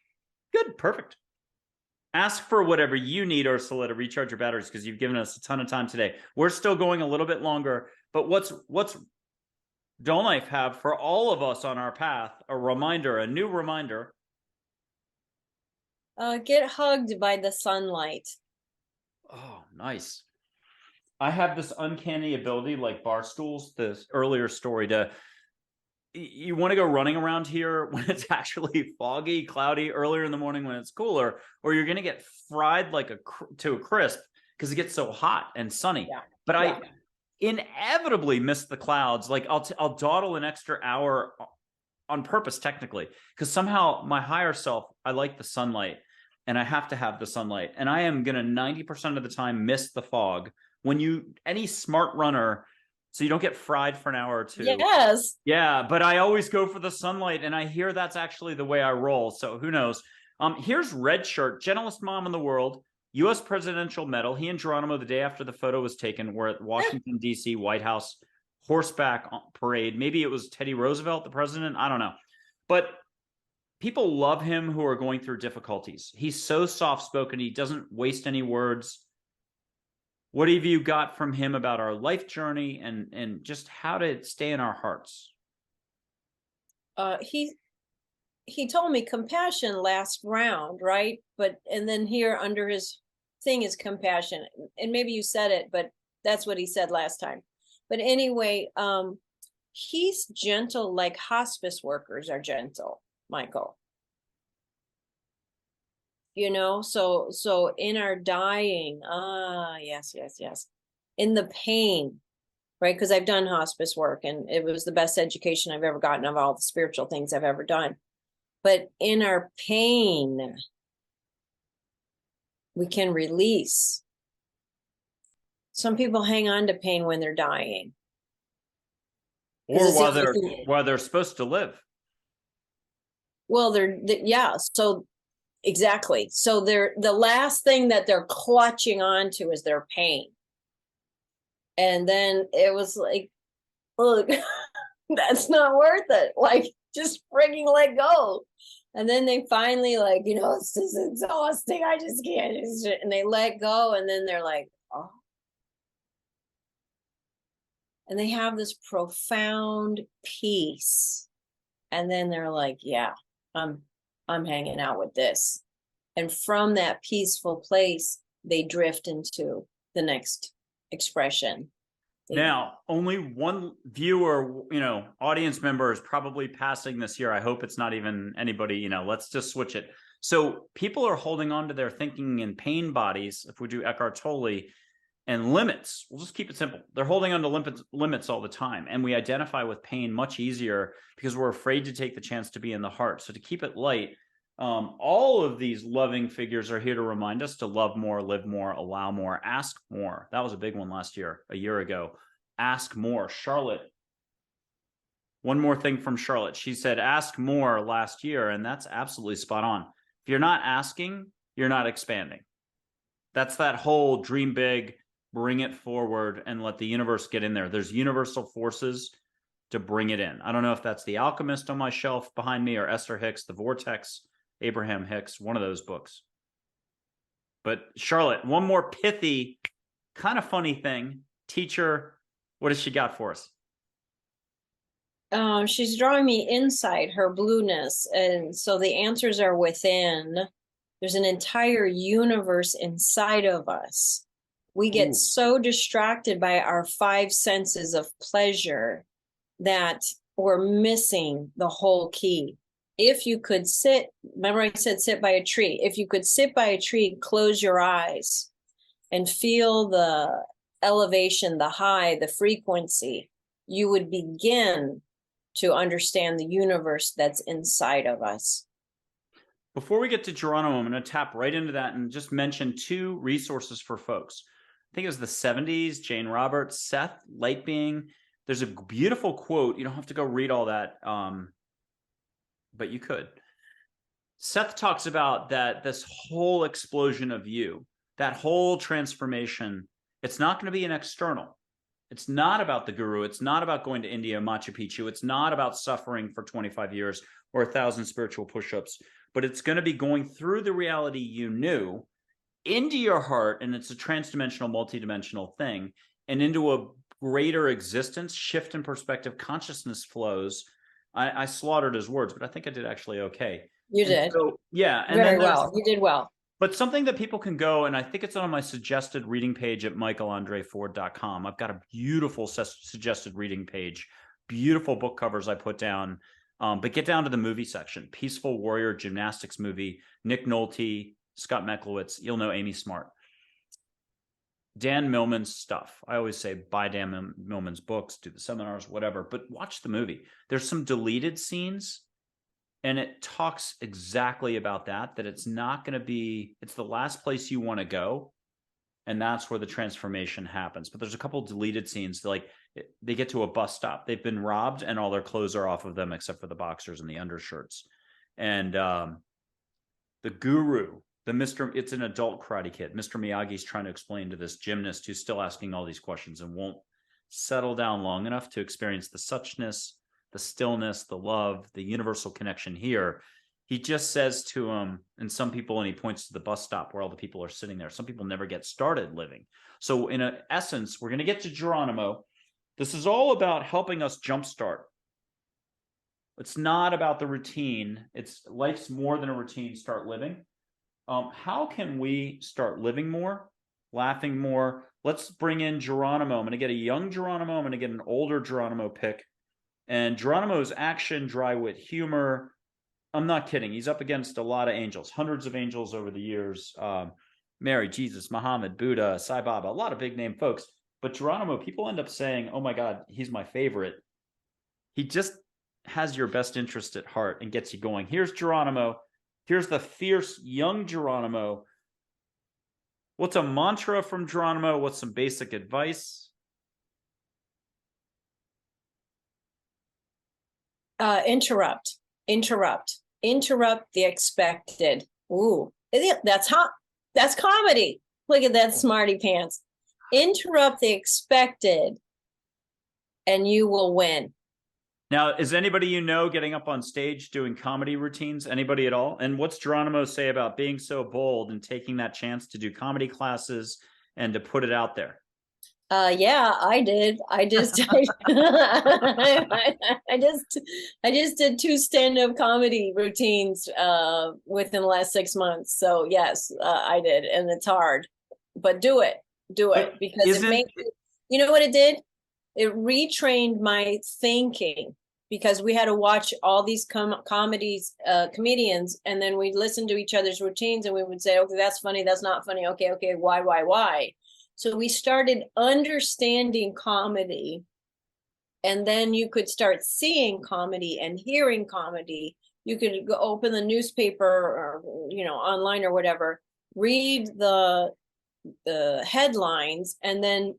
Good, perfect. Ask for whatever you need, Ursula, to recharge your batteries, because you've given us a ton of time today. We're still going a little bit longer, but what's Don't Life have for all of us on our path? A reminder, a new reminder. Get hugged by the sunlight. Oh, nice. I have this uncanny ability, like bar stools, this earlier story, to you want to go running around here when it's actually foggy, cloudy, earlier in the morning when it's cooler, or you're going to get fried like to a crisp because it gets so hot and sunny. Yeah. But Yeah. I inevitably miss the clouds. Like I'll dawdle an extra hour on purpose, technically, because somehow my higher self, I like the sunlight and I have to have the sunlight. And I am going to 90% of the time miss the fog. When any smart runner, so you don't get fried for an hour or two. Yes. Yeah, but I always go for the sunlight, and I hear that's actually the way I roll. So who knows? Here's Red Shirt, gentlest mom in the world, U.S. presidential medal. He and Geronimo, the day after the photo was taken, were at Washington, D.C., White House horseback parade. Maybe it was Teddy Roosevelt, the president. I don't know. But people love him who are going through difficulties. He's so soft-spoken. He doesn't waste any words. What have you got from him about our life journey and just how to stay in our hearts? He told me compassion lasts round, right? And then here under his thing is compassion. And maybe you said it, but that's what he said last time. But anyway, he's gentle like hospice workers are gentle, Michael. So in our dying, yes, in the pain, right? Because I've done hospice work and it was the best education I've ever gotten of all the spiritual things I've ever done. But in our pain, we can release. Some people hang on to pain when they're dying. Or while they're supposed to live. Well, yeah. So exactly. So the last thing that they're clutching onto is their pain. And then it was like, look, that's not worth it. Like, just freaking let go. And then they finally it's just exhausting. I just can't. And they let go. And then they're like, oh. And they have this profound peace. And then they're like, yeah, I'm hanging out with this. And from that peaceful place, they drift into the next expression. Now, only one viewer, audience member is probably passing this year. I hope it's not even anybody, let's just switch it. So people are holding on to their thinking in pain bodies, if we do Eckhart Tolle, and limits. We'll just keep it simple. They're holding on to limits all the time. And we identify with pain much easier because we're afraid to take the chance to be in the heart. So to keep it light, all of these loving figures are here to remind us to love more, live more, allow more, ask more. That was a big one a year ago. Ask more. Charlotte. One more thing from Charlotte. She said, ask more last year. And that's absolutely spot on. If you're not asking, you're not expanding. That's that whole dream big, bring it forward and let the universe get in there. There's universal forces to bring it in. I don't know if that's The Alchemist on my shelf behind me or Esther Hicks, The Vortex, Abraham Hicks, one of those books. But Charlotte, one more pithy, kind of funny thing. Teacher, what has she got for us? She's drawing me inside her blueness. And so the answers are within. There's an entire universe inside of us. We get so distracted by our five senses of pleasure that we're missing the whole key. If you could remember I said sit by a tree. If you could sit by a tree, close your eyes and feel the elevation, the high, the frequency, you would begin to understand the universe that's inside of us. Before we get to Geronimo, I'm going to tap right into that and just mention two resources for folks. I think it was the 70s, Jane Roberts, Seth, Light Being. There's a beautiful quote. You don't have to go read all that, but you could. Seth talks about that this whole explosion of you, that whole transformation, it's not going to be an external. It's not about the guru. It's not about going to India, Machu Picchu. It's not about suffering for 25 years or 1,000 spiritual push-ups, but it's going to be going through the reality you knew into your heart, and it's a transdimensional, multidimensional thing, and into a greater existence, shift in perspective, consciousness flows. I slaughtered his words, but I think I did actually okay. You did. So, yeah. And very well. You did well. But something that people can go, and I think it's on my suggested reading page at michaelandreford.com. I've got a beautiful suggested reading page, beautiful book covers I put down. But get down to the movie section. Peaceful Warrior Gymnastics movie, Nick Nolte, Scott Meklowitz. You'll know Amy Smart. Dan Millman's stuff. I always say buy Dan Millman's books, do the seminars, whatever, but watch the movie. There's some deleted scenes, and it talks exactly about that it's not going to be, it's the last place you want to go. And that's where the transformation happens. But there's a couple deleted scenes, like they get to a bus stop. They've been robbed and all their clothes are off of them except for the boxers and the undershirts. And the guru, it's an adult Karate Kid. Mr. Miyagi's trying to explain to this gymnast who's still asking all these questions and won't settle down long enough to experience the suchness, the stillness, the love, the universal connection here. He just says to him, and some people, and he points to the bus stop where all the people are sitting there. Some people never get started living. So in essence, we're going to get to Geronimo. This is all about helping us jumpstart. It's not about the routine. Life's more than a routine. Start living. How can we start living more, laughing more? Let's bring in Geronimo. I'm going to get a young Geronimo. I'm going to get an older Geronimo pick. And Geronimo's action, dry wit, humor. I'm not kidding. He's up against a lot of angels, hundreds of angels over the years. Mary, Jesus, Muhammad, Buddha, Sai Baba, a lot of big name folks. But Geronimo, people end up saying, oh my God, he's my favorite. He just has your best interest at heart and gets you going. Here's Geronimo. Here's the fierce young Geronimo. What's a mantra from Geronimo? What's some basic advice? Interrupt the expected. Ooh, that's hot. That's comedy. Look at that smarty pants. Interrupt the expected and you will win. Now, is anybody you know getting up on stage doing comedy routines? Anybody at all? And what's Geronimo say about being so bold and taking that chance to do comedy classes and to put it out there? Yeah, I did. I just did 2 stand-up comedy routines within the last 6 months. So yes, I did, and it's hard, but do it because it makes you know what it did? It retrained my thinking, because we had to watch all these comedians, and then we'd listen to each other's routines, and we would say, okay, that's funny, that's not funny, okay, why? So we started understanding comedy, and then you could start seeing comedy and hearing comedy. You could go open the newspaper or, online or whatever, read the headlines, and then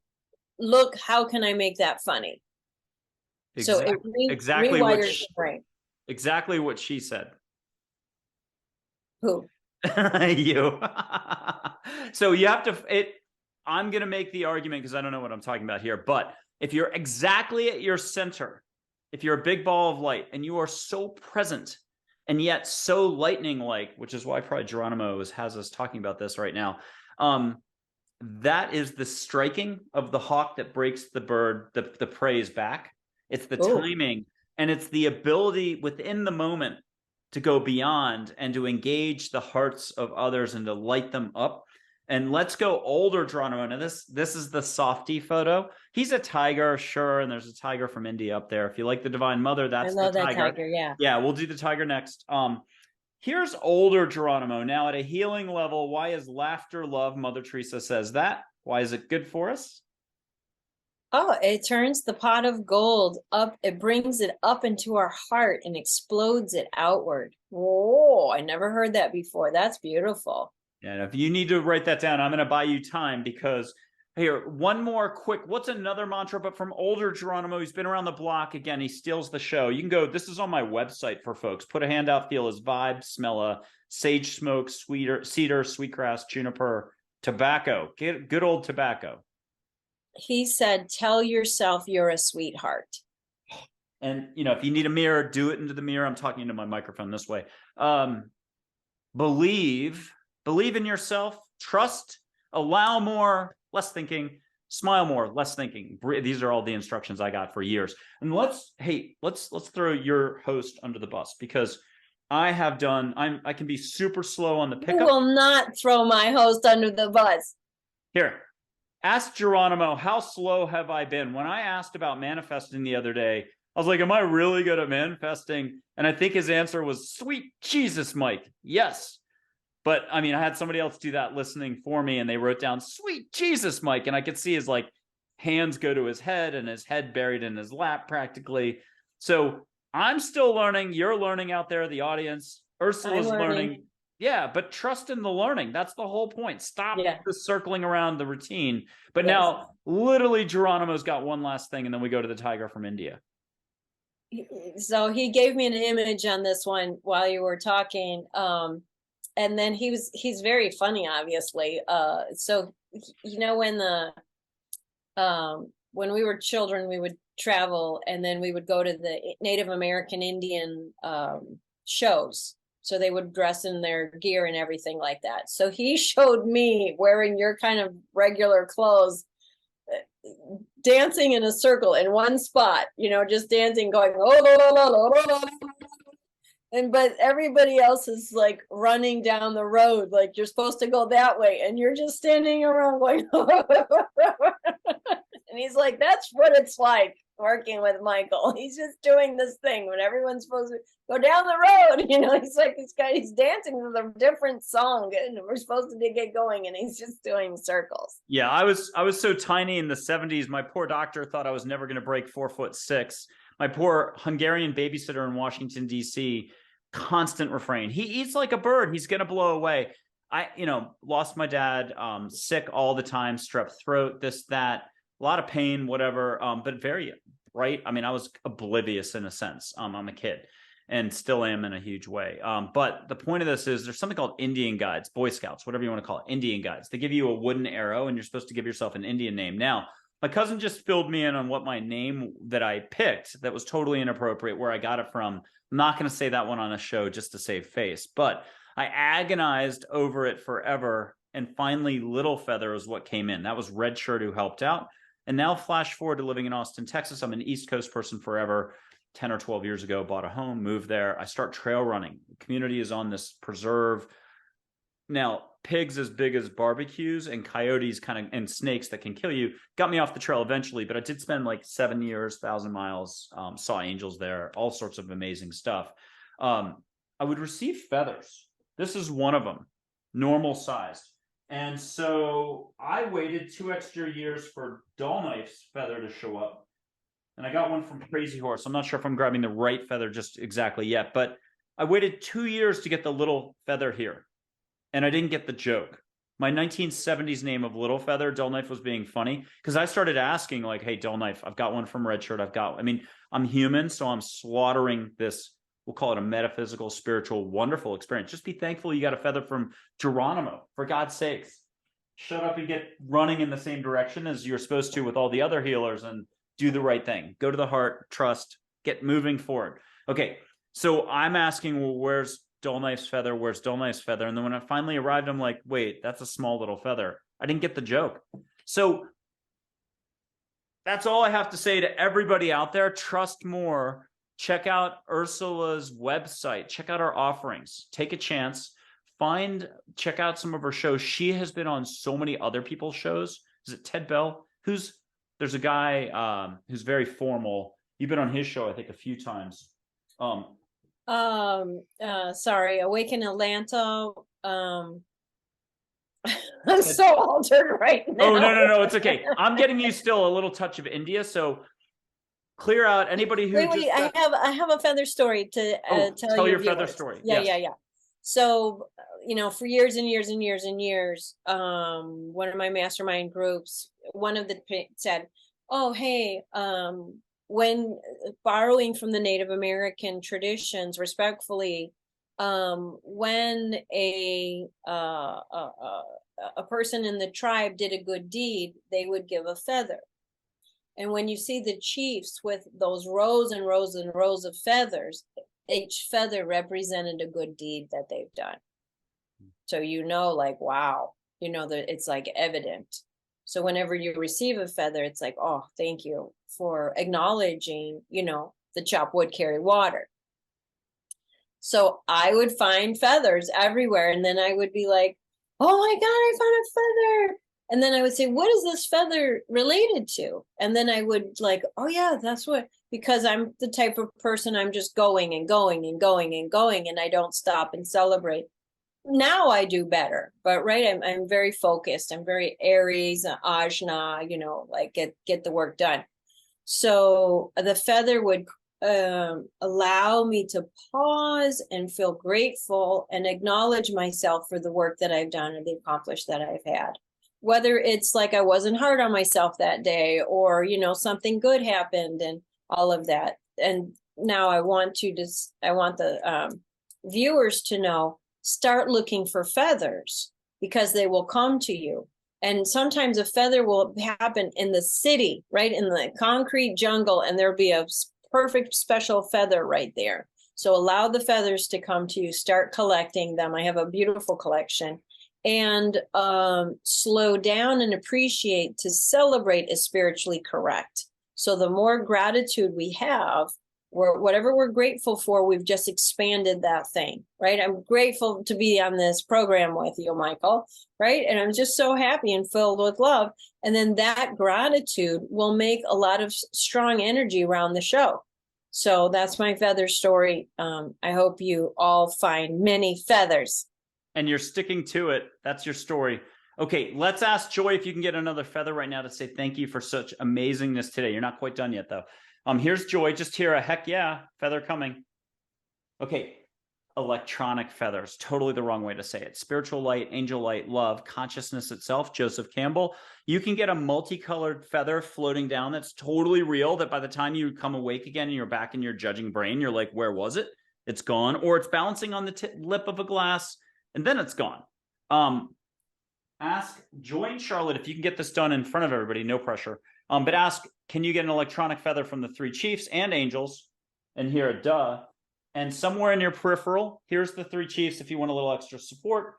look, how can I make that funny? So it rewires your brain. Exactly what she said. Who? You. So you have to, I'm going to make the argument because I don't know what I'm talking about here, but if you're exactly at your center, if you're a big ball of light and you are so present and yet so lightning-like, which is why probably Geronimo has us talking about this right now, that is the striking of the hawk that breaks the bird, the prey's back. It's the timing, and it's the ability within the moment to go beyond and to engage the hearts of others and to light them up. And let's go older Geronimo. Now this is the softy photo. He's a tiger, sure, and there's a tiger from India up there. If you like the Divine Mother, that's the tiger. I love that tiger, yeah. Yeah, we'll do the tiger next. Here's older Geronimo. Now at a healing level, why is laughter love? Mother Teresa says that. Why is it good for us? Oh, it turns the pot of gold up. It brings it up into our heart and explodes it outward. Whoa, I never heard that before. That's beautiful. Yeah, if you need to write that down, I'm going to buy you time, because here, one more quick, what's another mantra, but from older Geronimo? He's been around the block. Again, he steals the show. You can go, this is on my website for folks. Put a hand out, feel his vibe, smell a sage smoke, cedar, sweetgrass, juniper, tobacco. Get good old tobacco. He said, tell yourself you're a sweetheart. And, you know, if you need a mirror, do it into the mirror. I'm talking into my microphone this way. Believe in yourself, trust, allow more, less thinking, smile more, less thinking. These are all the instructions I got for years. And let's throw your host under the bus, because I can be super slow on the You pickup. will not throw my host under the bus. Here, ask Geronimo, how slow have I been? When I asked about manifesting the other day, I was like, am I really good at manifesting? And I think his answer was, sweet Jesus, Mike. Yes. But I mean, I had somebody else do that listening for me, and they wrote down, sweet Jesus, Mike. And I could see his like hands go to his head and his head buried in his lap practically. So I'm still learning. You're learning out there, the audience. Ursula's learning. Yeah, but trust in the learning. That's the whole point. Stop just circling around the routine. But now, literally, Geronimo's got one last thing, and then we go to the tiger from India. So he gave me an image on this one while you were talking. And then he's very funny, obviously. So, you know, when we were children, we would travel, and then we would go to the Native American Indian shows. So they would dress in their gear and everything like that. So he showed me wearing your kind of regular clothes, dancing in a circle in one spot, you know, just dancing, going, oh, but everybody else is like running down the road, like you're supposed to go that way, and you're just standing around going, and he's like, that's what it's like working with Michael. He's just doing this thing when everyone's supposed to go down the road. You know, he's like, this guy, he's dancing with a different song, and we're supposed to get going, and he's just doing circles. Yeah, I was so tiny in the 70s. My poor doctor thought I was never going to break 4'6". My poor Hungarian babysitter in Washington, D.C., constant refrain. He eats like a bird. He's going to blow away. I, lost my dad, sick all the time, strep throat, this, that, a lot of pain, whatever, but very bright. I mean, I was oblivious in a sense. I'm a kid and still am in a huge way. But the point of this is there's something called Indian guides, Boy Scouts, whatever you want to call it, Indian guides. They give you a wooden arrow, and you're supposed to give yourself an Indian name. Now, my cousin just filled me in on what my name that I picked that was totally inappropriate, where I got it from. I'm not going to say that one on a show just to save face, but I agonized over it forever. And finally, Little Feather is what came in. That was Red Shirt who helped out. And now flash forward to living in Austin, Texas. I'm an East Coast person forever. 10 or 12 years ago, bought a home, moved there. I start trail running. The community is on this preserve. Now, pigs as big as barbecues and coyotes and snakes that can kill you got me off the trail eventually, but I did spend like 7 years, 1,000 miles, saw angels there, all sorts of amazing stuff. I would receive feathers. This is one of them, normal sized. And so I waited 2 extra years for Dull Knife's feather to show up. And I got one from Crazy Horse. I'm not sure if I'm grabbing the right feather just exactly yet, but I waited 2 years to get the little feather here. And I didn't get the joke. My 1970s name of Little Feather, Dull Knife, was being funny because I started asking like, hey, Dull Knife, I've got one from Red Shirt. I'm human, so I'm slaughtering this. We'll call it a metaphysical, spiritual, wonderful experience. Just be thankful you got a feather from Geronimo, for God's sakes. Shut up and get running in the same direction as you're supposed to with all the other healers and do the right thing. Go to the heart, trust, get moving forward. Okay, so I'm asking, well, where's Dull Knife's feather? Where's Dull Knife's feather? And then when I finally arrived, I'm like, wait, that's a small little feather. I didn't get the joke. So that's all I have to say to everybody out there. Trust more. Check out Ursula's website. Check out our offerings. Take a chance. Check out some of her shows. She has been on so many other people's shows. Is it Ted Bell? There's a guy who's very formal. You've been on his show, I think, a few times. Sorry, Awaken Atlanta. I'm so altered right now. Oh, no, it's okay. I'm getting you still a little touch of India, so clear out anybody who I have a feather story to tell your feather story. Yeah. So, for years and years and years and years, one of my mastermind groups, one of the said, oh, hey, when borrowing from the Native American traditions, respectfully, when a person in the tribe did a good deed, they would give a feather. And when you see the chiefs with those rows and rows and rows of feathers, each feather represented a good deed that they've done. So, like, wow, that it's like evident. So whenever you receive a feather, it's like, oh, thank you for acknowledging, the chop wood carry water. So I would find feathers everywhere. And then I would be like, oh my God, I found a feather. And then I would say, what is this feather related to? And then I would like, oh yeah, that's what, because I'm the type of person, I'm just going and going and going and going, and I don't stop and celebrate. Now I do better, but right, I'm very focused. I'm very Aries, Ajna, like get the work done. So the feather would allow me to pause and feel grateful and acknowledge myself for the work that I've done and the accomplishment that I've had. Whether it's like I wasn't hard on myself that day, or something good happened and all of that. And now I want the viewers to know, start looking for feathers, because they will come to you. And sometimes a feather will happen in the city, right in the concrete jungle, and there'll be a perfect special feather right there. So allow the feathers to come to you, start collecting them. I have a beautiful collection. And slow down and appreciate. To celebrate is spiritually correct. So the more gratitude we have, whatever we're grateful for, we've just expanded that thing, right? I'm grateful to be on this program with you, Michael, right? And I'm just so happy and filled with love. And then that gratitude will make a lot of strong energy around the show. So that's my feather story. I hope you all find many feathers. And you're sticking to it. That's your story. Okay, let's ask Joy if you can get another feather right now to say thank you for such amazingness today. You're not quite done yet, though. Here's Joy. Just hear a heck yeah feather coming. Okay, electronic feathers. Totally the wrong way to say it. Spiritual light, angel light, love, consciousness itself. Joseph Campbell. You can get a multicolored feather floating down that's totally real, that by the time you come awake again and you're back in your judging brain, you're like, where was it? It's gone. Or it's balancing on the lip of a glass, and then it's gone. Ask Joy and Charlotte if you can get this done in front of everybody, no pressure. But ask, can you get an electronic feather from the three chiefs and angels? And hear a duh. And somewhere in your peripheral, here's the three chiefs if you want a little extra support.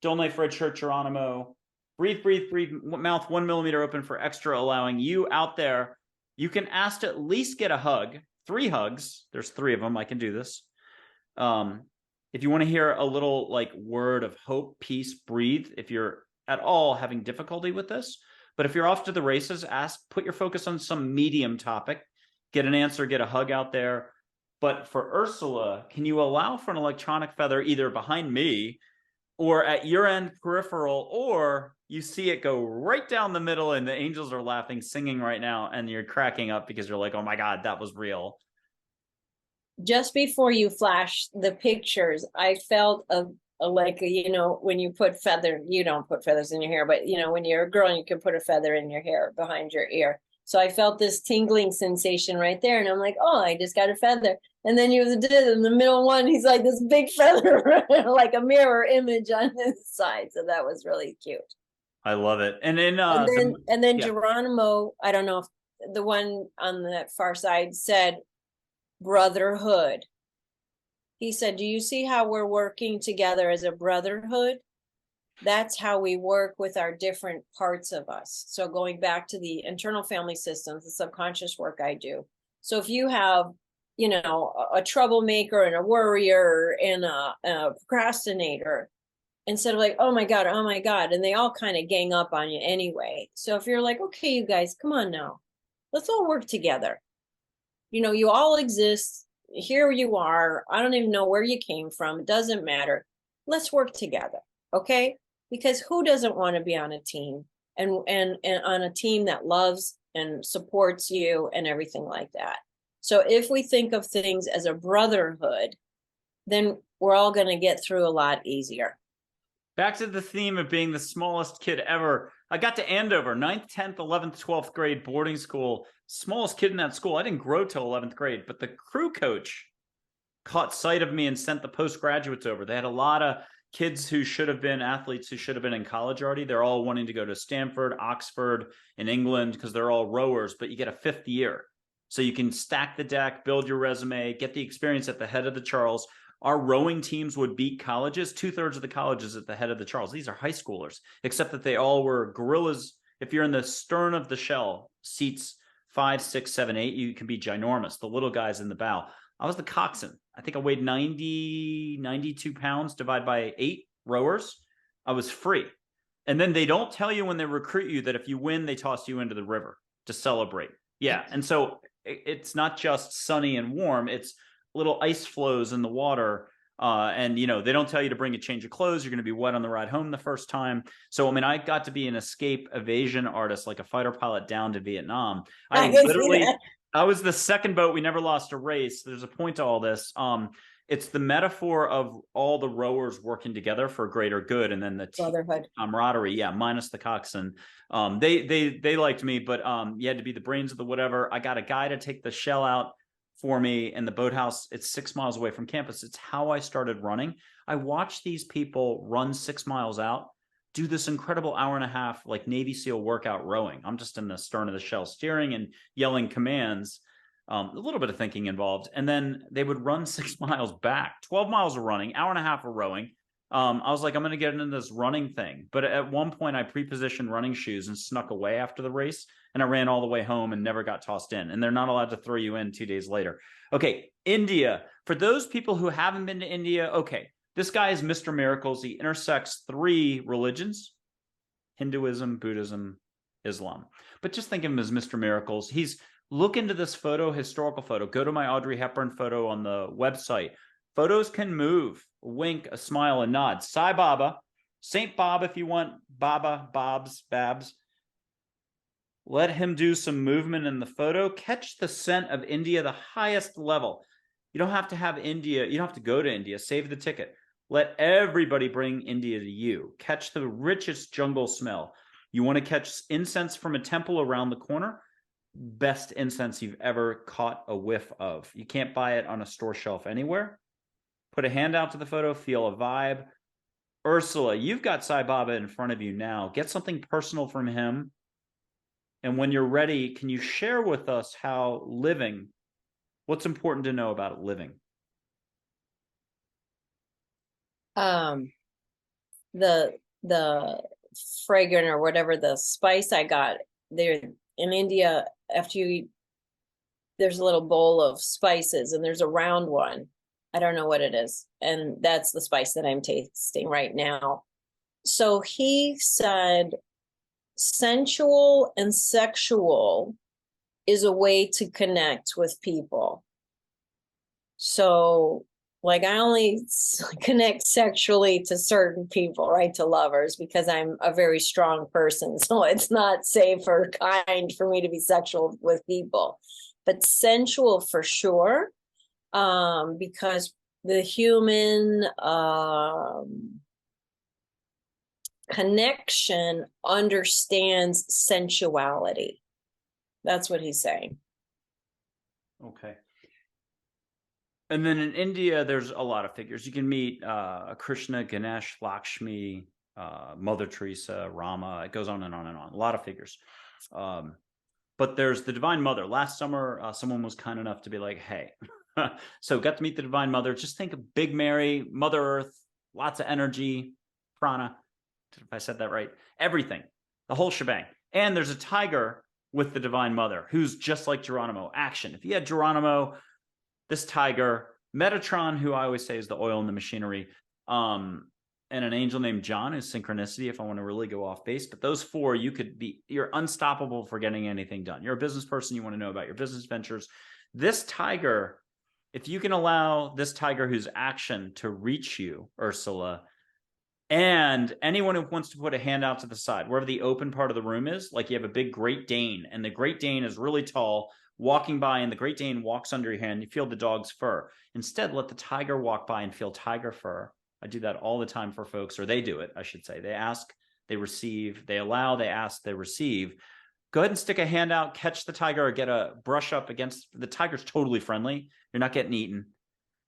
Donate for a church, Geronimo. Breathe, breathe, breathe. Mouth 1 millimeter open for extra, allowing you out there. You can ask to at least get a hug. 3 hugs. There's 3 of them. I can do this. If you want to hear a little like word of hope, peace, breathe, if you're at all having difficulty with this. But if you're off to the races, put your focus on some medium topic, get an answer, get a hug out there. But for Ursula, can you allow for an electronic feather either behind me or at your end peripheral, or you see it go right down the middle and the angels are laughing, singing right now, and you're cracking up because you're like, oh my God, that was real. Just before you flash the pictures, I felt like, when you put feather, you don't put feathers in your hair, but when you're a girl, you can put a feather in your hair behind your ear. So I felt this tingling sensation right there. And I'm like, oh, I just got a feather. And then you did in the middle one, he's like this big feather, like a mirror image on his side. So that was really cute. I love it. And then yeah. Geronimo, I don't know if the one on that far side said brotherhood. He said, do you see how we're working together as a brotherhood? That's how we work with our different parts of us. So going back to the internal family systems, the subconscious work I do. So if you have, a troublemaker and a worrier and a procrastinator, instead of like, oh my God, and they all kind of gang up on you anyway. So if you're like, okay, you guys, come on now, let's all work together. You all exist. Here you are. I don't even know where you came from. It doesn't matter. Let's work together. Okay? Because who doesn't want to be on a team and on a team that loves and supports you and everything like that. So if we think of things as a brotherhood, then we're all going to get through a lot easier. Back to the theme of being the smallest kid ever. I got to Andover, 9th, 10th, 11th, 12th grade boarding school. Smallest kid in that school. I didn't grow till 11th grade, but the crew coach caught sight of me and sent the postgraduates over. They had a lot of kids who should have been athletes who should have been in college already. They're all wanting to go to Stanford, Oxford, in England, because they're all rowers, but you get a 5th year. So you can stack the deck, build your resume, get the experience at the head of the Charles. Our rowing teams would beat colleges, 2/3 of the colleges at the head of the Charles. These are high schoolers, except that they all were gorillas. If you're in the stern of the shell, seats 5, 6, 7, 8, you can be ginormous. The little guys in the bow. I was the coxswain. I think I weighed 92 pounds divided by 8 rowers. I was free. And then they don't tell you when they recruit you that if you win, they toss you into the river to celebrate. Yeah. And so it's not just sunny and warm. It's little ice flows in the water. And, you know, they don't tell you to bring a change of clothes. You're going to be wet on the ride home the first time. So, I mean, I got to be an escape evasion artist, like a fighter pilot down to Vietnam. I was the second boat. We never lost a race. There's a point to all this. It's the metaphor of all the rowers working together for greater good, and then the brotherhood, camaraderie. Yeah, minus the coxswain. They liked me, but you had to be the brains of the whatever. I got a guy to take the shell out for me in the boathouse. It's 6 miles away from campus. It's how I started running. I watched these people run 6 miles out, do this incredible hour and a half, like Navy SEAL workout rowing. I'm just in the stern of the shell steering and yelling commands. A little bit of thinking involved. And then they would run 6 miles back, 12 miles of running, hour and a half of rowing. I was like, I'm going to get into this running thing. But at one point, I pre-positioned running shoes and snuck away after the race. And I ran all the way home and never got tossed in. And they're not allowed to throw you in 2 days later. Okay, India. For those people who haven't been to India, okay, this guy is Mr. Miracles. He intersects 3 religions: Hinduism, Buddhism, Islam. But just think of him as Mr. Miracles. Look into this photo, historical photo. Go to my Audrey Hepburn photo on the website. Photos can move, a wink, a smile, a nod. Sai Baba, Saint Bob if you want, Baba, Bobs, Babs. Let him do some movement in the photo. Catch the scent of India, the highest level. You don't have to have India. You don't have to go to India. Save the ticket. Let everybody bring India to you. Catch the richest jungle smell. You want to catch incense from a temple around the corner? Best incense you've ever caught a whiff of. You can't buy it on a store shelf anywhere. Put a hand out to the photo, feel a vibe. Ursula, you've got Sai Baba in front of you now. Get something personal from him. And when you're ready, can you share with us how living, what's important to know about living? The fragrant or whatever the spice I got there in India, after you eat, there's a little bowl of spices and there's a round one. I don't know what it is. And that's the spice that I'm tasting right now. So he said sensual and sexual is a way to connect with people. So like I only connect sexually to certain people, right? To lovers, because I'm a very strong person. So it's not safe or kind for me to be sexual with people, but sensual for sure. Because the human connection understands sensuality. That's what he's saying. Okay. And then in India, there's a lot of figures. You can meet Krishna, Ganesh, Lakshmi, Mother Teresa, Rama. It goes on and on and on. A lot of figures. But there's the Divine Mother. Last summer, someone was kind enough to be like, hey, so got to meet the Divine Mother. Just think of Big Mary, Mother Earth, lots of energy, prana, if I said that right, everything, the whole shebang. And there's a tiger with the Divine Mother who's just like Geronimo, action. If you had Geronimo, this tiger, Metatron, who I always say is the oil in the machinery, and an angel named John, who's synchronicity, if I want to really go off base. But those 4, you're unstoppable for getting anything done. You're a business person, you want to know about your business ventures. This tiger, if you can allow this tiger who's action to reach you, Ursula, and anyone who wants to put a hand out to the side, wherever the open part of the room is, like you have a big Great Dane, and the Great Dane is really tall, walking by, and the Great Dane walks under your hand, you feel the dog's fur. Instead, let the tiger walk by and feel tiger fur. I do that all the time for folks, or they do it, I should say. They ask, they receive, they allow, they ask, they receive. Go ahead and stick a hand out, catch the tiger, or get a brush up against the tiger's totally friendly. You're not getting eaten.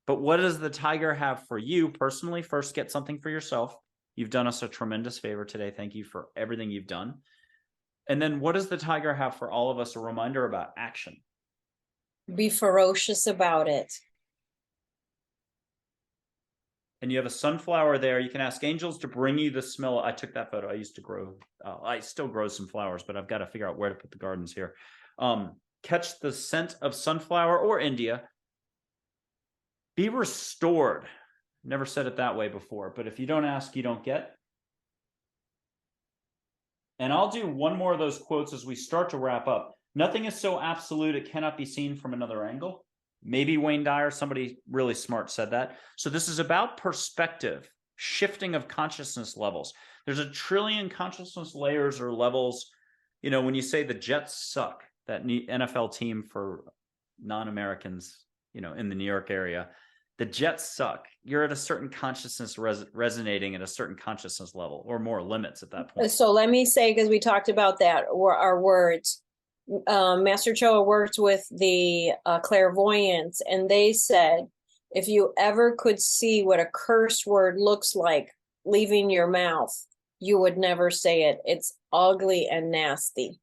But what does the tiger have for you personally? First, get something for yourself. You've done us a tremendous favor today. Thank you for everything you've done. And then what does the tiger have for all of us? A reminder about action. Be ferocious about it. And you have a sunflower there. You can ask angels to bring you the smell. I took that photo. I used to grow, I still grow some flowers, but I've got to figure out where to put the gardens here. Catch the scent of sunflower or India. Be restored. Never said it that way before, but if you don't ask, you don't get. And I'll do one more of those quotes as we start to wrap up. Nothing is so absolute it cannot be seen from another angle. Maybe Wayne Dyer, somebody really smart, said that. So this is about perspective, shifting of consciousness levels. There's a trillion consciousness layers or levels. You know, when you say the Jets suck, that NFL team for non-Americans, you know, in the New York area, the Jets suck. You're at a certain consciousness resonating at a certain consciousness level or more limits at that point. So let me say, because we talked about that, or our words. Master Choa worked with the clairvoyants, and they said, if you ever could see what a curse word looks like leaving your mouth, you would never say it. It's ugly and nasty.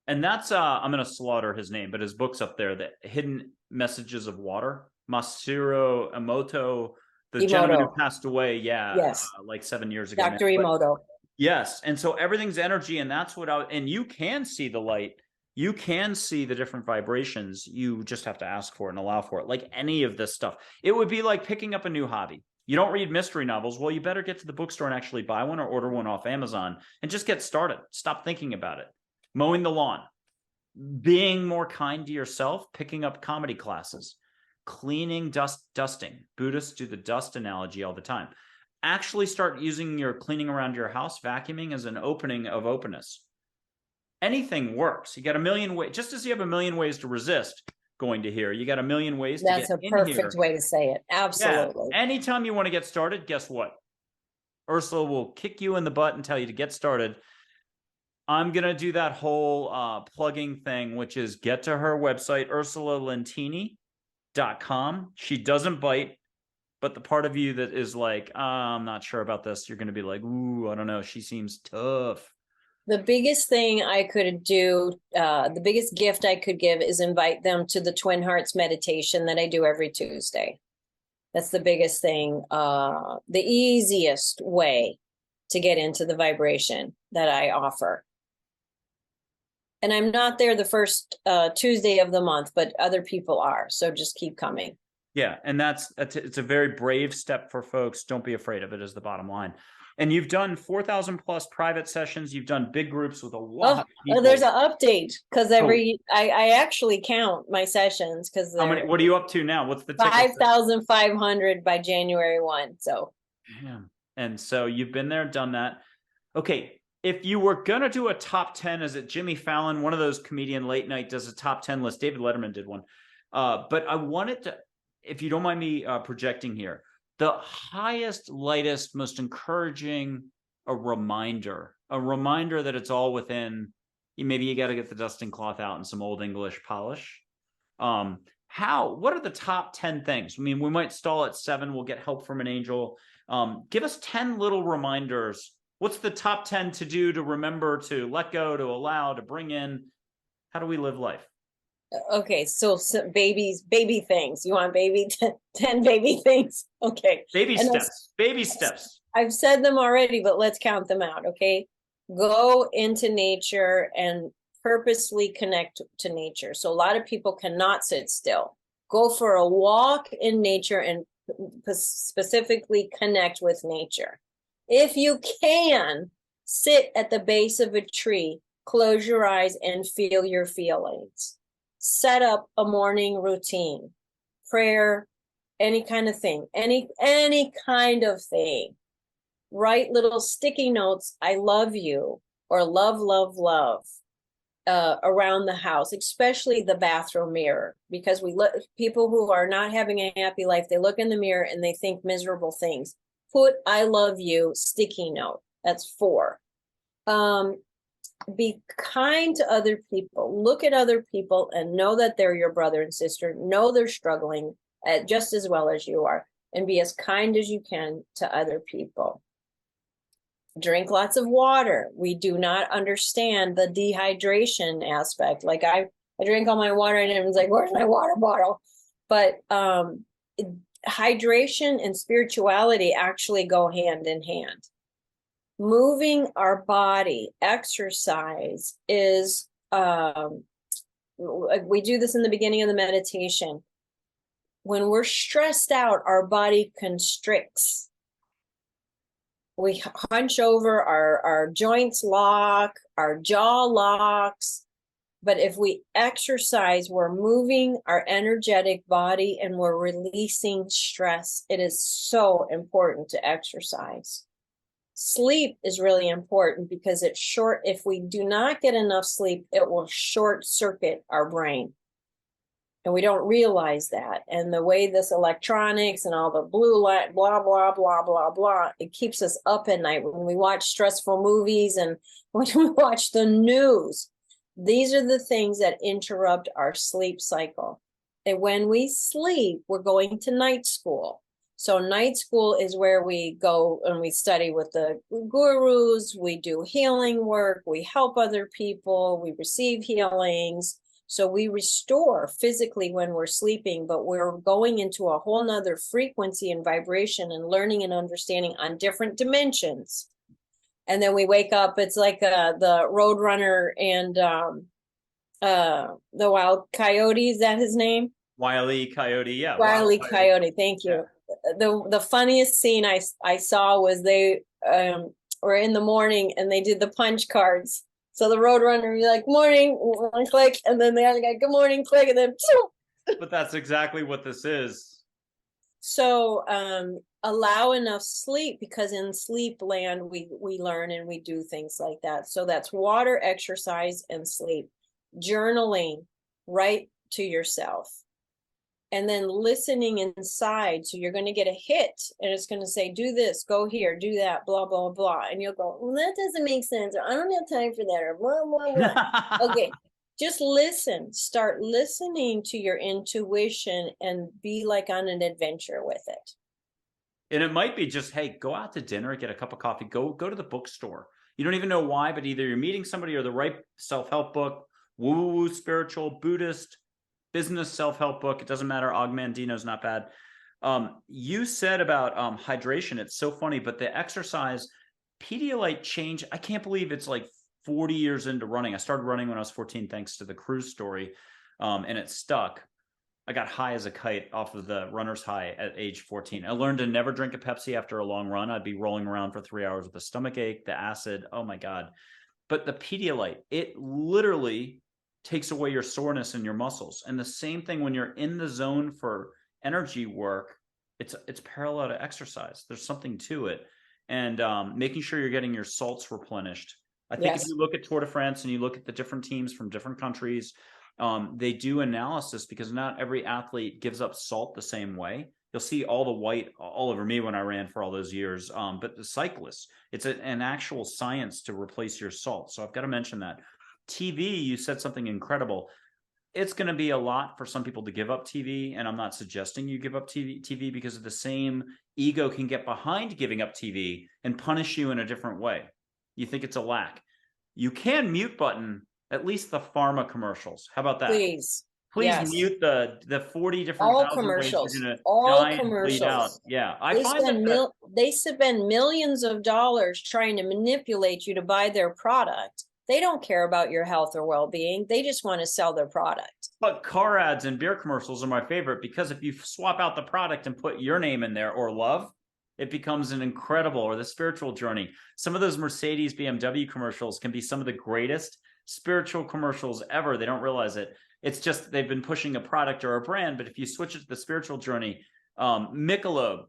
And that's, I'm going to slaughter his name, but his book's up there, The Hidden Messages of Water. Masaru Emoto, the gentleman who passed away, yes, like 7 years ago. Dr. Emoto. Yes, and so everything's energy, and that's what and you can see the light. You can see the different vibrations. You just have to ask for it and allow for it. Like any of this stuff. It would be like picking up a new hobby. You don't read mystery novels. Well, you better get to the bookstore and actually buy one or order one off Amazon and just get started. Stop thinking about it. Mowing the lawn, being more kind to yourself, picking up comedy classes, cleaning, dusting. Buddhists do the dust analogy all the time. Actually start using your cleaning around your house, vacuuming as an opening of openness. Anything works. You got a million ways, just as you have a million ways to resist going to here, you got a million ways to get in here. That's a perfect way to say it. Absolutely. Yeah. Anytime you want to get started, guess what? Ursula will kick you in the butt and tell you to get started. I'm going to do that whole plugging thing, which is get to her website, ursulalentine.com. She doesn't bite, but the part of you that is like, I'm not sure about this, you're going to be like, ooh, I don't know. She seems tough. The biggest thing I could do, the biggest gift I could give is invite them to the Twin Hearts meditation that I do every Tuesday. That's the biggest thing, the easiest way to get into the vibration that I offer. And I'm not there the first Tuesday of the month, but other people are. So just keep coming. Yeah, and it's a very brave step for folks. Don't be afraid of it is the bottom line. And you've done 4,000 plus private sessions. You've done big groups with a lot of people. There's an update because I actually count my sessions because how many? What are you up to now? What's the 5,500 by January 1. So, yeah. And so you've been there, done that. Okay, if you were gonna do a top 10, is it Jimmy Fallon? One of those comedian late night does a top 10 list. David Letterman did one. But I wanted to, if you don't mind me projecting here, the highest, lightest, most encouraging, a reminder that it's all within. Maybe you got to get the dusting cloth out and some old English polish. What are the top 10 things? I mean, we might stall at 7. We'll get help from an angel. Give us 10 little reminders. What's the top 10 to do, to remember, to let go, to allow, to bring in? How do we live life? Okay, so baby things. You want 10 baby things? Okay. Baby steps. I've said them already, but let's count them out, okay? Go into nature and purposely connect to nature. So a lot of people cannot sit still. Go for a walk in nature and specifically connect with nature. If you can, sit at the base of a tree, close your eyes and feel your feelings. Set up a morning routine, prayer, any kind of thing, any kind of thing. Write little sticky notes, I love you, or love, love, love, around the house, especially the bathroom mirror, because people who are not having a happy life, they look in the mirror and they think miserable things. Put I love you sticky note. That's 4. Be kind to other people. Look at other people and know that they're your brother and sister. Know they're struggling just as well as you are, and be as kind as you can to other people. Drink lots of water. We do not understand the dehydration aspect. Like I drink all my water and everyone's like, where's my water bottle? But hydration and spirituality actually go hand in hand. Moving our body, exercise is, we do this in the beginning of the meditation. When we're stressed out, our body constricts. We hunch over, our joints lock, our jaw locks. But if we exercise, we're moving our energetic body and we're releasing stress. It is so important to exercise. Sleep is really important because it's short. If we do not get enough sleep, it will short circuit our brain. And we don't realize that. And the way this electronics and all the blue light, blah, blah, blah, blah, blah, it keeps us up at night when we watch stressful movies and when we watch the news. These are the things that interrupt our sleep cycle. And when we sleep, we're going to night school. So night school is where we go and we study with the gurus, we do healing work, we help other people, we receive healings. So we restore physically when we're sleeping, but we're going into a whole nother frequency and vibration and learning and understanding on different dimensions. And then we wake up, it's like the Roadrunner and the Wild Coyote, is that his name? Wile E. Coyote, yeah. Wile E. Coyote, thank you. Yeah. The funniest scene I saw was they were in the morning and they did the punch cards. So the Roadrunner would be like, morning, click, and then the other guy, good morning, click, and then But that's exactly what this is. So allow enough sleep, because in sleep land we learn and we do things like that. So that's water, exercise, and sleep. Journaling, write to yourself. And then listening inside. So you're going to get a hit and it's going to say, do this, go here, do that, blah, blah, blah. And you'll go, well, that doesn't make sense. Or I don't have time for that. Or blah, blah, blah. Okay. Just listen. Start listening to your intuition and be like on an adventure with it. And it might be just, hey, go out to dinner, get a cup of coffee, go to the bookstore. You don't even know why, but either you're meeting somebody or the right self-help book, woo-woo, spiritual, Buddhist, business self-help book. It doesn't matter. Og Mandino's not bad. You said about hydration. It's so funny, but the exercise, Pedialyte change. I can't believe it's like 40 years into running. I started running when I was 14, thanks to the cruise story. And it stuck. I got high as a kite off of the runner's high at age 14. I learned to never drink a Pepsi after a long run. I'd be rolling around for 3 hours with a stomach ache, the acid. Oh my God. But the Pedialyte, it literally takes away your soreness in your muscles. And the same thing when you're in the zone for energy work, it's parallel to exercise. There's something to it. And making sure you're getting your salts replenished. I think if you look at Tour de France and you look at the different teams from different countries, they do analysis because not every athlete gives up salt the same way. You'll see all the white all over me when I ran for all those years. But the cyclists, it's an actual science to replace your salt. So I've got to mention that. TV, you said something incredible. It's going to be a lot for some people to give up TV, and I'm not suggesting you give up TV because of the same ego can get behind giving up TV and punish you in a different way. You think it's a lack. You can mute button at least the pharma commercials. How about that? Please Please mute the 40 different all commercials. Ways you're gonna all die commercials. And bleed out. Yeah, they spend millions of dollars trying to manipulate you to buy their product. They don't care about your health or well-being. They just want to sell their product. But car ads and beer commercials are my favorite because if you swap out the product and put your name in there or love, it becomes an incredible, or the spiritual journey. Some of those Mercedes, BMW commercials can be some of the greatest spiritual commercials ever. They don't realize it. It's just they've been pushing a product or a brand. But if you switch it to the spiritual journey, Michelob,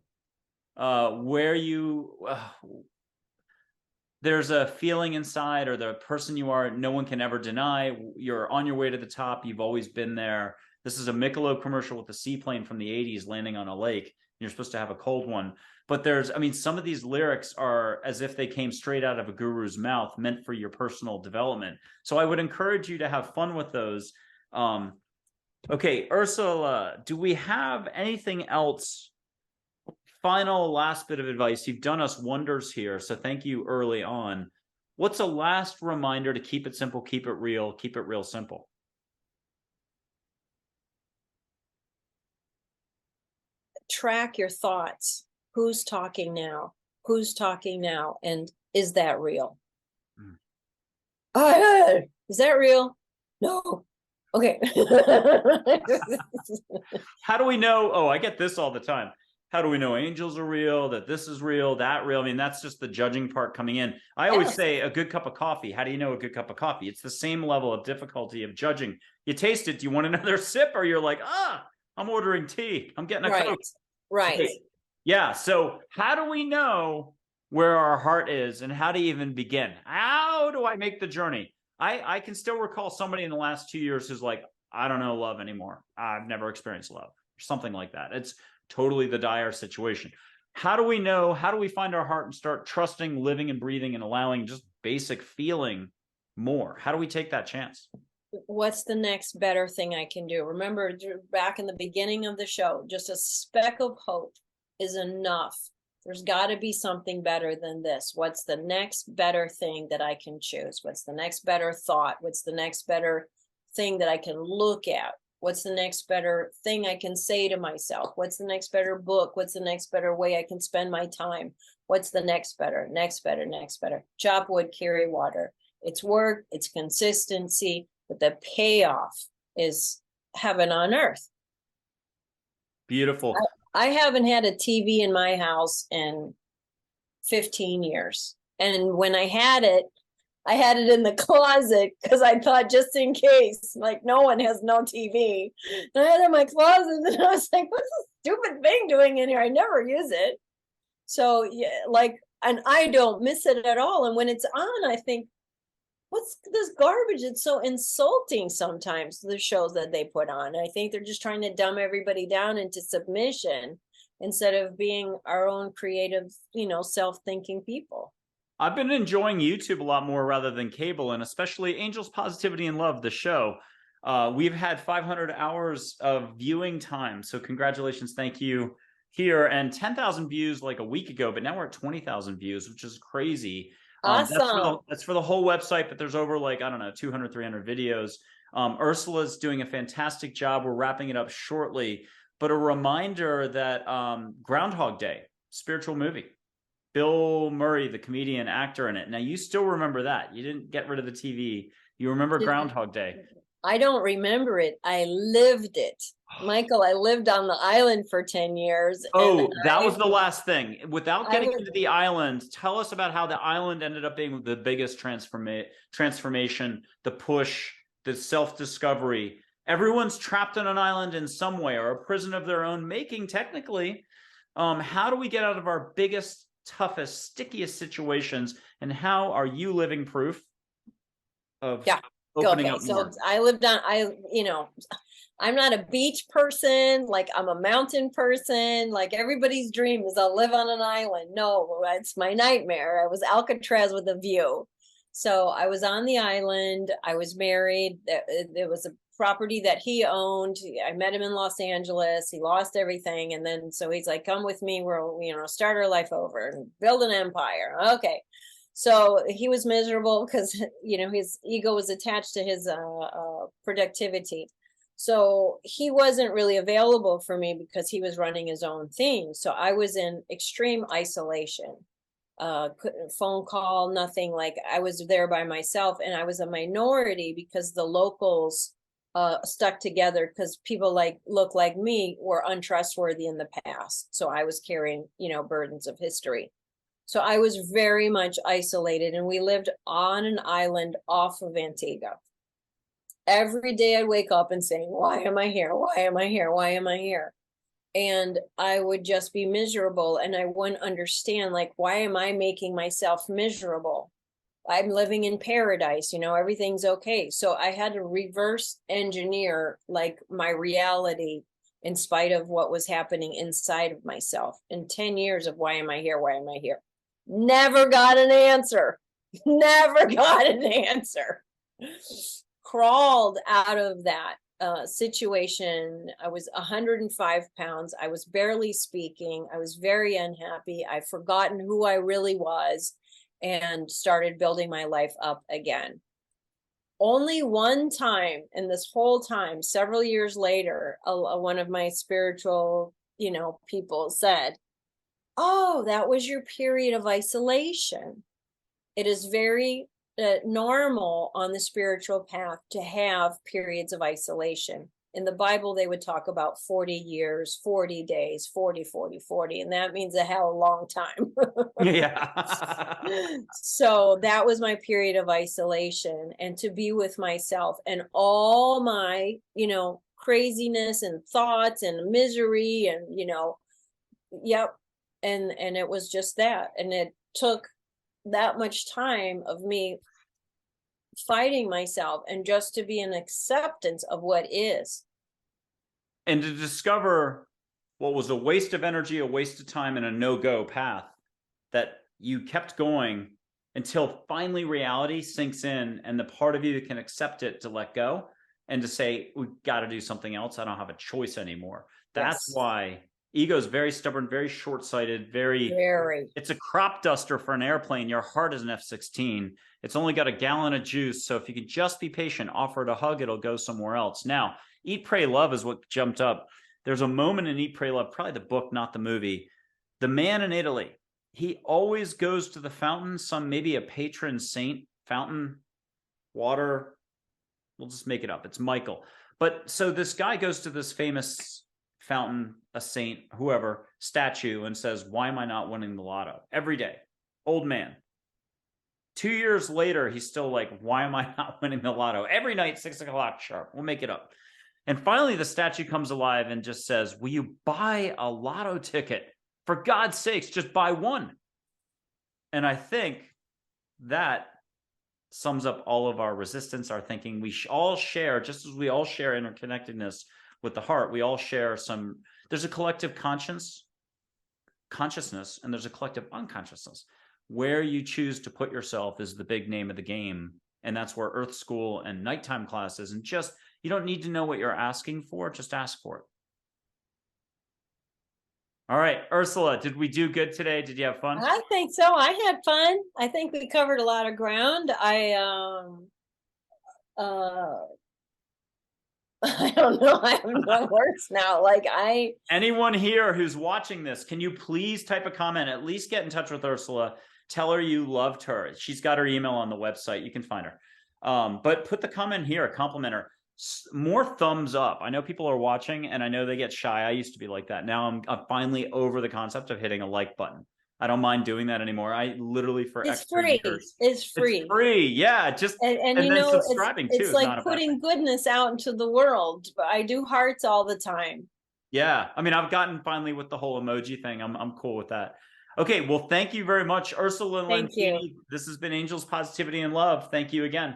where you... there's a feeling inside, or the person you are, no one can ever deny. You're on your way to the top. You've always been there. This is a Michelob commercial with a seaplane from the 80s landing on a lake. You're supposed to have a cold one. But some of these lyrics are as if they came straight out of a guru's mouth, meant for your personal development. So I would encourage you to have fun with those. Okay, Ursula, do we have anything else? Final last bit of advice. You've done us wonders here, so thank you early on. What's a last reminder to keep it simple, keep it real simple? Track your thoughts. Who's talking now? Who's talking now? And is that real? Oh, is that real? No. Okay. How do we know? Oh, I get this all the time. How do we know angels are real, that this is real, that real? I mean, that's just the judging part coming in. I always say a good cup of coffee. How do you know a good cup of coffee? It's the same level of difficulty of judging. You taste it. Do you want another sip? Or you're like, I'm ordering tea. I'm getting a Right. Coke. Right. Okay. Yeah. So how do we know where our heart is and how to even begin? How do I make the journey? I can still recall somebody in the last 2 years who's like, I don't know love anymore. I've never experienced love, or something like that. It's totally the dire situation. How do we know? How do we find our heart and start trusting, living, and breathing and allowing just basic feeling more? How do we take that chance? What's the next better thing I can do? Remember back in the beginning of the show, just a speck of hope is enough. There's got to be something better than this. What's the next better thing that I can choose? What's the next better thought? What's the next better thing that I can look at? What's the next better thing I can say to myself? What's the next better book? What's the next better way I can spend my time? What's the next better, next better, next better? Chop wood, carry water. It's work, it's consistency, but the payoff is heaven on earth. Beautiful. I haven't had a TV in my house in 15 years. And when I had it in the closet because I thought just in case, like no one has no TV. And I had it in my closet and I was like, what's this stupid thing doing in here? I never use it. So yeah, like, and I don't miss it at all. And when it's on, I think, what's this garbage? It's so insulting sometimes, the shows that they put on. I think they're just trying to dumb everybody down into submission instead of being our own creative, self-thinking people. I've been enjoying YouTube a lot more rather than cable, and especially Angels, Positivity, and Love, the show. We've had 500 hours of viewing time, so congratulations, thank you here, and 10,000 views like a week ago, but now we're at 20,000 views, which is crazy. Awesome. That's for the whole website, but there's over like, I don't know, 200, 300 videos. Ursula's doing a fantastic job. We're wrapping it up shortly, but a reminder that Groundhog Day, spiritual movie. Bill Murray, the comedian actor in it. Now, you still remember that. You didn't get rid of the TV. You remember Groundhog Day. I don't remember it. I lived it. Michael, I lived on the island for 10 years. Oh, that was the last thing. Without getting into the island, tell us about how the island ended up being the biggest transformation, the push, the self-discovery. Everyone's trapped on an island in some way, or a prison of their own making, technically. How do we get out of our biggest, toughest, stickiest situations, and how are you living proof of opening up more? So I lived on, I'm not a beach person. Like, I'm a mountain person. Like, everybody's dream is I'll live on an island. No, it's my nightmare. I was Alcatraz with a view. So I was on the island. I was married. It was a property that he owned. I met him in Los Angeles. He lost everything. And then, so he's like, come with me. We'll, start our life over and build an empire. Okay. So he was miserable because, his ego was attached to his productivity. So he wasn't really available for me because he was running his own thing. So I was in extreme isolation, phone call, nothing. Like, I was there by myself, and I was a minority because the locals stuck together because people look like me were untrustworthy in the past. So I was carrying, burdens of history. So I was very much isolated, and we lived on an island off of Antigua. Every day I'd wake up and saying, why am I here? Why am I here? Why am I here? And I would just be miserable, and I wouldn't understand, like, why am I making myself miserable? I'm living in paradise, everything's okay. So I had to reverse engineer like my reality in spite of what was happening inside of myself. In 10 years of why am I here? Why am I here? Never got an answer. Never got an answer. Crawled out of that situation. I was 105 pounds. I was barely speaking. I was very unhappy. I'd forgotten who I really was and started building my life up again. Only one time in this whole time, several years later, one of my spiritual, people said, "Oh, that was your period of isolation." It is very normal on the spiritual path to have periods of isolation. In the Bible, they would talk about 40 years, 40 days, 40, 40, 40, and that means a hell of a long time. Yeah. So that was my period of isolation, and to be with myself and all my, craziness and thoughts and misery and, yep. And it was just that. And it took that much time of me fighting myself and just to be an acceptance of what is. And to discover what was a waste of energy, a waste of time, and a no-go path, that you kept going until finally reality sinks in and the part of you that can accept it to let go and to say, we've got to do something else. I don't have a choice anymore. That's Yes. why ego is very stubborn, very short-sighted, very, it's a crop duster for an airplane. Your heart is an F-16. It's only got a gallon of juice. So if you can just be patient, offer it a hug, it'll go somewhere else. Now, Eat, Pray, Love is what jumped up. There's a moment in Eat, Pray, Love, probably the book, not the movie. The man in Italy, he always goes to the fountain, maybe a patron saint fountain, water. We'll just make it up. It's Michael. But so this guy goes to this famous fountain, a saint, whoever, statue, and says, why am I not winning the lotto? Every day. Old man. 2 years later, he's still like, why am I not winning the lotto? Every night, 6 o'clock sharp. We'll make it up. And finally, the statue comes alive and just says, will you buy a lotto ticket? For God's sakes, just buy one. And I think that sums up all of our resistance, our thinking. We all share, just as we all share interconnectedness with the heart, we all share there's a collective consciousness, and there's a collective unconsciousness. Where you choose to put yourself is the big name of the game. And that's where Earth School and nighttime classes, and just, you don't need to know what you're asking for, just ask for it. All right, Ursula, did we do good today? Did you have fun? I think so. I had fun. I think we covered a lot of ground. I don't know. I have no words now. Anyone here who's watching this, can you please type a comment? At least get in touch with Ursula. Tell her you loved her. She's got her email on the website. You can find her. But put the comment here, compliment her. More thumbs up. I know people are watching, and I know they get shy. I used to be like that. Now I'm finally over the concept of hitting a like button. I don't mind doing that anymore. I literally it's free. It's free. It's free. Yeah. Just and then you know, subscribing it's too. like putting goodness out into the world. I do hearts all the time. Yeah. I mean, I've gotten finally with the whole emoji thing. I'm cool with that. Okay. Well, thank you very much, Ursula Lentine. Thank you. This has been Angels, Positivity, and Love. Thank you again.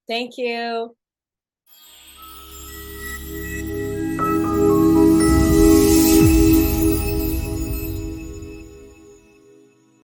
Thank you.